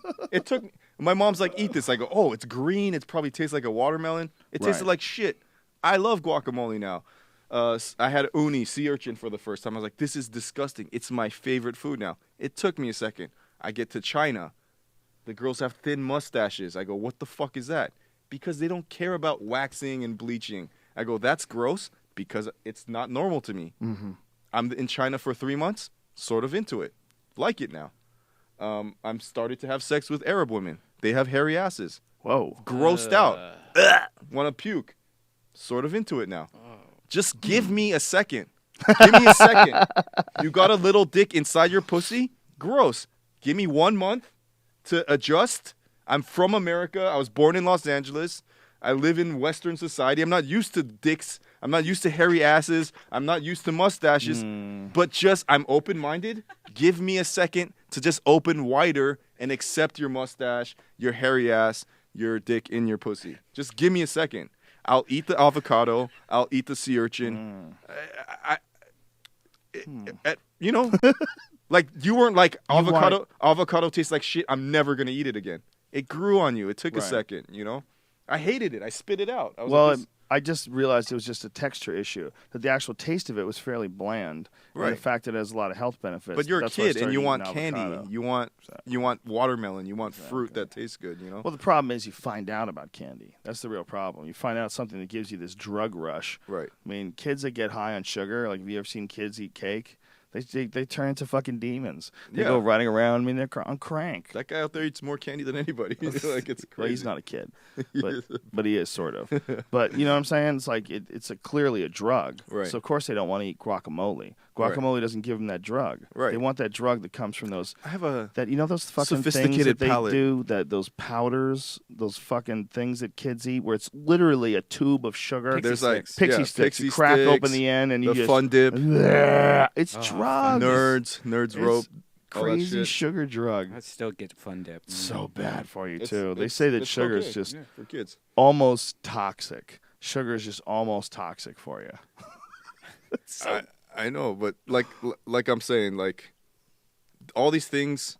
B: My mom's like, eat this. I go, oh, it's green. It probably tastes like a watermelon. It tasted like shit. I love guacamole now. I had sea urchin for the first time. I was like, this is disgusting. It's my favorite food now. It took me a second. I get to China. The girls have thin mustaches. I go, what the fuck is that? Because they don't care about waxing and bleaching. I go, that's gross because it's not normal to me.
A: Mm-hmm.
B: I'm in China for 3 months. Sort of into it. Like it now. I'm started to have sex with Arab women. They have hairy asses.
A: Whoa.
B: Grossed out. Want to puke. Sort of into it now. Just give me a second. Give me a second. You got a little dick inside your pussy? Gross. Give me 1 month to adjust. I'm from America. I was born in Los Angeles. I live in Western society. I'm not used to dicks. I'm not used to hairy asses. I'm not used to mustaches. But I'm open-minded. Give me a second to just open wider and accept your mustache, your hairy ass, your dick in your pussy. Just give me a second. I'll eat the avocado. I'll eat the sea urchin. You know, like you weren't like avocado tastes like shit. I'm never going to eat it again. It grew on you. It took a second, you know. I hated it. I spit it out. I was
A: I just realized it was just a texture issue. That the actual taste of it was fairly bland.
B: Right.
A: And the fact that it has a lot of health benefits.
B: But you're a kid and you want candy.
A: Avocado.
B: You want watermelon. You want fruit that tastes good. You know.
A: Well, the problem is you find out about candy. That's the real problem. You find out something that gives you this drug rush.
B: Right.
A: I mean, kids that get high on sugar. Like, have you ever seen kids eat cake? They turn into fucking demons. They go running around. I mean, they're on crank.
B: That guy out there eats more candy than anybody. Like, it's crazy.
A: Well, he's not a kid, but he is sort of. But you know what I'm saying? It's like it's clearly a drug.
B: Right.
A: So of course they don't want to eat guacamole. Guacamole doesn't give them that drug.
B: Right.
A: They want that drug that comes from those.
B: I have a
A: those fucking things that they do, those powders, those fucking things that kids eat, where it's literally a tube of sugar.
B: There's like
A: pixie sticks. You crack open the end and you just
B: fun dip.
A: It's drugs.
B: Nerds rope.
A: Crazy sugar drug.
C: I still get fun dip.
A: So bad for you too. They say that sugar is just
B: for kids.
A: Almost toxic. Sugar is just almost toxic for you.
B: I know, but like I'm saying, like all these things,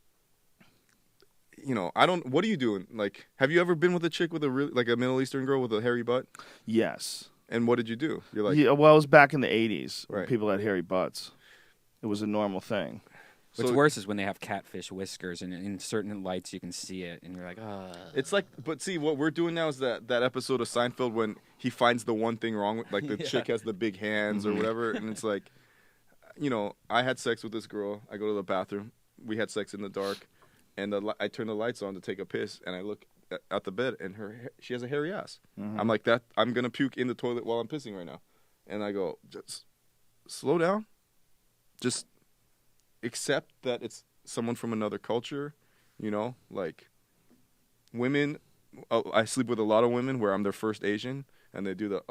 B: you know, what are you doing? Like, have you ever been with a chick with a Middle Eastern girl with a hairy butt?
A: Yes.
B: And what did you do? You're like,
A: well, it was back in the 80s.
B: Right.
A: People had hairy butts. It was a normal thing.
C: What's worse is when they have catfish whiskers, and in certain lights you can see it, and you're like, oh.
B: It's like, but see, what we're doing now is that episode of Seinfeld when he finds the one thing wrong with, like the chick has the big hands or whatever, and it's like, you know, I had sex with this girl. I go to the bathroom. We had sex in the dark, and I turn the lights on to take a piss, and I look at the bed, and she has a hairy ass. I'm like, I'm gonna puke in the toilet while I'm pissing right now, and I go, just slow down, just accept that it's someone from another culture, you know, like women. I sleep with a lot of women where I'm their first Asian, and they do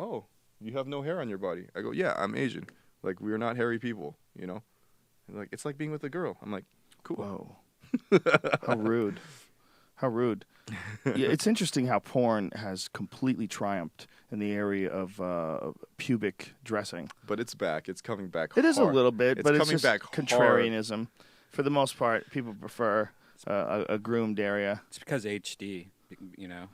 B: you have no hair on your body. I go, yeah, I'm Asian. Like, we're not hairy people, you know? And like, it's like being with a girl. I'm like, cool.
A: Whoa. How rude. How rude. Yeah, it's interesting how porn has completely triumphed in the area of pubic dressing.
B: But it's back. It's coming back
A: It
B: hard.
A: is a little bit, but it's just
B: back
A: contrarianism. For the most part, people prefer a groomed area.
C: It's because HD, you know.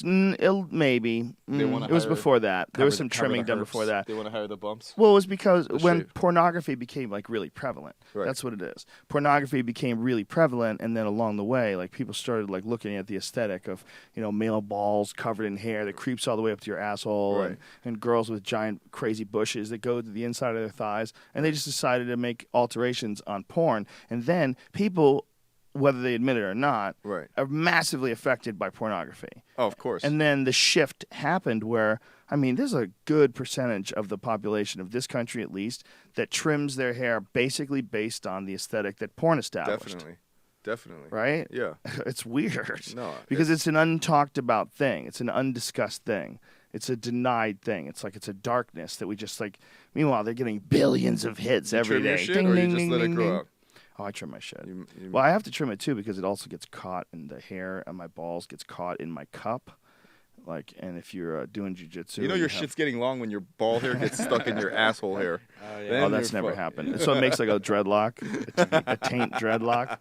A: Maybe. It was before that. There was some trimming done before that.
B: They want to hire the bumps.
A: Well, it was because when pornography became like really prevalent.
B: Right.
A: That's what it is. Pornography became really prevalent, and then along the way, like people started like looking at the aesthetic of male balls covered in hair that creeps all the way up to your asshole,
B: Right.
A: and girls with giant crazy bushes that go to the inside of their thighs, and they just decided to make alterations on porn, and then people, whether they admit it or not,
B: Right.
A: are massively affected by pornography.
B: Oh, of course.
A: And then the shift happened where, there's a good percentage of the population of this country, at least, that trims their hair basically based on the aesthetic that porn established.
B: Definitely.
A: Right?
B: Yeah.
A: It's weird.
B: No.
A: Because it's an untalked about thing. It's an undiscussed thing. It's a denied thing. It's like it's a darkness that we just like. Meanwhile, they're getting billions of hits every day.
B: Your shit,
A: ding,
B: or
A: ding,
B: you just
A: ding,
B: let
A: ding,
B: it grow
A: ding.
B: out?
A: Oh, I trim my shit.
B: You
A: Well, I have to trim it too because it also gets caught in the hair and my balls gets caught in my cup. Like, and if you're doing jujitsu,
B: your shit's getting long when your ball hair gets stuck in your asshole hair.
C: Oh,
B: Then
A: Oh, that's
B: you're
A: never
B: fucked.
A: happened. So it makes like a dreadlock, a taint dreadlock.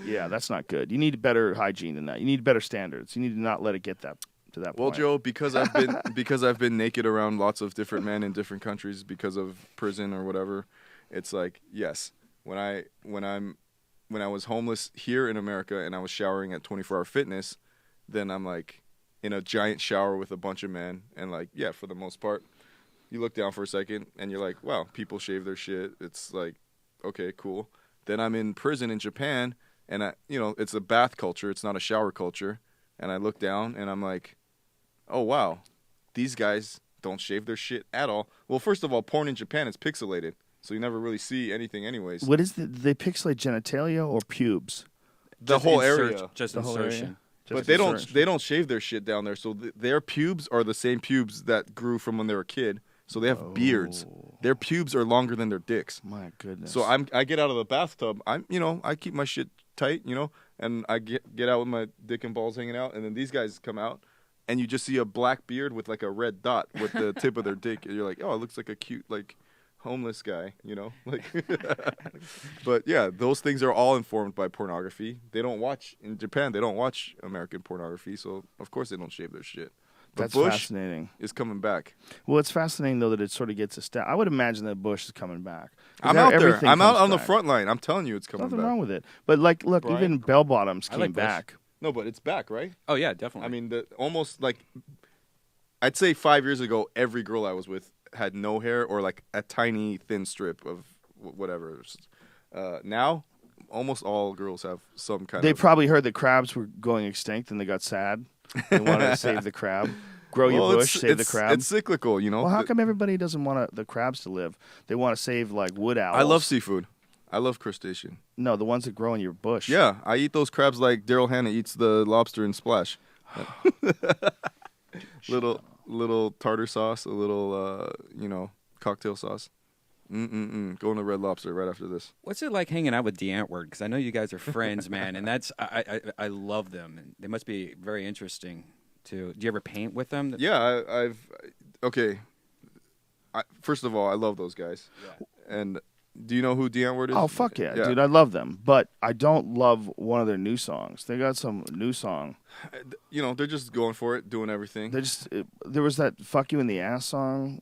A: Yeah, that's not good. You need better hygiene than that. You need better standards. You need to not let it get to that
B: Well,
A: point.
B: Joe, because I've been naked around lots of different men in different countries because of prison or whatever, it's like, yes, when I was homeless here in America and I was showering at 24 Hour Fitness, then I'm like in a giant shower with a bunch of men, and like, yeah, for the most part, you look down for a second and you're like, wow, people shave their shit. It's like, okay, cool. Then I'm in prison in Japan, and it's a bath culture. It's not a shower culture. And I look down and I'm like, oh wow, these guys don't shave their shit at all. Well, first of all, porn in Japan is pixelated, so you never really see anything anyways.
A: What is they pixelate genitalia or pubes?
B: The whole area.
C: Just
A: The whole
C: insertion.
A: area?
B: But
A: Just
B: they don't shave their shit down there. So their pubes are the same pubes that grew from when they were a kid. So they have beards. Their pubes are longer than their dicks.
A: My goodness.
B: So I get out of the bathtub. I keep my shit tight, and I get out with my dick and balls hanging out, and then these guys come out, and you just see a black beard with like a red dot with the tip of their dick, and you're like, oh, it looks like a cute like homeless guy, like. But yeah, those things are all informed by pornography. They don't watch in Japan. They don't watch American pornography, so of course they don't shave their shit. But
A: That's
B: Bush
A: fascinating.
B: is coming back.
A: Well, it's fascinating though that it sort of gets a step. I would imagine that Bush is coming back.
B: I'm out there.
A: Everything
B: I'm out
A: comes
B: on the
A: back.
B: front line. I'm telling you, it's coming
A: Nothing
B: back.
A: wrong with it. But like, look,
B: Right.
A: even bell bottoms
C: I
A: came
C: like Bush.
A: back.
B: No, but it's back, right?
C: Oh yeah, definitely.
B: I mean, almost like I'd say 5 years ago, every girl I was with had no hair or like a tiny thin strip of whatever. Now, almost all girls have some kind
A: They
B: of.
A: probably heard that crabs were going extinct and they got sad. They wanted to save the crab. Grow your bush, save the crab.
B: It's cyclical,
A: Well, how come everybody doesn't want the crabs to live? They want to save like wood owls.
B: I love seafood. I love crustacean.
A: No, the ones that grow in your bush.
B: Yeah, I eat those crabs like Daryl Hannah eats the lobster in Splash. little tartar sauce, a little cocktail sauce. Going to Red Lobster right after this.
C: What's it like hanging out with DeAntword? Because I know you guys are friends, man, and that's I love them. And they must be very interesting too. Do you ever paint with them?
B: Yeah, okay. First of all, I love those guys.
C: Yeah.
B: And do you know who DeAntword is?
A: Oh fuck yeah, dude! I love them, but I don't love one of their new songs. They got some new song.
B: They're just going for it, doing everything.
A: There was that "fuck you in the ass" song.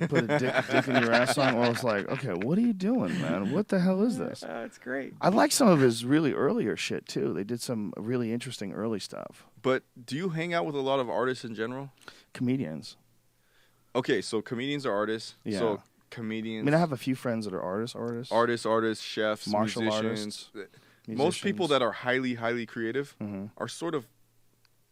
A: Put a dick in your ass song. Where I was like, okay, what are you doing, man? What the hell is this?
C: It's great.
A: I like some of his really earlier shit too. They did some really interesting early stuff.
B: But do you hang out with a lot of artists in general?
A: Comedians.
B: Okay, so comedians are artists.
A: Yeah.
B: So comedians.
A: I mean, I have a few friends that are artists.
B: Artists, chefs,
A: Martial
B: musicians.
A: artists.
B: Most people that are highly, highly creative are sort of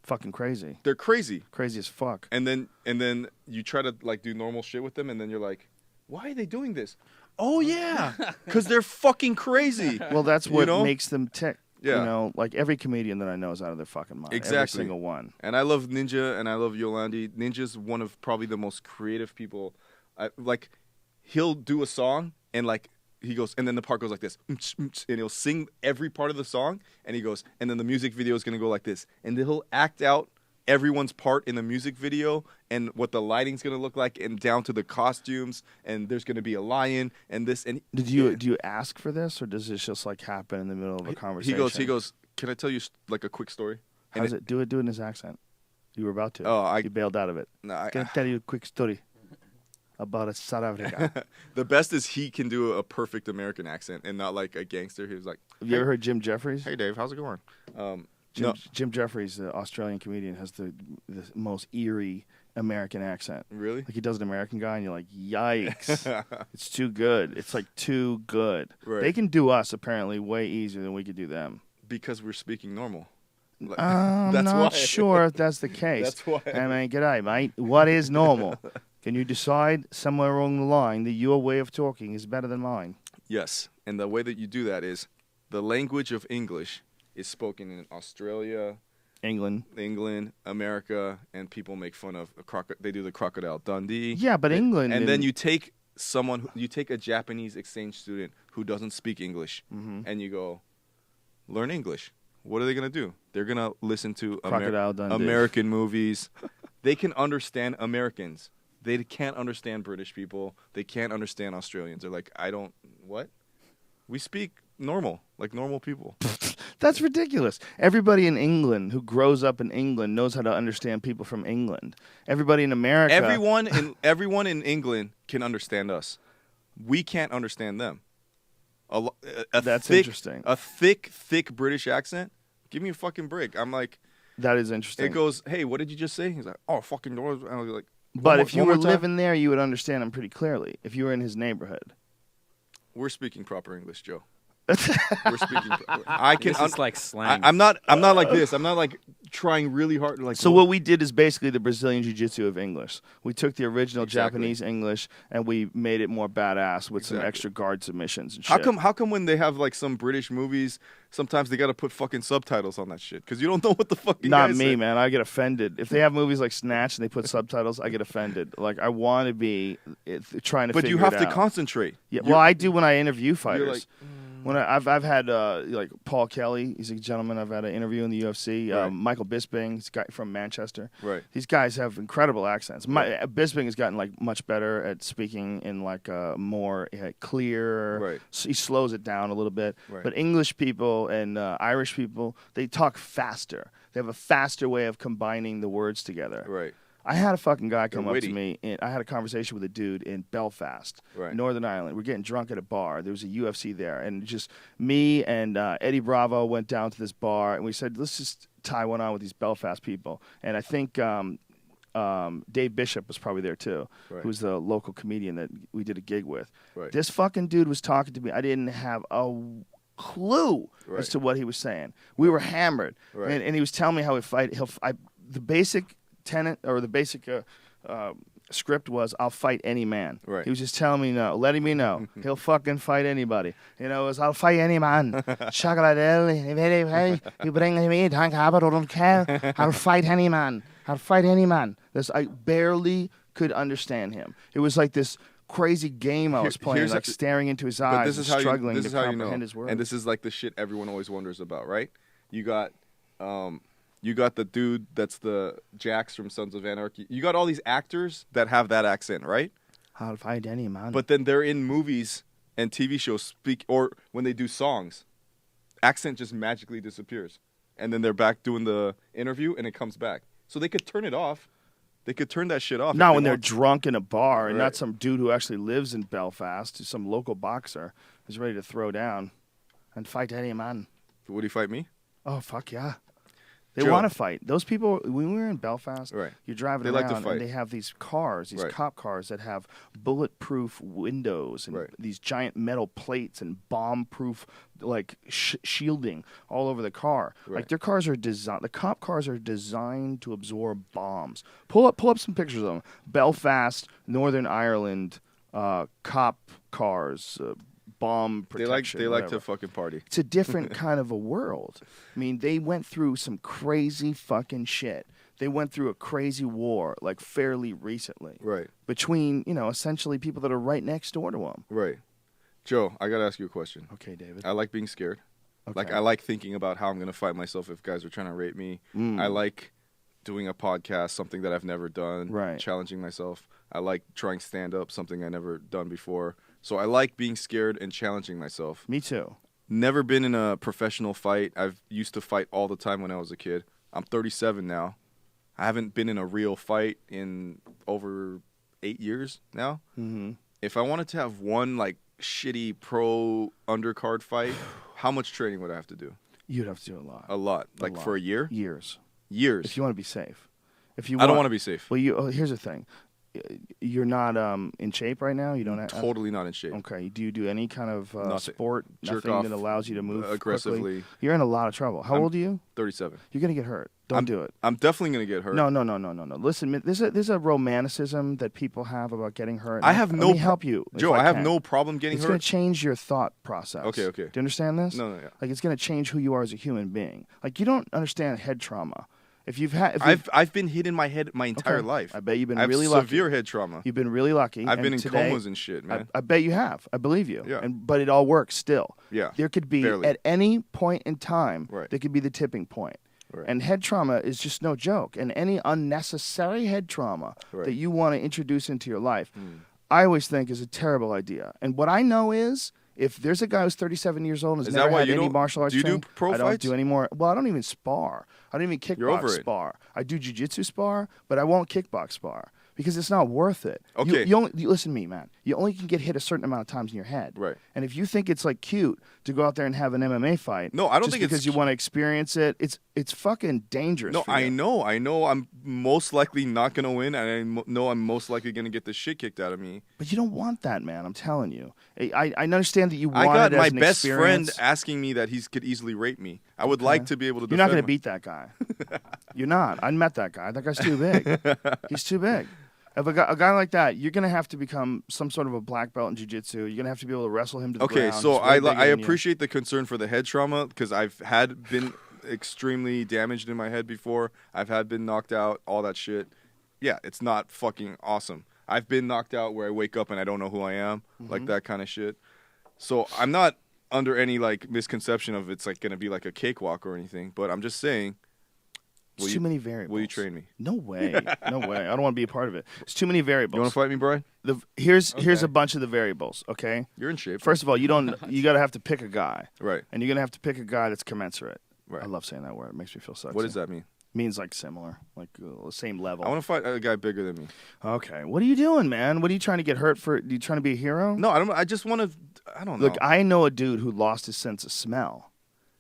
A: fucking crazy.
B: They're crazy.
A: Crazy as fuck.
B: And then you try to like do normal shit with them, and then you're like, why are they doing this? Oh yeah, because they're fucking crazy.
A: Well, that's what makes them tick.
B: Yeah.
A: Like every comedian that I know is out of their fucking mind.
B: Exactly.
A: Every single one.
B: And I love Ninja and I love Yolandi. Ninja's one of probably the most creative people. He'll do a song and like he goes, and then the part goes like this, and he'll sing every part of the song, and he goes, and then the music video is gonna go like this, and then he'll act out everyone's part in the music video and what the lighting's gonna look like, and down to the costumes, and there's gonna be a lion and this. And
A: do you ask for this, or does this just like happen in the middle of a conversation?
B: He goes, can I tell you like a quick story?
A: How's it? Do it in his accent. You were about to.
B: Oh,
A: you bailed out of it.
B: No,
A: I'm gonna tell you a quick story about South Africa.
B: The best is he can do a perfect American accent and not like a gangster. He was like,
A: Have you ever heard Jim Jeffries?
B: "Hey Dave, how's it going?"
A: Jim Jeffries, the Australian comedian, has the most eerie American accent.
B: Really?
A: Like he does an American guy, and you're like, yikes! It's too good. It's like too good.
B: Right.
A: They can do us apparently way easier than we could do them.
B: Because we're speaking normal.
A: I'm not sure if that's the case.
B: That's why.
A: I mean, g'day, mate. What is normal? Can you decide somewhere along the line that your way of talking is better than mine?
B: Yes, and the way that you do that is the language of English is spoken in Australia,
A: England,
B: America, and people make fun of they do the Crocodile Dundee.
A: Yeah, but England.
B: And then you take a Japanese exchange student who doesn't speak English, and you go, learn English. What are they gonna do? They're gonna listen to American movies. They can understand Americans. They can't understand British people. They can't understand Australians. They're like, what? We speak normal, like normal people.
A: That's ridiculous. Everybody in England who grows up in England knows how to understand people from England. Everybody in America.
B: Everyone in England can understand us. We can't understand them.
A: That's interesting.
B: A thick British accent. Give me a fucking break. I'm like,
A: that is interesting.
B: It goes, hey, what did you just say? He's like, oh, fucking doors. And I was like,
A: but if you were living there, you would understand him pretty clearly. If you were in his neighborhood.
B: We're speaking proper English, Joe. We're speaking. I can.
C: This is like slang.
B: I'm not like this. I'm not like trying really hard to like.
A: So what we did is basically the Brazilian Jiu-Jitsu of English. We took the original Japanese English and we made it more badass with some extra guard submissions and shit.
B: How come when they have like some British movies, sometimes they got to put fucking subtitles on that shit because you don't know what the fucking.
A: Not me, man. I get offended if they have movies like Snatch and they put subtitles. I get offended. Like I want to be trying to.
B: But you have to concentrate.
A: Yeah. Well, I do when I interview fighters. When I've had like Paul Kelly, he's a gentleman I've had an interview in the UFC.
B: Right.
A: Michael Bisping, he's a guy from Manchester.
B: Right.
A: These guys have incredible accents. Bisping has gotten like much better at speaking in like more clear.
B: Right.
A: He slows it down a little bit.
B: Right.
A: But English people and Irish people, they talk faster. They have a faster way of combining the words together.
B: Right.
A: I had a fucking guy come up to me, and I had a conversation with a dude in Belfast, Northern Ireland. We're getting drunk at a bar. There was a UFC there, and just me and Eddie Bravo went down to this bar, and we said, let's just tie one on with these Belfast people. And I think Dave Bishop was probably there too, who's the local comedian that we did a gig with. Right. This fucking dude was talking to me. I didn't have a clue as to what he was saying. We were hammered, and he was telling me how the basic tenet or the basic script was I'll fight any man. Right. He was just telling me letting me know he'll fucking fight anybody. You know, it was I'll fight any man. You bring me tank I don't care. I'll fight any man. I'll fight any man. I barely could understand him. It was like this crazy game I was playing, like staring into his eyes, and struggling to comprehend his words.
B: And this is like the shit everyone always wonders about, right? You got the dude that's the Jax from Sons of Anarchy. You got all these actors that have that accent, right?
A: I'll fight any man.
B: But then they're in movies and TV shows or when they do songs, accent just magically disappears. And then they're back doing the interview and it comes back. So they could turn it off. They could turn that shit off.
A: Not when they're drunk in a bar and not some dude who actually lives in Belfast, some local boxer who's ready to throw down and fight any man.
B: Would he fight me?
A: Oh, fuck yeah. They want to fight. Those people, when we were in Belfast, you're driving around and they have these cars, these cop cars that have bulletproof windows and these giant metal plates and bomb-proof like shielding all over the car. Like their cars are designed, the cop cars are designed to absorb bombs. Pull up some pictures of them. Belfast, Northern Ireland, cop cars, bomb protection.
B: They like to fucking party.
A: It's a different kind of a world. I mean, they went through some crazy fucking shit. They went through a crazy war, like fairly recently.
B: Right.
A: Between, essentially people that are right next door to them.
B: Right. Joe, I got to ask you a question.
A: Okay, David.
B: I like being scared.
A: Okay.
B: Like, I like thinking about how I'm going to fight myself if guys are trying to rape me. I like doing a podcast, something that I've never done.
A: Right.
B: Challenging myself. I like trying stand-up, something I never done before. So I like being scared and challenging myself.
A: Me too.
B: Never been in a professional fight. I've used to fight all the time when I was a kid. I'm 37 now. I haven't been in a real fight in over 8 years now.
A: Mm-hmm.
B: If I wanted to have one like shitty pro undercard fight, how much training would I have to do?
A: You'd have to do a lot.
B: A lot. Like for a year?
A: Years.
B: If
A: you want to be safe.
B: I don't want to be safe.
A: Well, here's the thing. You're not in shape right now. You don't
B: totally not in shape.
A: Okay. Do you do any kind of sport?
B: Jerk
A: nothing
B: off
A: that allows you to move
B: aggressively.
A: Quickly? You're in a lot of trouble. How old are you?
B: 37.
A: You're gonna get hurt. Don't do it.
B: I'm definitely gonna get hurt.
A: No. Listen, there's a romanticism that people have about getting hurt.
B: Let me
A: help you,
B: Joe. I have no problem getting hurt.
A: It's gonna change your thought process.
B: Okay.
A: Do you understand this?
B: No.
A: Like it's gonna change who you are as a human being. Like you don't understand head trauma.
B: I've been hit in my head my entire life.
A: I bet you've been
B: I have
A: really lucky.
B: severe head trauma.
A: You've been really lucky.
B: I've been in comas and shit, man.
A: I bet you have. I believe you.
B: Yeah.
A: But it all works still.
B: Yeah.
A: There could be
B: barely.
A: at any point in time.
B: Right.
A: There could be the tipping point.
B: Right.
A: And head trauma is just no joke. And any unnecessary head trauma that you want to introduce into your life, I always think is a terrible idea. And what I know is, if there's a guy who's 37 years old and has never had any martial arts training,
B: do pro fights?
A: I don't do any more. Well, I don't even spar. I don't even kickbox spar. I do jiu-jitsu spar, but I won't kickbox spar because it's not worth it.
B: Okay.
A: You listen to me, man. You only can get hit a certain amount of times in your head.
B: Right.
A: And if you think it's like cute to go out there and have an MMA fight,
B: no, I don't think
A: because
B: it's
A: you want to experience it. It's fucking dangerous.
B: No,
A: for you.
B: I know. I'm most likely not gonna win, and I know I'm most likely gonna get the shit kicked out of me.
A: But you don't want that, man. I'm telling you. I understand that you want
B: I got
A: it
B: my
A: as an
B: best friend
A: experience.
B: asking me that he could easily rape me. I would like to be able to.
A: You're not
B: going
A: to beat that guy. You're not. I met that guy. That guy's too big. He's too big. If a guy like that, you're gonna have to become some sort of a black belt in jiu-jitsu. You're gonna have to be able to wrestle him to the ground.
B: Okay, so
A: He's way bigger
B: I
A: than you.
B: appreciate the concern for the head trauma because I've been extremely damaged in my head before. I've been knocked out, all that shit. Yeah, it's not fucking awesome. I've been knocked out where I wake up and I don't know who I am, like that kind of shit. So I'm not under any like misconception of it's like gonna be like a cakewalk or anything. But I'm just saying.
A: It's too many variables.
B: Will you train me?
A: No way. No way. I don't want to be a part of it. It's too many variables.
B: You want to fight me, Brian?
A: Here's a bunch of the variables, okay?
B: You're in shape.
A: First of all, you got to have to pick a guy.
B: Right.
A: And you're going to have to pick a guy that's commensurate.
B: Right.
A: I love saying that word. It makes me feel sexy.
B: What does that mean?
A: Means like similar, like the same level.
B: I want to fight a guy bigger than me.
A: Okay. What are you doing, man? What are you trying to get hurt for? Are you trying to be a hero?
B: No, I don't. I just want to. I don't know.
A: Look, I know a dude who lost his sense of smell.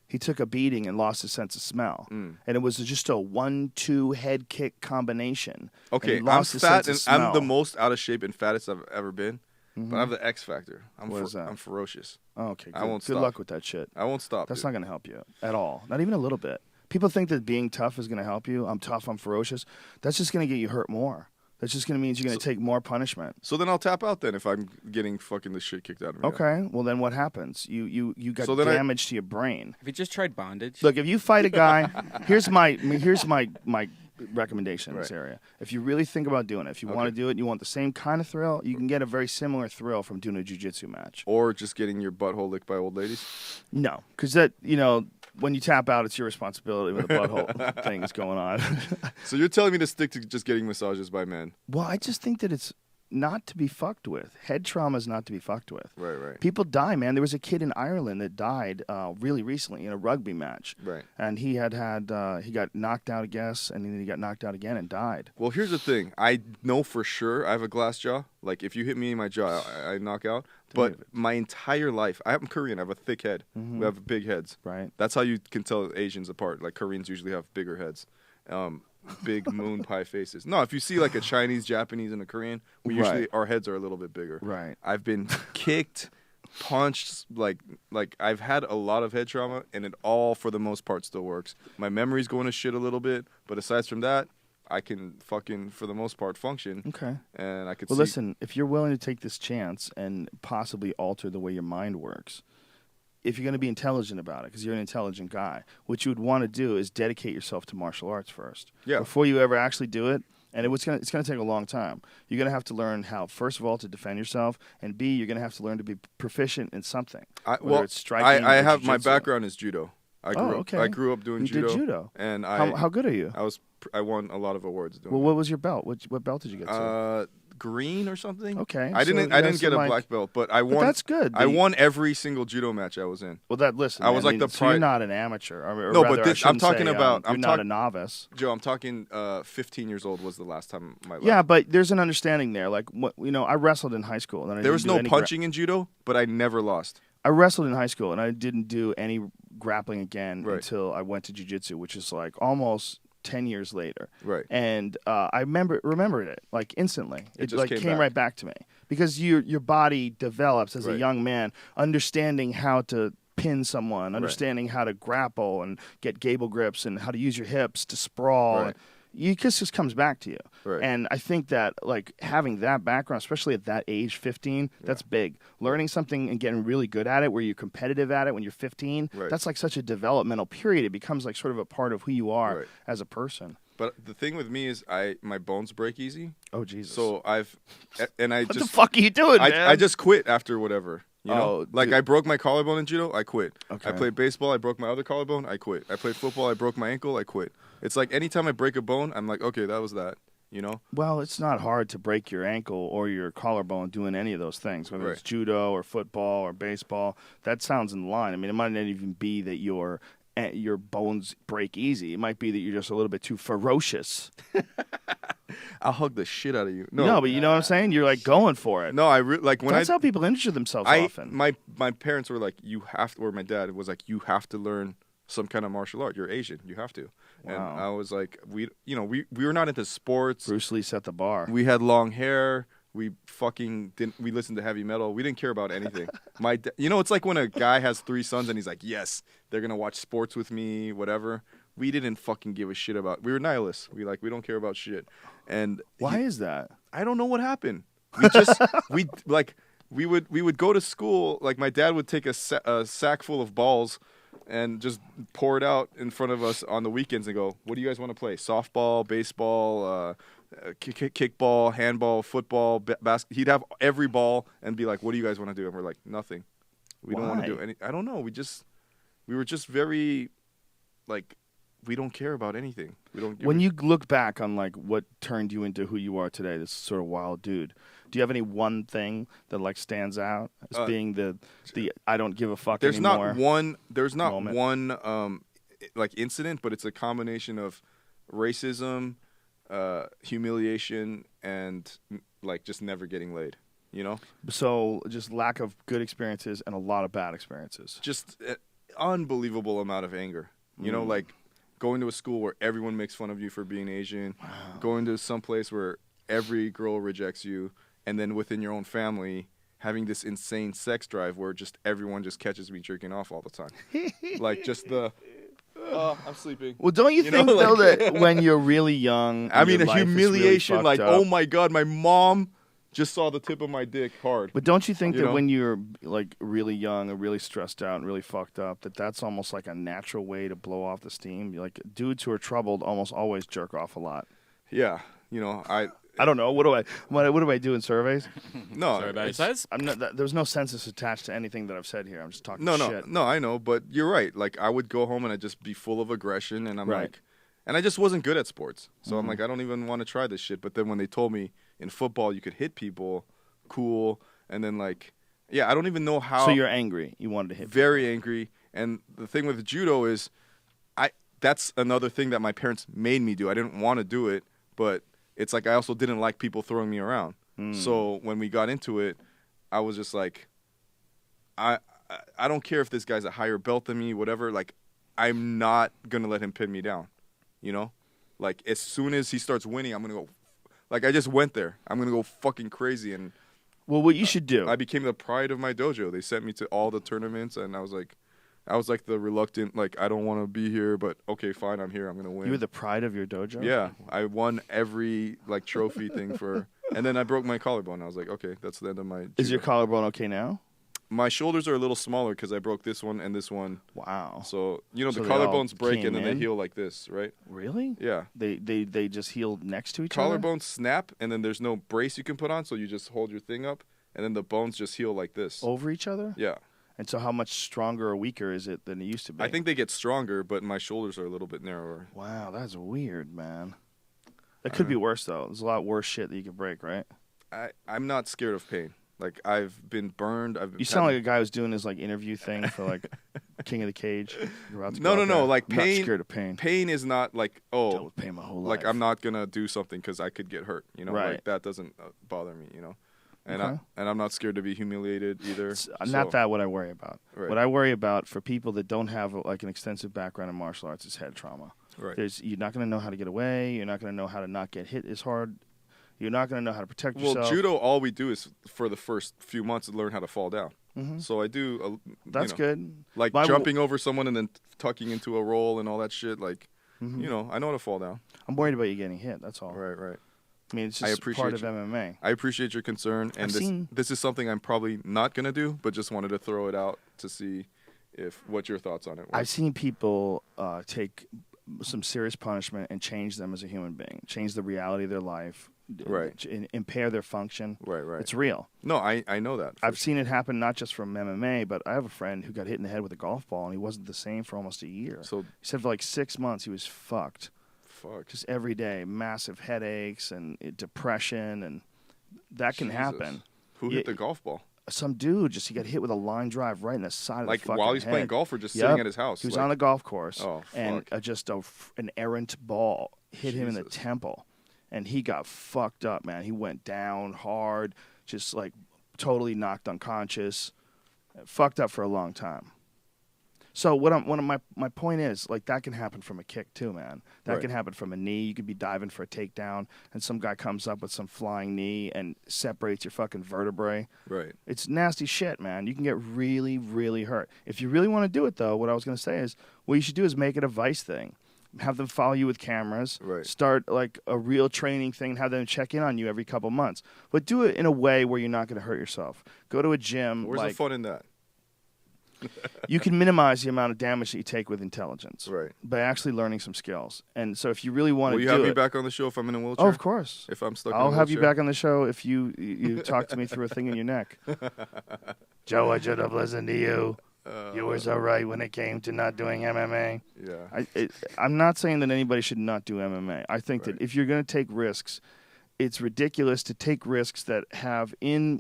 A: He took a beating and lost his sense of smell. And it was just a 1-2 head kick combination.
B: Okay, I'm fat and I'm the most out of shape and fattest I've ever been. But I have the X factor. I'm ferocious.
A: Oh, okay, good.
B: I won't
A: Good
B: stop.
A: luck with that shit.
B: I won't stop.
A: That's not going to help you at all. Not even a little bit. People think that being tough is going to help you. I'm tough, I'm ferocious. That's just going to get you hurt more. That's just going to mean you're going to take more punishment.
B: So then I'll tap out then if I'm getting fucking the shit kicked out of me.
A: Okay, well then what happens? You got damage to your brain.
C: Have you just tried bondage?
A: Look, if you fight a guy, here's my recommendation in this area. If you really think about doing it, if you want to do it, and you want the same kind of thrill, you can get a very similar thrill from doing a jiu-jitsu match.
B: Or just getting your butthole licked by old ladies?
A: No, because that, when you tap out, it's your responsibility when the butthole thing is going on.
B: So you're telling me to stick to just getting massages by men?
A: Well, I just think that it's not to be fucked with. Head trauma is not to be fucked with.
B: Right.
A: People die, man. There was a kid in Ireland that died really recently in a rugby match.
B: Right.
A: And he he got knocked out, I guess, and then he got knocked out again and died.
B: Well, here's the thing. I know for sure I have a glass jaw. Like, if you hit me in my jaw, I knock out. But my entire life, I'm Korean. I have a thick head. We have big heads.
A: Right.
B: That's how you can tell Asians apart. Like, Koreans usually have bigger heads. Big moon pie faces. No, if you see like a Chinese, Japanese, and a Korean, we usually our heads are a little bit bigger.
A: Right.
B: I've been kicked, punched, like I've had a lot of head trauma, and it all for the most part still works. My memory's going to shit a little bit, but aside from that, I can fucking for the most part function.
A: Okay.
B: And I could.
A: Well, listen, if you're willing to take this chance and possibly alter the way your mind works. If you're going to be intelligent about it, because you're an intelligent guy, what you would want to do is dedicate yourself to martial arts first.
B: Yeah.
A: Before you ever actually do it, and it's going to take a long time. You're going to have to learn how, first of all, to defend yourself, and B, you're going to have to learn to be proficient in something.
B: It's striking. I have my background is judo. I grew up doing judo.
A: You did judo.
B: And
A: how good are you?
B: I won a lot of awards doing.
A: Well, what was your belt? What belt did you get?
B: green or something.
A: Okay.
B: I didn't get a black belt, but I won.
A: But that's good.
B: I won every single judo match I was in.
A: Well, listen.
B: I was like the
A: so you're not an amateur. Or
B: no,
A: rather,
B: but I'm talking about.
A: You're not a novice.
B: Joe, I'm talking. 15 years old was the last time my life.
A: Yeah, but there's an understanding there. Like I wrestled in high school. And
B: there was no punching in judo, but I never lost.
A: I wrestled in high school, and I didn't do any grappling again
B: Right.
A: until I went to jiu-jitsu, which is like almost 10 years later.
B: Right.
A: And I remembered it like instantly.
B: It just
A: like came right back to me because your body develops as a
B: Right.
A: young man, understanding how to pin someone, understanding how to grapple and get gable grips, and how to use your hips to sprawl.
B: Right.
A: You just comes back to you.
B: Right.
A: And I think that like having that background, especially at that age, 15, that's big. Learning something and getting really good at it, where you're competitive at it when you're 15,
B: Right.
A: that's like such a developmental period. It becomes like sort of a part of who you are
B: Right.
A: as a person.
B: But the thing with me is my bones break easy.
A: Oh Jesus!
B: So what
A: the fuck are you doing, man?
B: I just quit after whatever. You know, like
A: dude.
B: I broke my collarbone in judo, I quit.
A: Okay.
B: I played baseball, I broke my other collarbone, I quit. I played football, I broke my ankle, I quit. It's like anytime I break a bone, I'm like, okay, that was that. You know?
A: Well, it's not hard to break your ankle or your collarbone doing any of those things, whether it's judo or football or baseball. That sounds in line. I mean, it might not even be that your bones break easy. It might be that you're just a little bit too ferocious.
B: I'll hug the shit out of you.
A: No, but you know what I'm saying? You're like going for it.
B: No, like when
A: that's how people injure themselves often.
B: My parents were like, you have to, or my dad was like, you have to learn some kind of martial art. You're Asian, you have to.
A: Wow.
B: And I was like, we were not into sports.
A: Bruce Lee set the bar.
B: We had long hair. We fucking didn't. We listened to heavy metal. We didn't care about anything. It's like when a guy has 3 sons and he's like, yes, they're gonna watch sports with me, whatever. We didn't fucking give a shit about. We were nihilists. We don't care about shit. And
A: why is that?
B: I don't know what happened. We just we would go to school. Like my dad would take a sack full of balls and just pour it out in front of us on the weekends and go, what do you guys want to play? Softball, baseball, kickball, handball, football, basketball. He'd have every ball and be like, what do you guys want to do? And we're like, nothing. We don't want to do any. I don't know. We were just very, like, we don't care about anything. We don't.
A: When you look back on like what turned you into who you are today, this sort of wild dude, do you have any one thing that like stands out as being the I don't give a fuck anymore?
B: There's not
A: moment?
B: one like incident, but it's a combination of racism, humiliation, and like just never getting laid. You know.
A: So just lack of good experiences and a lot of bad experiences.
B: Just an unbelievable amount of anger. You know, like going to a school where everyone makes fun of you for being Asian, going to some place where every girl rejects you, and then within your own family having this insane sex drive where just everyone just catches me jerking off all the time. Like just I'm sleeping.
A: Well, don't you think though that when you're really young,
B: I mean, a humiliation,
A: really
B: like,
A: up,
B: oh my God, my mom just saw the tip of my dick hard.
A: But don't you think that when you're like really young and really stressed out and really fucked up, that's almost like a natural way to blow off the steam? Like dudes who are troubled almost always jerk off a lot.
B: Yeah,
A: I don't know. What do I do in surveys?
B: No,
A: there's no census attached to anything that I've said here. I'm just talking shit.
B: No, I know, but you're right. Like I would go home and I'd just be full of aggression, and I'm like, and I just wasn't good at sports, so I'm like, I don't even want to try this shit. But then when they told me in football you could hit people, cool, and then like, yeah, I don't even know how.
A: So you're angry. You wanted to hit.
B: Very angry, and the thing with judo is, that's another thing that my parents made me do. I didn't want to do it, but it's like I also didn't like people throwing me around. So when we got into it, I was just like, I don't care if this guy's a higher belt than me, whatever. Like, I'm not gonna let him pin me down. You know, like as soon as he starts winning, I'm gonna go. Like I just went there. I'm gonna go fucking crazy. And
A: well, what you should do.
B: I became the pride of my dojo. They sent me to all the tournaments, and I was like the reluctant, like I don't want to be here, but okay, fine, I'm here. I'm gonna win.
A: You were the pride of your dojo.
B: Yeah, I won every like trophy thing and then I broke my collarbone. I was like, okay, that's the end of my.
A: Is your collarbone okay now?
B: My shoulders are a little smaller because I broke this one and this one.
A: Wow.
B: So the collarbones break and then they heal like this, right?
A: Really?
B: Yeah.
A: They just heal next to each other.
B: Collarbones snap and then there's no brace you can put on, so you just hold your thing up and then the bones just heal like this.
A: Over each other?
B: Yeah.
A: And so how much stronger or weaker is it than it used to be?
B: I think they get stronger, but my shoulders are a little bit narrower.
A: Wow, that's weird, man. That could be worse though. There's a lot worse shit that you could break, right?
B: I'm not scared of pain. Like, I've been burned.
A: You sound like a guy who's doing his like interview thing for like King of the Cage.
B: No. Like
A: I'm
B: pain.
A: not scared of pain.
B: Pain is not like
A: Dealt with pain my whole
B: like
A: life.
B: I'm not gonna do something because I could get hurt. You know,
A: Right.
B: like that doesn't bother me. You know, and
A: Okay.
B: I'm not scared to be humiliated either.
A: It's not that what I worry about.
B: Right.
A: What I worry about for people that don't have like an extensive background in martial arts is head trauma.
B: Right.
A: You're not going to know how to get away. You're not going to know how to not get hit as hard. You're not going to know how to protect yourself.
B: Well, judo, all we do is for the first few months learn how to fall down.
A: Mm-hmm.
B: So I do.
A: That's good.
B: Like jumping over someone and then tucking into a roll and all that shit. Like,
A: Mm-hmm.
B: you know, I know how to fall down.
A: I'm worried about you getting hit. That's all.
B: Right.
A: I mean, it's just part of MMA.
B: I appreciate your concern, and this is something I'm probably not gonna do, but just wanted to throw it out to see what your thoughts on it were.
A: I've seen people take some serious punishment and change them as a human being, change the reality of their life,
B: right,
A: impair their function.
B: Right.
A: It's real.
B: No, I know that.
A: I've seen it happen not just from MMA, but I have a friend who got hit in the head with a golf ball, and he wasn't the same for almost a year.
B: So
A: he said for like 6 months he was fucked.
B: Fuck.
A: Just every day, massive headaches and depression, and that can happen.
B: Who hit the golf ball?
A: Some dude, he got hit with a line drive right in the side of the fucking
B: Like while he's playing golf or just sitting at his house?
A: He was on the golf course, and
B: fuck.
A: An errant ball hit him in the temple, and he got fucked up, man. He went down hard, just like totally knocked unconscious, fucked up for a long time. So my point is, like, that can happen from a kick too, man. That can happen from a knee. You could be diving for a takedown, and some guy comes up with some flying knee and separates your fucking vertebrae.
B: Right.
A: It's nasty shit, man. You can get really, really hurt. If you really want to do it, though, what I was going to say is, what you should do is make it a vice thing. Have them follow you with cameras.
B: Right.
A: Start, like, a real training thing and have them check in on you every couple months. But do it in a way where you're not going to hurt yourself. Go to a gym.
B: Where's the fun in that?
A: You can minimize the amount of damage that you take with intelligence,
B: right,
A: by actually learning some skills. And so, if you really want to do it,
B: will you have me back on the show if I'm in a wheelchair?
A: Oh, of course.
B: If I'm stuck,
A: I'll
B: in a
A: have you
B: wheelchair?
A: back on the show if you talk to me through a thing in your neck. Joe, I should have listened to you. You were so right when it came to not doing MMA.
B: Yeah,
A: I'm not saying that anybody should not do MMA. I think that if you're going to take risks, it's ridiculous to take risks that have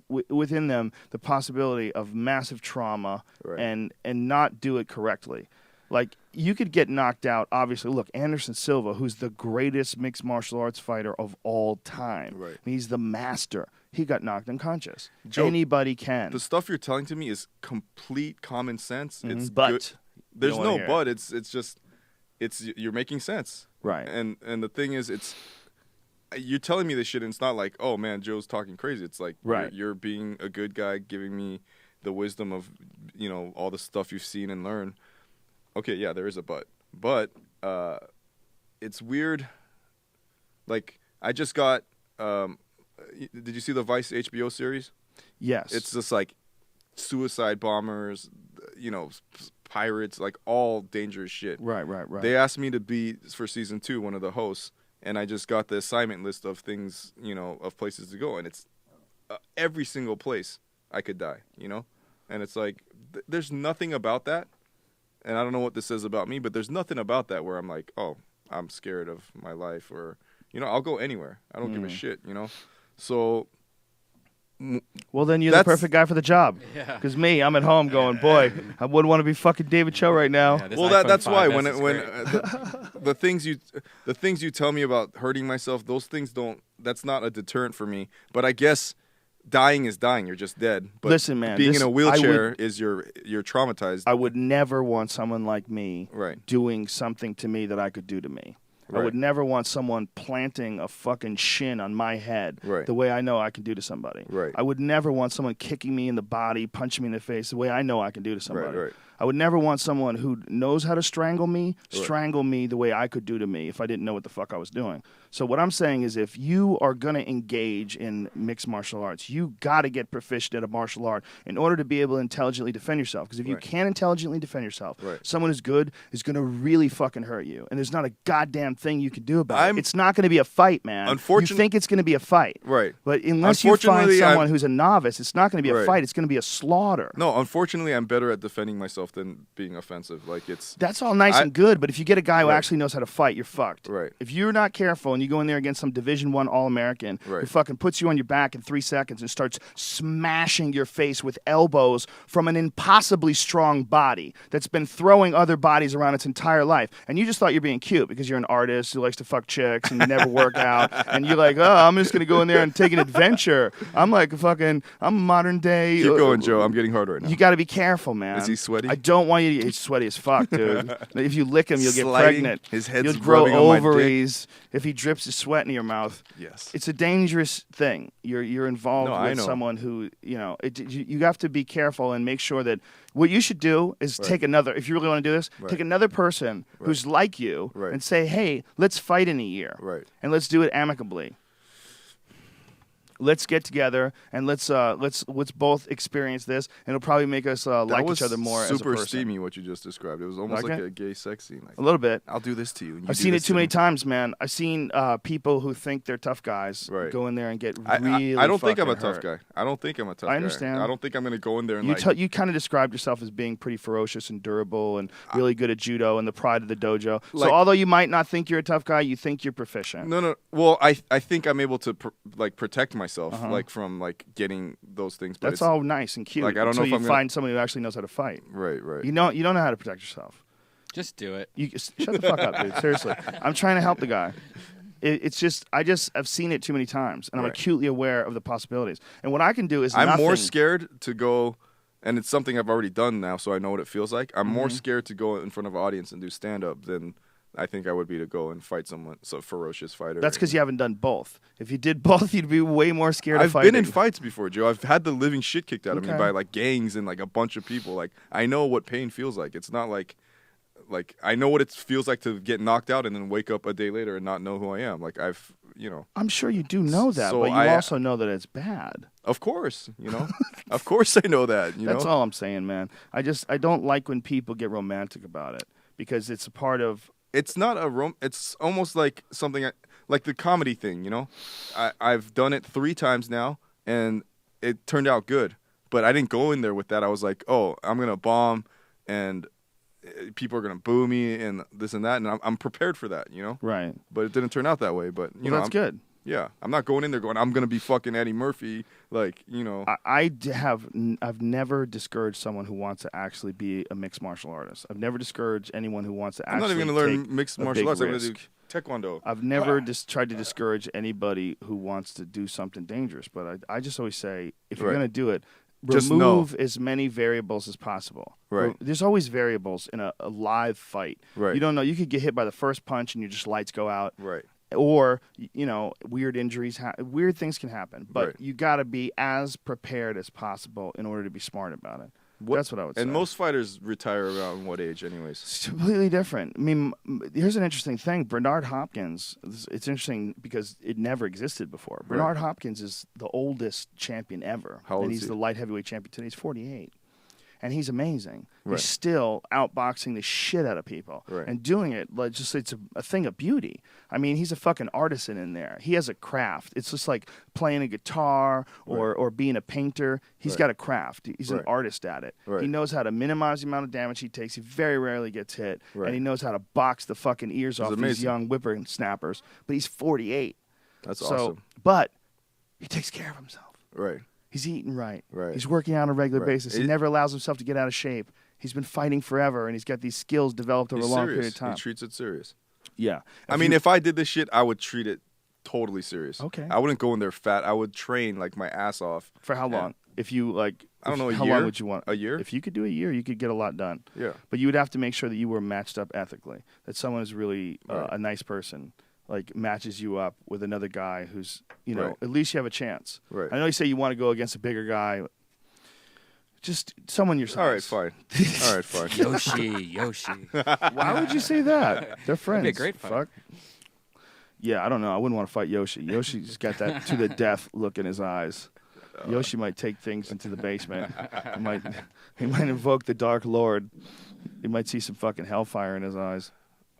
A: within them the possibility of massive trauma and not do it correctly. Like, you could get knocked out. Obviously, look, Anderson Silva, who's the greatest mixed martial arts fighter of all time.
B: Right.
A: He's the master. He got knocked unconscious.
B: Joe,
A: anybody can.
B: The stuff you're telling to me is complete common sense.
A: Mm-hmm.
B: It's
A: but
B: good. There's no but. It's just you're making sense.
A: Right.
B: And the thing is, you're telling me this shit, and it's not like, oh man, Joe's talking crazy. It's like, you're being a good guy, giving me the wisdom of, you know, all the stuff you've seen and learned. Okay, yeah, there is a but it's weird. Like, I just got. Did you see the Vice HBO series?
A: Yes.
B: It's just like suicide bombers, you know, pirates, like all dangerous shit.
A: Right.
B: They asked me to be for season 2 one of the hosts. And I just got the assignment list of things, you know, of places to go. And it's every single place I could die, you know? And it's like, there's nothing about that. And I don't know what this says about me, but there's nothing about that where I'm like, oh, I'm scared of my life. Or, you know, I'll go anywhere. I don't give a shit, you know? So.
A: Well, then you're the perfect guy for the job.
C: Yeah.
A: Because me, I'm at home going, boy, I wouldn't want to be fucking David Choe right now.
C: Yeah,
B: well, that's why when the things you tell me about hurting myself, those things that's not a deterrent for me. But I guess dying is dying. You're just dead. But
A: listen, man,
B: being in a wheelchair is you're traumatized.
A: I would never want someone like me
B: right.
A: doing something to me that I could do to me.
B: Right.
A: I would never want someone planting a fucking shin on my head the way I know I can do to somebody.
B: Right.
A: I would never want someone kicking me in the body, punching me in the face the way I know I can do to somebody.
B: Right.
A: I would never want someone who knows how to strangle me the way I could do to me if I didn't know what the fuck I was doing. So what I'm saying is, if you are going to engage in mixed martial arts, you got to get proficient at a martial art in order to be able to intelligently defend yourself. Because if you can't intelligently defend yourself, someone who's good is going to really fucking hurt you. And there's not a goddamn thing you can do about it. It's not going to be a fight, man. You think it's going to be a fight.
B: Right.
A: But unless you find someone who's a novice, it's not going to be a fight. It's going to be a slaughter.
B: No, unfortunately, I'm better at defending myself than being offensive. Like
A: that's all nice and good, but if you get a guy who actually knows how to fight, you're fucked.
B: Right.
A: If you're not careful and you go in there against some Division I All-American who fucking puts you on your back in 3 seconds and starts smashing your face with elbows from an impossibly strong body that's been throwing other bodies around its entire life, and you just thought you're being cute because you're an artist who likes to fuck chicks and you never work out, and you're like, oh, I'm just gonna go in there and take an adventure. I'm modern day.
B: Keep going, Joe. I'm getting hard right now.
A: You got to be careful, man.
B: Is he sweaty?
A: I don't want you to. He's sweaty as fuck, dude. If you lick him, you'll get pregnant.
B: His head's
A: You'll grow
B: rubbing on my
A: ovaries if he drips his sweat in your mouth.
B: Yes.
A: It's a dangerous thing. You're involved with someone who, you have to be careful and make sure that what you should do is take another, if you really want to do this, take another person who's like you and say, hey, let's fight in a year.
B: Right.
A: And let's do it amicably. Let's get together and let's both experience this, and it'll probably make us like each other more as a person.
B: Super steamy what you just described. It was almost like a gay sex scene. Like,
A: a little bit.
B: I'll do this to you. And
A: I've seen it too many times, man. I've seen people who think they're tough guys go in there and get really
B: I don't think I'm a
A: hurt.
B: tough guy. I don't think I'm a tough guy.
A: I understand.
B: I don't think I'm going to go in there and
A: you kind of described yourself as being pretty ferocious and durable and really good at judo and the pride of the dojo. So although you might not think you're a tough guy, you think you're proficient.
B: No. Well, I think I'm able to protect myself from getting those things. But
A: that's all nice and cute.
B: Like, I don't know if
A: you find somebody who actually knows how to fight.
B: Right.
A: You don't know how to protect yourself.
C: Just do it.
A: Shut the fuck up, dude. Seriously, I'm trying to help the guy. It's just I've seen it too many times, and I'm acutely aware of the possibilities. And what I can do is
B: I'm more scared to go, and it's something I've already done now, so I know what it feels like. I'm more scared to go in front of an audience and do stand up than I think I would be to go and fight someone, a ferocious fighter.
A: That's because you haven't done both. If you did both, you'd be way more scared of fighting.
B: I've been in fights before, Joe. I've had the living shit kicked out of me by gangs and a bunch of people. Like, I know what pain feels like. It's not like I know what it feels like to get knocked out and then wake up a day later and not know who I am. Like,
A: I'm sure you do know that, but you also know that it's bad.
B: Of course, of course I know that.
A: That's all I'm saying, man. I don't like when people get romantic about it because it's a part of.
B: It's not it's almost like something like the comedy thing, I've done it 3 times now, and it turned out good. But I didn't go in there with that. I was like, oh, I'm going to bomb, and people are going to boo me, and this and that, and I'm prepared for that,
A: Right.
B: But it didn't turn out that way, but,
A: that's good.
B: Yeah, I'm not going in there going, I'm going to be fucking Eddie Murphy,
A: I've never discouraged someone who wants to actually be a mixed martial artist. I've never discoured anyone who wants to
B: I'm
A: actually
B: not even going to learn mixed martial arts. I'm going to do taekwondo.
A: I've never tried to discourage anybody who wants to do something dangerous, but I just always say, if you're going to do it, remove as many variables as possible.
B: Right.
A: There's always variables in a live fight.
B: Right.
A: You don't know. You could get hit by the first punch and your just lights go out.
B: Right.
A: Or, weird injuries, weird things can happen. But you got to be as prepared as possible in order to be smart about it. That's what I would say.
B: And most fighters retire around what age anyways?
A: It's completely different. I mean, here's an interesting thing. Bernard Hopkins, it's interesting because it never existed before. Bernard Hopkins is the oldest champion ever.
B: How old
A: and
B: is
A: he's
B: he?
A: the light heavyweight champion today. He's 48. And he's amazing.
B: Right.
A: He's still outboxing the shit out of people and doing it like it's a thing of beauty. I mean, he's a fucking artisan in there. He has a craft. It's just like playing a guitar or being a painter. He's got a craft. He's an artist at it.
B: Right.
A: He knows how to minimize the amount of damage he takes. He very rarely gets hit. And he knows how to box the fucking ears off these young whippersnappers. But he's 48.
B: That's awesome.
A: But he takes care of himself.
B: Right.
A: He's eating right.
B: Right.
A: He's working out on a regular basis. He never allows himself to get out of shape. He's been fighting forever, and he's got these skills developed over a long period of time.
B: He treats it serious.
A: Yeah.
B: If I did this shit, I would treat it totally serious.
A: Okay.
B: I wouldn't go in there fat. I would train my ass off.
A: For how long? If you
B: I don't know,
A: how long would you want?
B: A year?
A: If you could do a year, you could get a lot done.
B: Yeah.
A: But you would have to make sure that you were matched up ethically. That someone is really a nice person. Matches you up with another guy who's, at least you have a chance.
B: Right.
A: I know you say you want to go against a bigger guy. Just someone your size.
B: All right, fine.
C: Yoshi.
A: Why would you say that? They're friends.
C: That'd be a great fight.
A: Fuck. Yeah, I don't know. I wouldn't want to fight Yoshi. Yoshi's got that to the death look in his eyes. Yoshi might take things into the basement. He might invoke the Dark Lord. You might see some fucking hellfire in his eyes.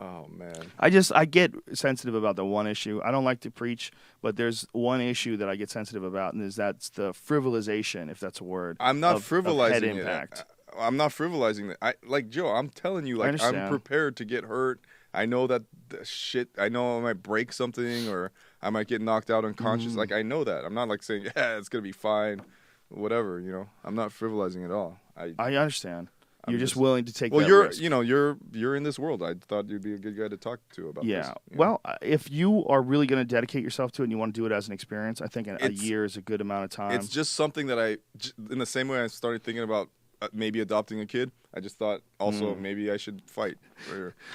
B: Oh, man.
A: I get sensitive about the one issue. I don't like to preach, but there's one issue that I get sensitive about, and that's the frivolization, if that's a word.
B: I'm not frivolizing
A: head
B: it.
A: impact.
B: I'm not frivolizing that. Like Joe, I'm telling you, like I'm prepared to get hurt. I know that shit. I know I might break something or I might get knocked out unconscious. Like I know that. I'm not like saying, yeah, it's gonna be fine, whatever. You know, I'm not frivolizing at all.
A: I understand. You're just willing to take
B: that
A: risk.
B: You're in this world. I thought you'd be a good guy to talk to about this.
A: Yeah. Well, if you are really going to dedicate yourself to it and you want to do it as an experience, I think a year is a good amount of time.
B: It's just something that in the same way I started thinking about maybe adopting a kid, I just thought also maybe I should fight.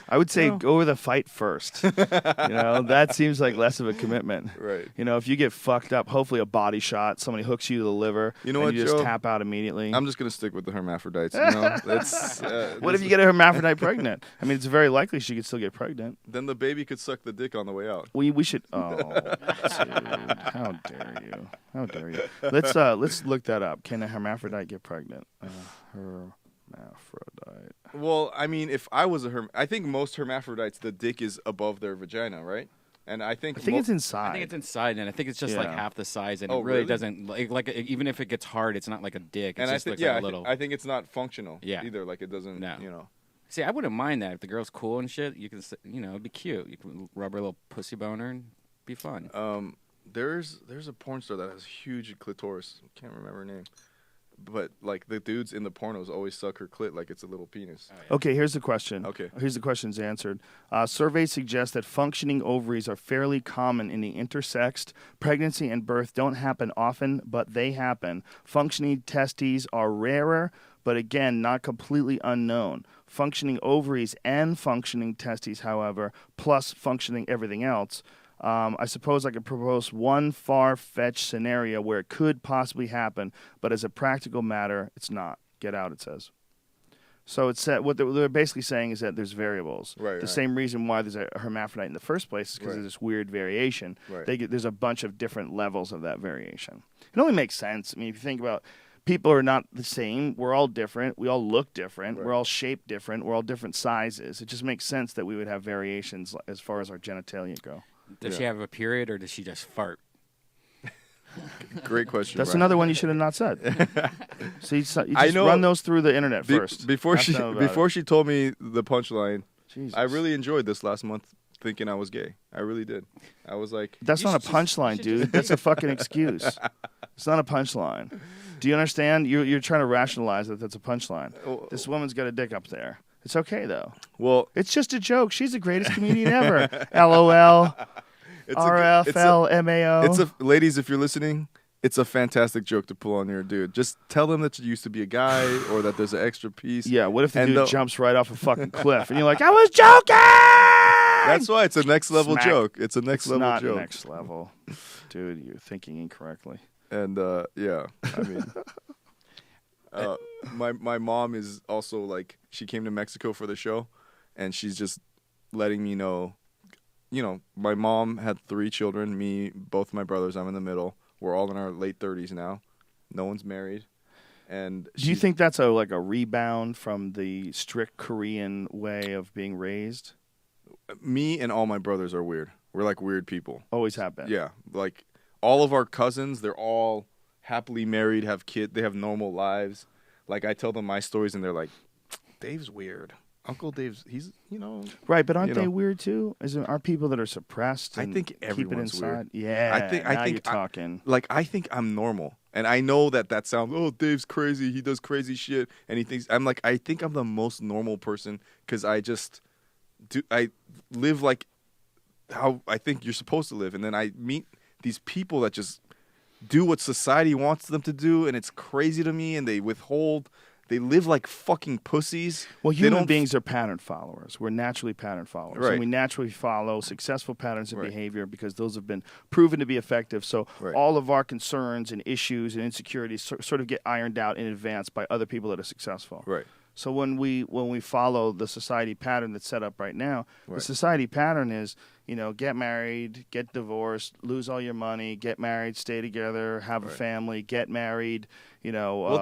A: I would say go with a fight first. That seems like less of a commitment.
B: Right.
A: If you get fucked up, hopefully a body shot, somebody hooks you to the liver,
B: you just
A: tap out immediately.
B: I'm just going to stick with the hermaphrodites.
A: What if you get a hermaphrodite pregnant? I mean, it's very likely she could still get pregnant.
B: Then the baby could suck the dick on the way out.
A: We should. Oh, dude, how dare you? How dare you? Let's look that up. Can a hermaphrodite get pregnant? Hermaphrodite.
B: Well, I mean, if I was I think most hermaphrodites, the dick is above their vagina, right? And I think
A: it's inside.
C: I think it's inside, and I think it's just like half the size, and it really doesn't like even if it gets hard, it's not like a dick. It just looks like a little.
B: I think it's not functional either. Like it doesn't. No.
C: See, I wouldn't mind that if the girl's cool and shit. You can, it'd be cute. You can rub her little pussy boner and be fun.
B: There's a porn star that has huge clitoris. I can't remember her name. But, like, the dudes in the pornos always suck her clit like it's a little penis.
A: Oh, yeah. Okay, here's the question.
B: Okay.
A: Here's the questions answered. Surveys suggest that functioning ovaries are fairly common in the intersexed. Pregnancy and birth don't happen often, but they happen. Functioning testes are rarer, but again, not completely unknown. Functioning ovaries and functioning testes, however, plus functioning everything else, I suppose I could propose one far-fetched scenario where it could possibly happen, but as a practical matter, it's not. Get out, it says. So it's what they're basically saying is that there's variables.
B: Right,
A: same reason why there's a hermaphrodite in the first place is because of this weird variation.
B: Right.
A: There's a bunch of different levels of that variation. It only makes sense. I mean, if you think about people are not the same. We're all different. We all look different. Right. We're all shaped different. We're all different sizes. It just makes sense that we would have variations as far as our genitalia go.
C: Does she have a period, or does she just fart?
B: Great question.
A: That's
B: Brian.
A: another one you should have not said. So you just run those through the internet first.
B: Before she told me the punchline,
A: Jesus.
B: I really enjoyed this last month thinking I was gay. I really did. I was like...
A: That's not a punchline, dude. That's a fucking excuse. It's not a punchline. Do you understand? You're trying to rationalize that that's a punchline. This woman's got a dick up there. It's okay, though.
B: Well,
A: it's just a joke. She's the greatest comedian ever. LOL. RFLMAO.
B: Ladies, if you're listening, it's a fantastic joke to pull on your dude. Just tell them that you used to be a guy or that there's an extra piece.
A: Yeah, what if the dude jumps right off a fucking cliff and you're like, I was joking!
B: That's why it's a next level joke. It's a next level joke.
A: It's not next level. Dude, you're thinking incorrectly.
B: And, yeah, I mean... my mom is also like, she came to Mexico for the show, and she's just letting me know, my mom had 3 children, me, both my brothers, I'm in the middle. We're all in our late 30s now. No one's married. And
A: do you think that's a rebound from the strict Korean way of being raised?
B: Me and all my brothers are weird. We're like weird people.
A: Always have been.
B: Yeah. Like all of our cousins, they're all happily married, have kids, they have normal lives. Like I tell them my stories and they're like, Dave's weird. Uncle Dave's, he's,
A: Right, but aren't they weird too? Aren't people that are suppressed and
B: I think everyone's
A: keep it inside?
B: Weird.
A: Yeah, I think you're talking.
B: I think I'm normal. And I know that sounds, Dave's crazy, he does crazy shit. And he thinks, I think I'm the most normal person because I live like how I think you're supposed to live. And then I meet these people that just do what society wants them to do, and it's crazy to me, and they withhold. They live like fucking pussies.
A: Well, human beings are pattern followers. We're naturally pattern followers.
B: Right.
A: And we naturally follow successful patterns of behavior because those have been proven to be effective. So all of our concerns and issues and insecurities sort of get ironed out in advance by other people that are successful.
B: Right.
A: So when we follow the society pattern that's set up right now, the society pattern is, get married, get divorced, lose all your money, get married, stay together, have a family, get married,
B: it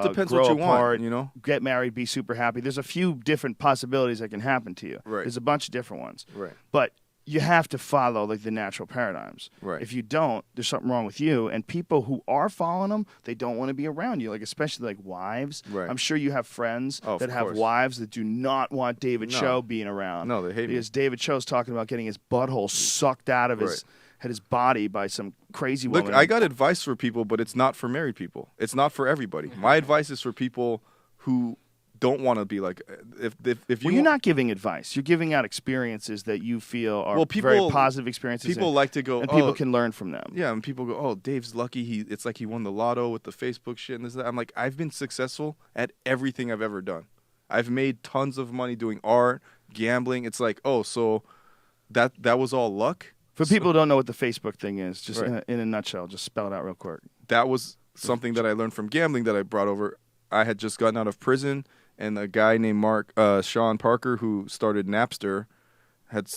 B: depends
A: grow
B: what you
A: apart,
B: want,
A: get married, be super happy. There's a few different possibilities that can happen to you.
B: Right.
A: There's a bunch of different ones.
B: Right.
A: But you have to follow like the natural paradigms.
B: Right.
A: If you don't, there's something wrong with you. And people who are following them, they don't want to be around you. Like especially like wives.
B: Right.
A: I'm sure you have friends
B: Oh,
A: that
B: of
A: have
B: course.
A: wives that do not want David
B: No.
A: Choe being around.
B: No, they hate me.
A: Because David Choe's talking about getting his butthole sucked out of his body by some crazy woman.
B: Look, I got advice for people, but it's not for married people. It's not for everybody. My advice is for people who don't want to be like if you.
A: Well, you're not giving advice. You're giving out experiences that you feel are very positive experiences.
B: People like to go,
A: and people can learn from them.
B: Yeah, and people go, "Oh, Dave's lucky. It's like he won the lotto with the Facebook shit and this and that." I'm like, I've been successful at everything I've ever done. I've made tons of money doing art, gambling. It's like, oh, so that was all luck.
A: For people who don't know what the Facebook thing is, just in a nutshell, just spell it out real quick.
B: That was something that I learned from gambling that I brought over. I had just gotten out of prison. And a guy named Sean Parker, who started Napster,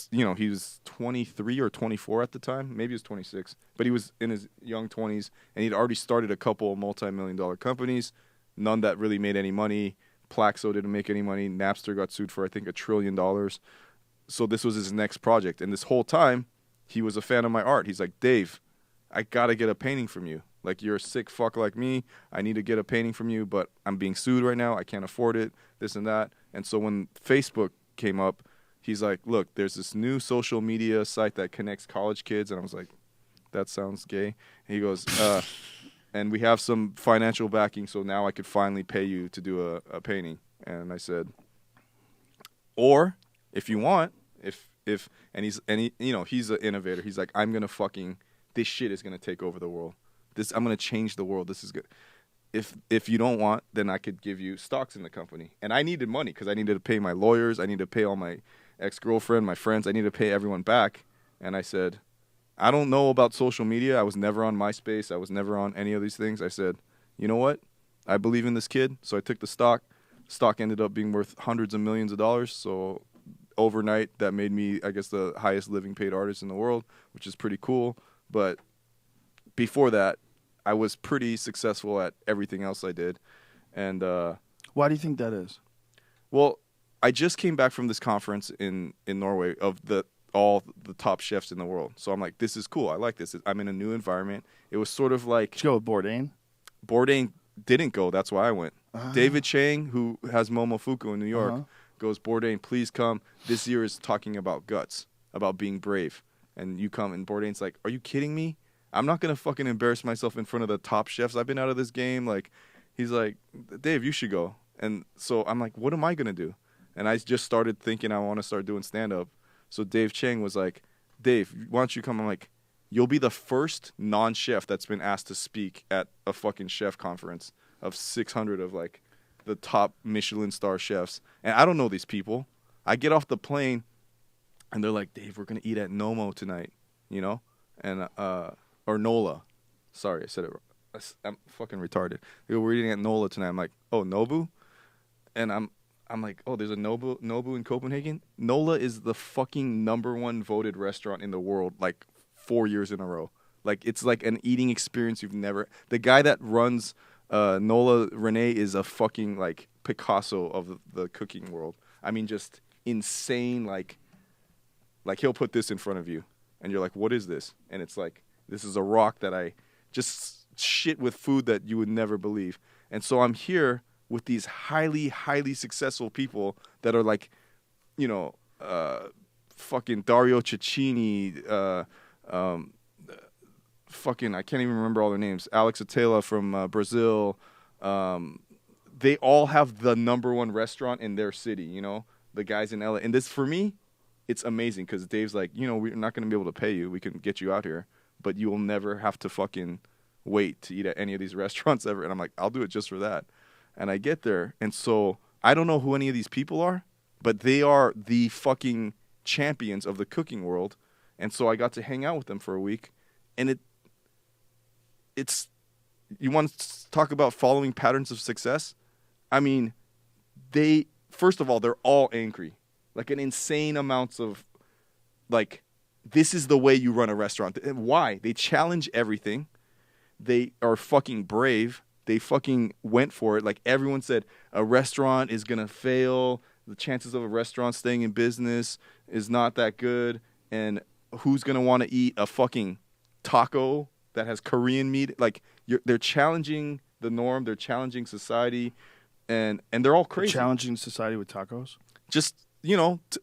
B: he was 23 or 24 at the time. Maybe he was 26. But he was in his young 20s, and he'd already started a couple multi-million-dollar companies, none that really made any money. Plaxo didn't make any money. Napster got sued for, I think, $1 trillion. So this was his next project. And this whole time, he was a fan of my art. He's like, Dave, I got to get a painting from you. Like, you're a sick fuck like me. I need to get a painting from you, but I'm being sued right now. I can't afford it, this and that. And so when Facebook came up, he's like, look, there's this new social media site that connects college kids. And I was like, that sounds gay. And he goes, and we have some financial backing, so now I could finally pay you to do a painting. And I said, or if you want, he's an innovator. He's like, I'm going to fucking, this shit is going to take over the world. I'm going to change the world. This is good. If you don't want, then I could give you stocks in the company. And I needed money because I needed to pay my lawyers. I needed to pay all my ex-girlfriend, my friends. I needed to pay everyone back. And I said, I don't know about social media. I was never on MySpace. I was never on any of these things. I said, you know what? I believe in this kid. So I took the stock. Stock ended up being worth hundreds of millions of dollars. So overnight, that made me, I guess, the highest living paid artist in the world, which is pretty cool. But before that, I was pretty successful at everything else I did. And
A: why do you think that is?
B: Well, I just came back from this conference in Norway of all the top chefs in the world. So I'm like, this is cool. I like this. I'm in a new environment. It was sort of like...
A: Did you go with Bourdain?
B: Bourdain didn't go. That's why I went. David Chang, who has Momofuku in New York, goes, Bourdain, please come. This year is talking about guts, about being brave. And you come, and Bourdain's like, are you kidding me? I'm not going to fucking embarrass myself in front of the top chefs. I've been out of this game. Like, he's like, Dave, you should go. And so I'm like, what am I going to do? And I just started thinking I want to start doing stand-up. So Dave Chang was like, Dave, why don't you come? I'm like, you'll be the first non-chef that's been asked to speak at a fucking chef conference of 600 of, like, the top Michelin star chefs. And I don't know these people. I get off the plane, and they're like, Dave, we're going to eat at Nomo tonight, you know? And, or Nola. Sorry, I said it wrong. I'm fucking retarded. They were eating at Nola tonight. I'm like, oh, Nobu? And I'm like, oh, there's a Nobu in Copenhagen? Nola is the fucking #1 voted restaurant in the world, like 4 years in a row. Like, it's like an eating experience you've never... The guy that runs Nola, Rene, is a fucking, like, Picasso of the cooking world. I mean, just insane, like he'll put this in front of you, and you're like, what is this? And it's like, this is a rock that I just shit with food that you would never believe. And so I'm here with these highly, highly successful people that are like, you know, fucking Dario Cecchini, fucking, I can't even remember all their names. Alex Atala from Brazil. They all have the #1 restaurant in their city, you know, the guys in LA. And this, for me, it's amazing because Dave's like, you know, we're not going to be able to pay you. We can get you out here, but you will never have to fucking wait to eat at any of these restaurants ever. And I'm like, I'll do it just for that. And I get there. And so I don't know who any of these people are, but they are the fucking champions of the cooking world. And so I got to hang out with them for a week. And it's, you want to talk about following patterns of success? I mean, first of all, they're all angry. Like, an insane amounts of, like, this is the way you run a restaurant. And why? They challenge everything. They are fucking brave. They fucking went for it. Like, everyone said a restaurant is going to fail. The chances of a restaurant staying in business is not that good. and who's gonna want to eat a fucking taco that has Korean meat? Like they're challenging the norm. They're challenging society, and they're all crazy.
A: Challenging society with tacos.
B: Just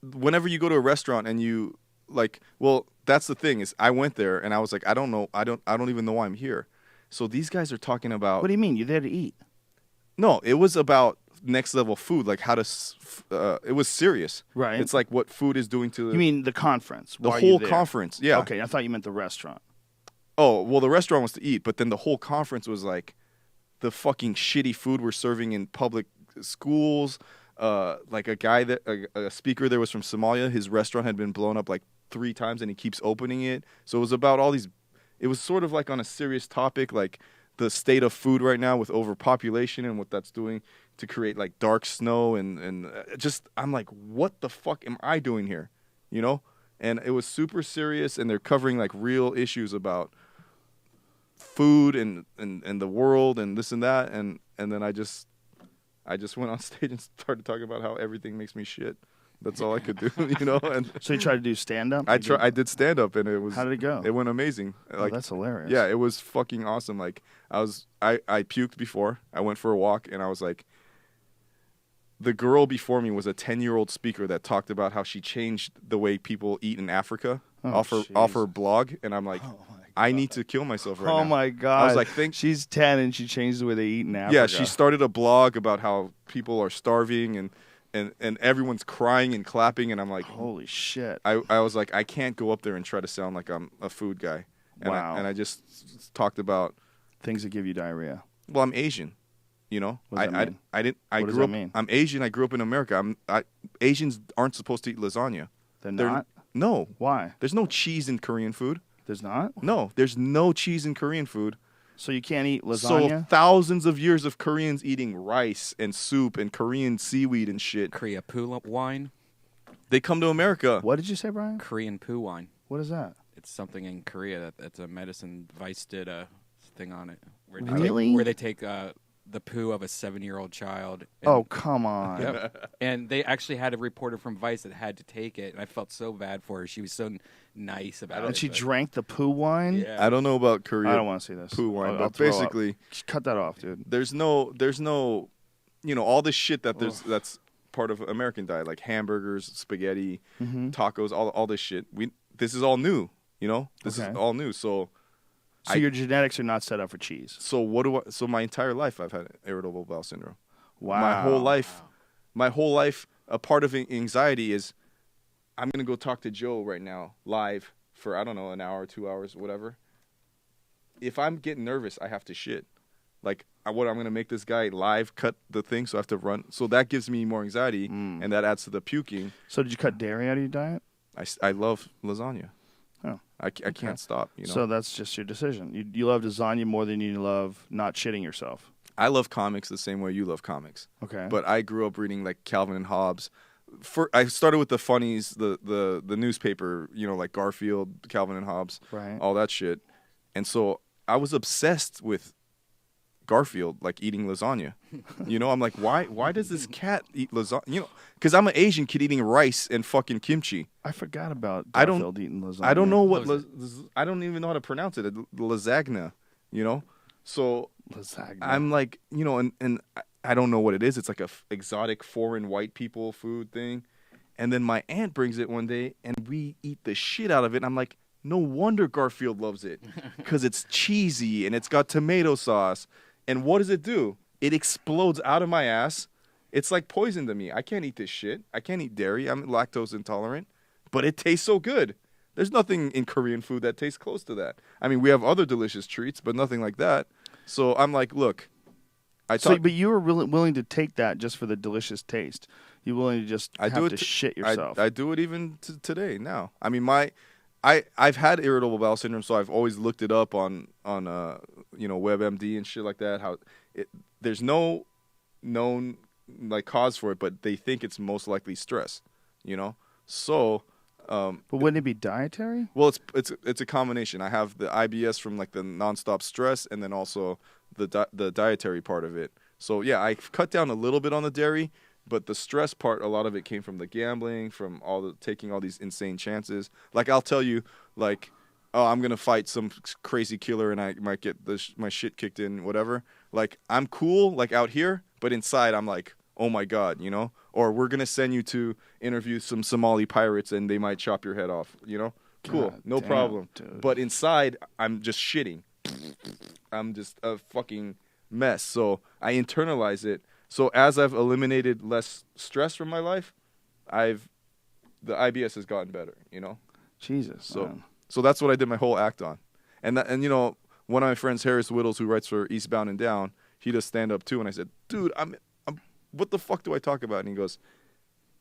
B: whenever you go to a restaurant and you like, well, that's the thing is I went there and I was like, I don't know, I don't even know why I'm here. So these guys are talking about.
A: What do you mean? You're there to eat?
B: No, it was about next level food, like how to. It was serious.
A: Right.
B: It's like what food is doing to.
A: You mean the conference?
B: The whole conference, yeah.
A: Okay, I thought you meant the restaurant.
B: Oh well, the restaurant was to eat, but then the whole conference was like, the fucking shitty food we're serving in public schools. Like a guy a speaker there was from Somalia. His restaurant had been blown up like 3 times, and he keeps opening it. So it was about all these. It was sort of like on a serious topic, like the state of food right now with overpopulation and what that's doing to create like dark snow and just I'm like, what the fuck am I doing here, And it was super serious, and they're covering like real issues about food and the world and this and that, and then I just went on stage and started talking about how everything makes me shit. That's all I could do, And
A: so you tried to do stand up?
B: I did stand up, and it was.
A: How did it go?
B: It went amazing. Like,
A: that's hilarious.
B: Yeah, it was fucking awesome. Like I puked before. I went for a walk, and I was like, the girl before me was a 10-year-old speaker that talked about how she changed the way people eat in Africa off her blog, and I'm like, I need to kill myself right now.
A: Oh my God!
B: I was like, she's
A: 10 and she changed the way they eat in Africa.
B: Yeah, she started a blog about how people are starving and everyone's crying and clapping, and I'm like,
A: holy shit!
B: I was like, I can't go up there and try to sound like I'm a food guy. And
A: wow.
B: I just talked about
A: things that give you diarrhea.
B: Well, I'm Asian,
A: What does that mean?
B: I grew up. I'm Asian. I grew up in America. Asians aren't supposed to eat lasagna.
A: They're not?
B: No.
A: Why?
B: There's no cheese in Korean food.
A: There's not?
B: No, there's no cheese in Korean food.
A: So you can't eat lasagna?
B: So thousands of years of Koreans eating rice and soup and Korean seaweed and shit.
C: Korea poo wine.
B: They come to America.
A: What did you say, Brian?
C: Korean poo wine.
A: What is that?
C: It's something in Korea that's a medicine. Vice did a thing on it.
A: Really?
C: Where they take the poo of a 7-year-old child.
A: Oh, come on.
C: Yep. And they actually had a reporter from Vice that had to take it, and I felt so bad for her. She was so nice about it.
A: And she drank the poo wine?
C: Yeah.
B: I don't know about Korea.
A: I don't want to see this.
B: Poo wine,
A: I'll
B: but basically,
A: cut that off, dude.
B: There's no, all this shit that's part of American diet, like hamburgers, spaghetti, tacos, all this shit. This is all new, This is all new. So
A: your genetics are not set up for cheese.
B: So so my entire life I've had irritable bowel syndrome.
A: Wow.
B: My whole life, a part of anxiety is I'm going to go talk to Joe right now live for, I don't know, an hour, 2 hours, whatever. If I'm getting nervous, I have to shit. Like, I'm going to make this guy live cut the thing, so I have to run. So that gives me more anxiety, and that adds to the puking.
A: So did you cut dairy out of your diet?
B: I love lasagna.
A: Oh.
B: I can't stop,
A: So that's just your decision. You love lasagna more than you love not shitting yourself.
B: I love comics the same way you love comics.
A: Okay.
B: But I grew up reading, like, Calvin and Hobbes. I started with the funnies, the newspaper, like Garfield, Calvin and Hobbes,
A: right,
B: all that shit. And so I was obsessed with Garfield, like eating lasagna. I'm like, why does this cat eat lasagna? Because I'm an Asian kid eating rice and fucking kimchi.
A: I forgot about Garfield eating lasagna.
B: I don't know I don't even know how to pronounce it. Lasagna, So
A: lasagna.
B: I'm like, and I don't know what it is. It's like a exotic foreign white people food thing. And then my aunt brings it one day, and we eat the shit out of it. And I'm like, no wonder Garfield loves it, because it's cheesy and it's got tomato sauce. And what does it do? It explodes out of my ass. It's like poison to me. I can't eat this shit. I can't eat dairy. I'm lactose intolerant. But it tastes so good. There's nothing in Korean food that tastes close to that. I mean, we have other delicious treats, but nothing like that. So I'm like, look.
A: But you were really willing to take that just for the delicious taste. You're willing to just shit yourself.
B: I do it even today now. I mean, I've had irritable bowel syndrome, so I've always looked it up on WebMD and shit like that. There's no known like cause for it, but they think it's most likely stress. So.
A: But wouldn't it be dietary?
B: Well, it's a combination. I have the IBS from like the nonstop stress, and then also the dietary part of it. So yeah, I cut down a little bit on the dairy, But the stress part, a lot of it came from the gambling, from taking all these insane chances. Like, I'll tell you, like, oh, I'm going to fight some crazy killer and I might get my shit kicked in, whatever. Like, I'm cool, like, out here, but inside I'm like, oh, my God, you know? Or we're going to send you to interview some Somali pirates and they might chop your head off, you know? Cool,
A: God
B: no
A: damn,
B: problem.
A: dude.
B: But inside, I'm just shitting. I'm just a fucking mess. So I internalize it. So as I've eliminated less stress from my life, the IBS has gotten better, you know?
A: Jesus, man.
B: So that's what I did my whole act on. And you know, one of my friends, Harris Whittles, who writes for Eastbound and Down, he does stand-up too. And I said, dude, I'm what the fuck do I talk about? And he goes,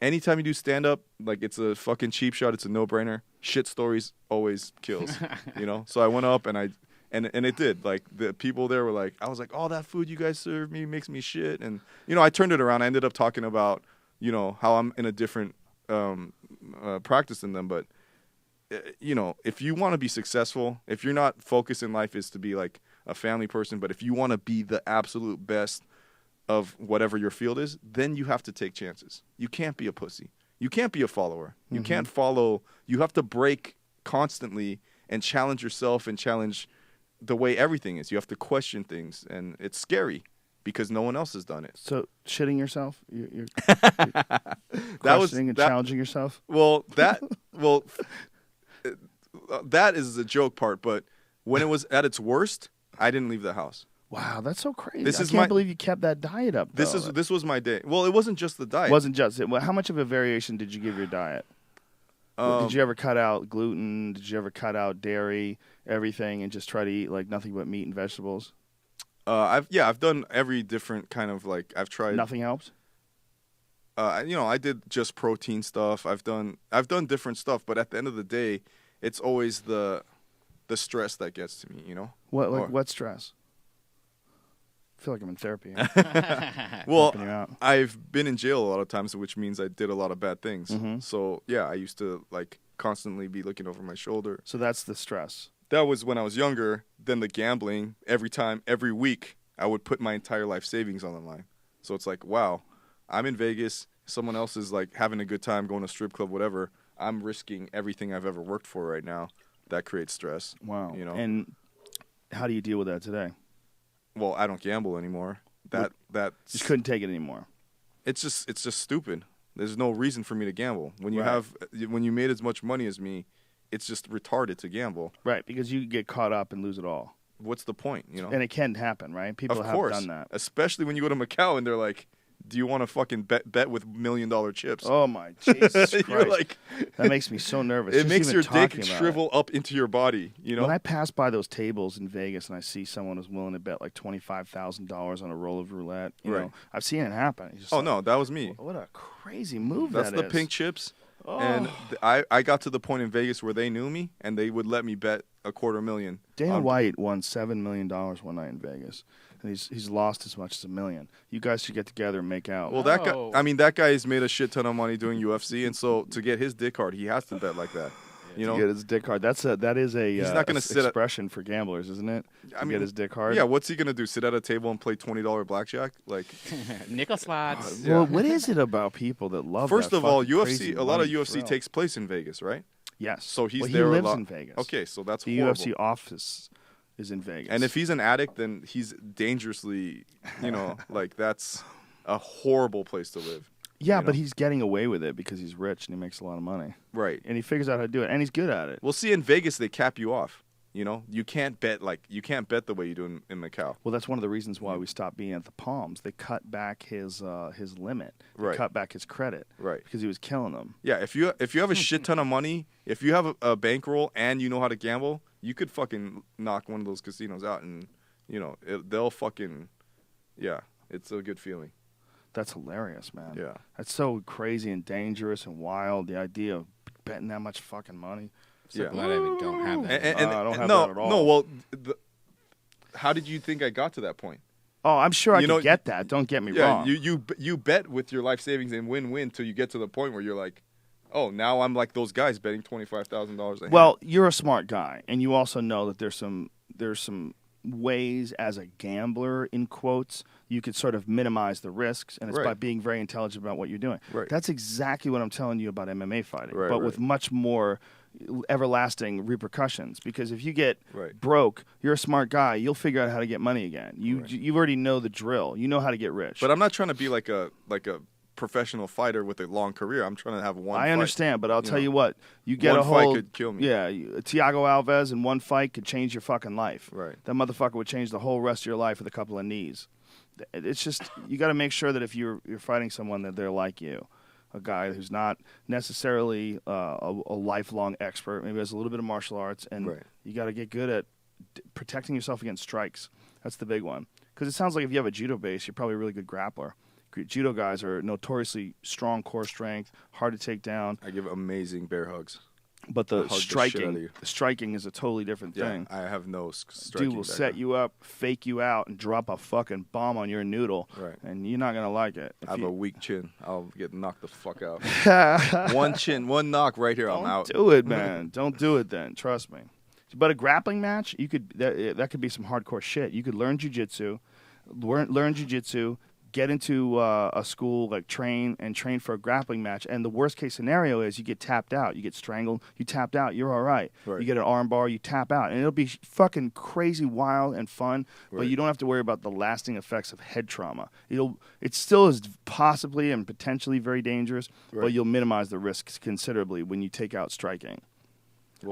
B: anytime you do stand-up, like, it's a fucking cheap shot. It's a no-brainer. Shit stories always kills, you know? So I went up and and it did. Like, the people there were like, I was like, oh, that food you guys serve me makes me shit. And, you know, I turned it around. I ended up talking about, you know, how I'm in a different practice than them. But, you know, if you want to be successful, if you're not focused in life is to be like a family person, but if you want to be the absolute best of whatever your field is, then you have to take chances. You can't be a pussy. You can't be a follower. You can't follow. You have to break constantly and challenge yourself and challenge the way everything is. You have to question things, and it's scary because no one else has done it.
A: So shitting yourself? You're
B: That
A: questioning and challenging yourself?
B: Well, that is the joke part, but when it was at its worst, I didn't leave the house.
A: Wow, that's so crazy.
B: This
A: I
B: is
A: can't believe you kept that diet up.
B: This was my day. Well, it wasn't just the diet.
A: It wasn't just it. Well, how much of a variation did you give your diet? Did you ever cut out gluten? Did you ever cut out dairy, everything, and just try to eat like nothing but meat and vegetables?
B: I've done every different kind of, like, I've tried.
A: Nothing helps?
B: You know, I did just protein stuff. I've done different stuff, but at the end of the day, it's always the stress that gets to me, you know?
A: What stress? I feel like I'm in therapy here.
B: Well, I've been in jail a lot of times, which means I did a lot of bad things. So, yeah, I used to, like, constantly be looking over my shoulder.
A: So that's the stress.
B: That was when I was younger. Then the gambling, every week, I would put my entire life savings on the line. So it's like, wow, I'm in Vegas. Someone else is, like, having a good time, going to a strip club, whatever. I'm risking everything I've ever worked for right now. That creates stress.
A: Wow.
B: You know?
A: And how do you deal with that today?
B: Well, I don't gamble anymore. That
A: just couldn't take it anymore.
B: It's just stupid. There's no reason for me to gamble. When you made as much money as me, it's just retarded to gamble.
A: Right, because you get caught up and lose it all.
B: What's the point, you know?
A: And it can happen, right? People have done that.
B: Especially when you go to Macau and they're like, do you want to fucking bet with $1 million chips?
A: Oh, my Jesus Christ.
B: You're like,
A: that makes me so nervous.
B: It makes your dick shrivel up into your body, you know?
A: When I pass by those tables in Vegas and I see someone who's willing to bet like $25,000 on a roll of roulette, you know, I've seen it happen.
B: No, that was me.
A: What a crazy move
B: That's the pink chips. Oh. And I got to the point in Vegas where they knew me and they would let me bet $250,000.
A: Dana White won $7 million one night in Vegas. And he's lost as much as $1 million. You guys should get together and make out.
B: Well, that guy has made a shit ton of money doing UFC, and so to get his dick hard, he has to bet like that. You know,
A: to get his dick hard. That is a
B: he's not gonna sit
A: expression for gamblers, isn't it? Get his dick hard.
B: Yeah, what's he gonna do? Sit at a table and play $20 blackjack? Like
C: nickel slots.
A: Well, what is it about people that love?
B: First
A: that
B: of all, UFC. A lot of
A: thrill?
B: UFC takes place in Vegas, right?
A: Yes.
B: So he
A: lives in Vegas.
B: Okay, so that's
A: the
B: horrible.
A: UFC office is in Vegas.
B: And if he's an addict, then he's dangerously, like, that's a horrible place to live.
A: Yeah, but he's getting away with it because he's rich and he makes a lot of money.
B: Right.
A: And he figures out how to do it, and he's good at it.
B: Well, see, in Vegas, they cap you off. You know, you can't bet the way you do in Macau.
A: Well, that's one of the reasons why we stopped being at the Palms. They cut back his limit. They cut back his credit.
B: Right.
A: Because he was killing them.
B: Yeah, if you have a shit ton of money, if you have a bankroll and you know how to gamble, you could fucking knock one of those casinos out, and they'll fucking, yeah, it's a good feeling.
A: That's hilarious, man.
B: Yeah.
A: That's so crazy and dangerous and wild. The idea of betting that much fucking money.
C: So glad I don't have that.
A: I don't have that at all.
B: No, well, how did you think I got to that point?
A: Oh, I'm sure I could get that. Don't get me wrong.
B: You bet with your life savings and win-win till you get to the point where you're like, oh, now I'm like those guys betting $25,000 a hand.
A: Well, you're a smart guy, and you also know that there's some ways as a gambler, in quotes, you could sort of minimize the risks, and it's by being very intelligent about what you're doing.
B: Right.
A: That's exactly what I'm telling you about MMA fighting,
B: Right,
A: but with much more everlasting repercussions. Because if you get
B: Right.
A: broke, you're a smart guy. You'll figure out how to get money again. You already know the drill. You know how to get rich.
B: But I'm not trying to be like a professional fighter with a long career. I'm trying to have one.
A: I understand, but I'll tell you what. You get
B: one
A: a
B: fight
A: whole
B: could kill me.
A: Yeah, Thiago Alves in one fight could change your fucking life.
B: Right.
A: That motherfucker would change the whole rest of your life with a couple of knees. It's just you got to make sure that if you're fighting someone that they're like you, a guy who's not necessarily a lifelong expert, maybe has a little bit of martial arts, and you got to get good at protecting yourself against strikes. That's the big one. Because it sounds like if you have a judo base, you're probably a really good grappler. Judo guys are notoriously strong core strength, hard to take down.
B: I give amazing bear hugs.
A: But the striking is a totally different thing.
B: I have no striking.
A: Dude will set you up, fake you out, and drop a fucking bomb on your noodle.
B: Right.
A: And you're not going to like it.
B: I have a weak chin. I'll get knocked the fuck out. One knock right here, I'm out.
A: Don't do it, man. Don't do it then. Trust me. But a grappling match, you could that could be some hardcore shit. You could learn jiu-jitsu, get into a school, like train for a grappling match, and the worst case scenario is you get tapped out, you get strangled, you tapped out, you're all right. You get an arm bar, you tap out, and it'll be fucking crazy, wild, and fun. But you don't have to worry about the lasting effects of head trauma. It still is possibly and potentially very dangerous, but you'll minimize the risks considerably when you take out striking.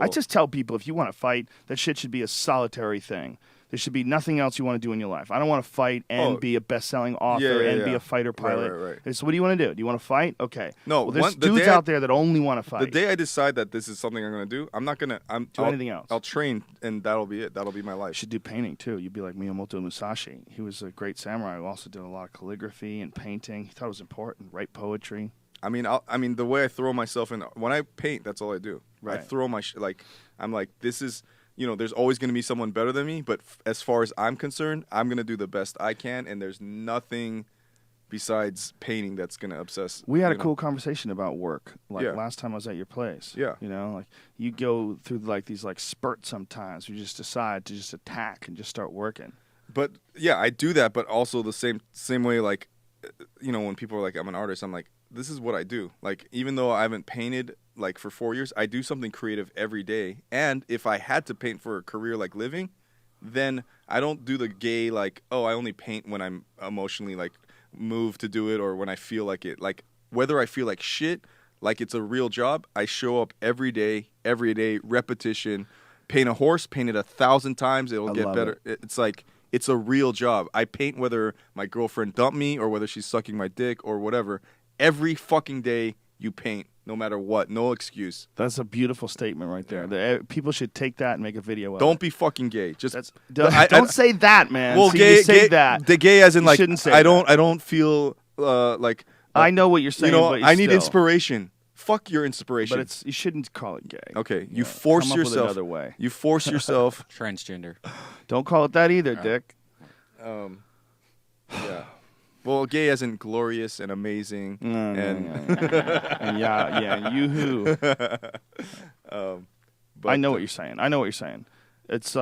A: I just tell people, if you want to fight, that shit should be a solitary thing. There should be nothing else you want to do in your life. I don't want to fight and be a best-selling author and be a fighter pilot.
B: Right.
A: So what do you want to do? Do you want to fight? Okay.
B: No,
A: well, there's dudes out there that only want to fight.
B: The day I decide that this is something I'm going to do, I'm not going to
A: do anything else.
B: I'll train, and that'll be it. That'll be my life.
A: You should do painting, too. You'd be like Miyamoto Musashi. He was a great samurai who also did a lot of calligraphy and painting. He thought it was important. Write poetry.
B: I mean, the way I throw myself in, when I paint, that's all I do.
A: Right.
B: I throw I'm like, this is, there's always going to be someone better than me, but as far as I'm concerned, I'm going to do the best I can, and there's nothing besides painting that's going to obsess.
A: We had a cool conversation about work, last time I was at your place.
B: Yeah.
A: You go through these spurts sometimes. You just decide to just attack and just start working.
B: But yeah, I do that, but also the same way, when people are like, I'm an artist, I'm like, this is what I do. Like, even though I haven't painted for 4 years, I do something creative every day. And if I had to paint for a career like living, then I don't do the gay I only paint when I'm emotionally moved to do it, or when I feel like it. Whether I feel like shit, like it's a real job, I show up every day, repetition. Paint a horse, paint it 1,000 times, it'll get better. It's like, it's a real job. I paint whether my girlfriend dumped me or whether she's sucking my dick or whatever. Every fucking day you paint, no matter what. No excuse.
A: That's a beautiful statement right there. Yeah. People should take that and make a video of
B: Don't be fucking gay.
A: Don't say that, man.
B: Well,
A: gay, say that.
B: The gay as in
A: you shouldn't say
B: I don't feel
A: I know what you're saying, but
B: I need inspiration. Fuck your inspiration.
A: But you shouldn't call it gay.
B: Okay, you force
A: come
B: yourself.
A: Up with another way.
B: You force yourself.
C: Transgender.
A: Don't call it that either, Dick.
B: Yeah. Well, gay as in glorious and amazing
A: and yoo-hoo. I know what you're saying. It's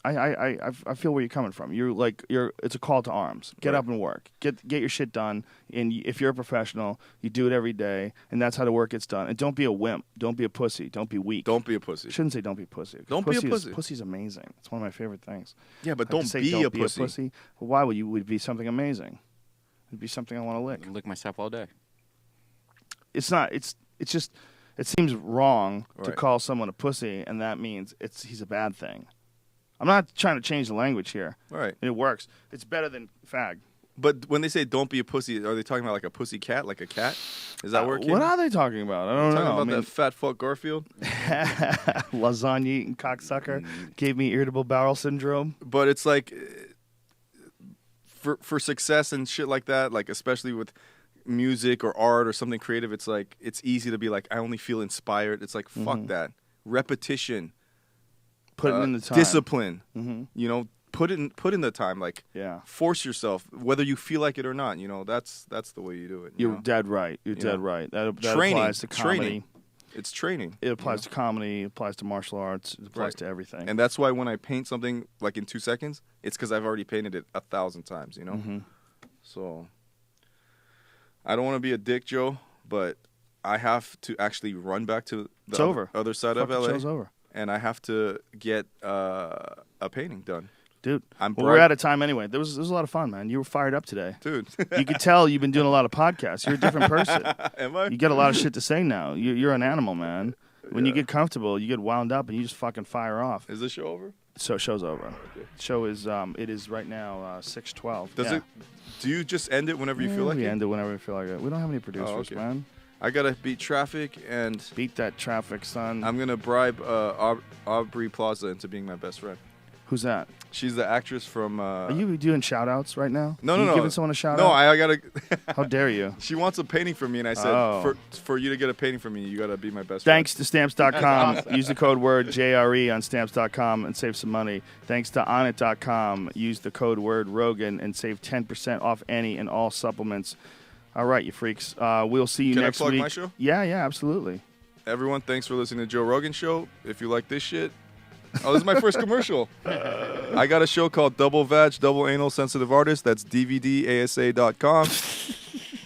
A: I feel where you're coming from. It's a call to arms. Get up and work. Get your shit done. And if you're a professional, you do it every day, and that's how the work gets done. And don't be a wimp. Don't be a pussy. Don't be weak.
B: Don't be a pussy.
A: I shouldn't say don't be a pussy.
B: Don't be a pussy.
A: Pussy's amazing. It's one of my favorite things.
B: Yeah, but don't be a pussy.
A: Well, why would you? Would be something amazing. It'd be something I want to lick.
C: Lick myself all day.
A: It's not. It's just. It seems wrong to call someone a pussy, and that means he's a bad thing. I'm not trying to change the language here.
B: Right.
A: It works. It's better than fag.
B: But when they say don't be a pussy, are they talking about like a pussy cat, like a cat? Is that where it came
A: What are they talking about? I don't know.
B: Talking about that fat fuck Garfield?
A: Lasagna eating cocksucker gave me irritable bowel syndrome.
B: But it's like, for success and shit like that, like especially with music or art or something creative, it's like, it's easy to be like, I only feel inspired. It's like, fuck that. Repetition.
A: Put it in the time.
B: Discipline. Put in the time. Force yourself, whether you feel like it or not. That's the way you do it.
A: You're dead right. You're dead right. That applies to comedy.
B: It's training.
A: It applies to comedy. It applies to martial arts. It applies to everything.
B: And that's why when I paint something like in 2 seconds, it's because I've already painted it 1,000 times. You know.
A: Mm-hmm.
B: So I don't want to be a dick, Joe, but I have to actually run back to the other side of LA.
A: Show's over.
B: And I have to get a painting done.
A: Dude, we're out of time anyway. There was a lot of fun, man. You were fired up today.
B: Dude.
A: You could tell you've been doing a lot of podcasts. You're a different person.
B: Am I?
A: You get a lot of shit to say now. You're an animal, man. When you get comfortable, you get wound up, and you just fucking fire off.
B: Is the show over?
A: So show's over.
B: Okay.
A: Show is it is right now 6:12.
B: Do you just end it whenever you feel like it?
A: We end it whenever we feel like it. We don't have any producers, man.
B: I gotta beat traffic and
A: beat that traffic, son.
B: I'm gonna bribe Aubrey Plaza into being my best friend.
A: Who's that?
B: She's the actress from.
A: Are you doing shout outs right now?
B: No,
A: you giving someone a shout out?
B: No, I gotta.
A: How dare you?
B: She wants a painting from me, and I said, for you to get a painting from me, you gotta be my best
A: Thanks
B: friend.
A: to Stamps.com. Awesome. Use the code word JRE on Stamps.com and save some money. Thanks to Onnit.com. Use the code word Rogan and save 10% off any and all supplements. All right, you freaks. We'll see you next week.
B: Can I plug my show?
A: Yeah, absolutely.
B: Everyone, thanks for listening to Joe Rogan Show. If you like this shit. Oh, this is my first commercial. I got a show called Double Vag, Double Anal Sensitive Artist. That's DVDASA.com.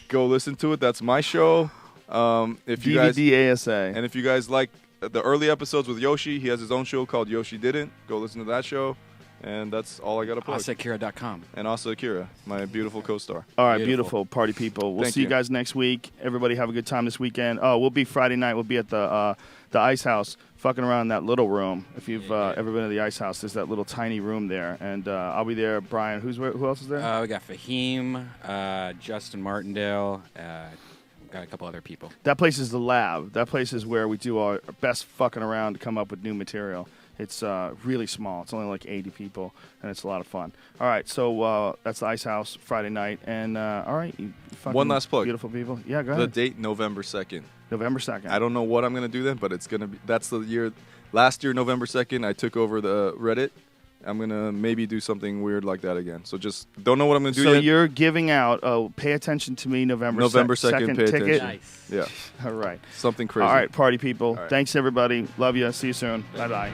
B: Go listen to it. That's my show. If you
A: DVDASA.
B: And if you guys like the early episodes with Yoshi, he has his own show called Yoshi Didn't. Go listen to that show. And that's all I got to plug.
C: AsaAkira.com.
B: And Asa Akira, my beautiful co-star.
A: All right, beautiful party people. We'll see you guys next week. Everybody have a good time this weekend. Oh, we'll be Friday night. We'll be at the Ice House, fucking around in that little room. If you've ever been to the Ice House, there's that little tiny room there. And I'll be there. Brian, who else is there?
C: We got Fahim, Justin Martindale. Got a couple other people.
A: That place is the lab. That place is where we do our best fucking around to come up with new material. It's really small. It's only like 80 people, and it's a lot of fun. All right, so that's the Ice House Friday night. And all right, you fucking
B: one last plug.
A: Beautiful people. Yeah, go ahead.
B: The date, November 2nd.
A: November 2nd.
B: I don't know what I'm going to do then, but it's going to be – that's the year – last year, November 2nd, I took over the Reddit. I'm going to maybe do something weird like that again. So just don't know what I'm going to do yet.
A: So you're giving out pay attention to me November 2nd
B: pay
A: ticket.
B: Attention.
C: Nice.
B: Yeah.
A: All right.
B: Something crazy.
A: All right, party people.
B: All right.
A: Thanks, everybody. Love you. See you soon. Bye-bye.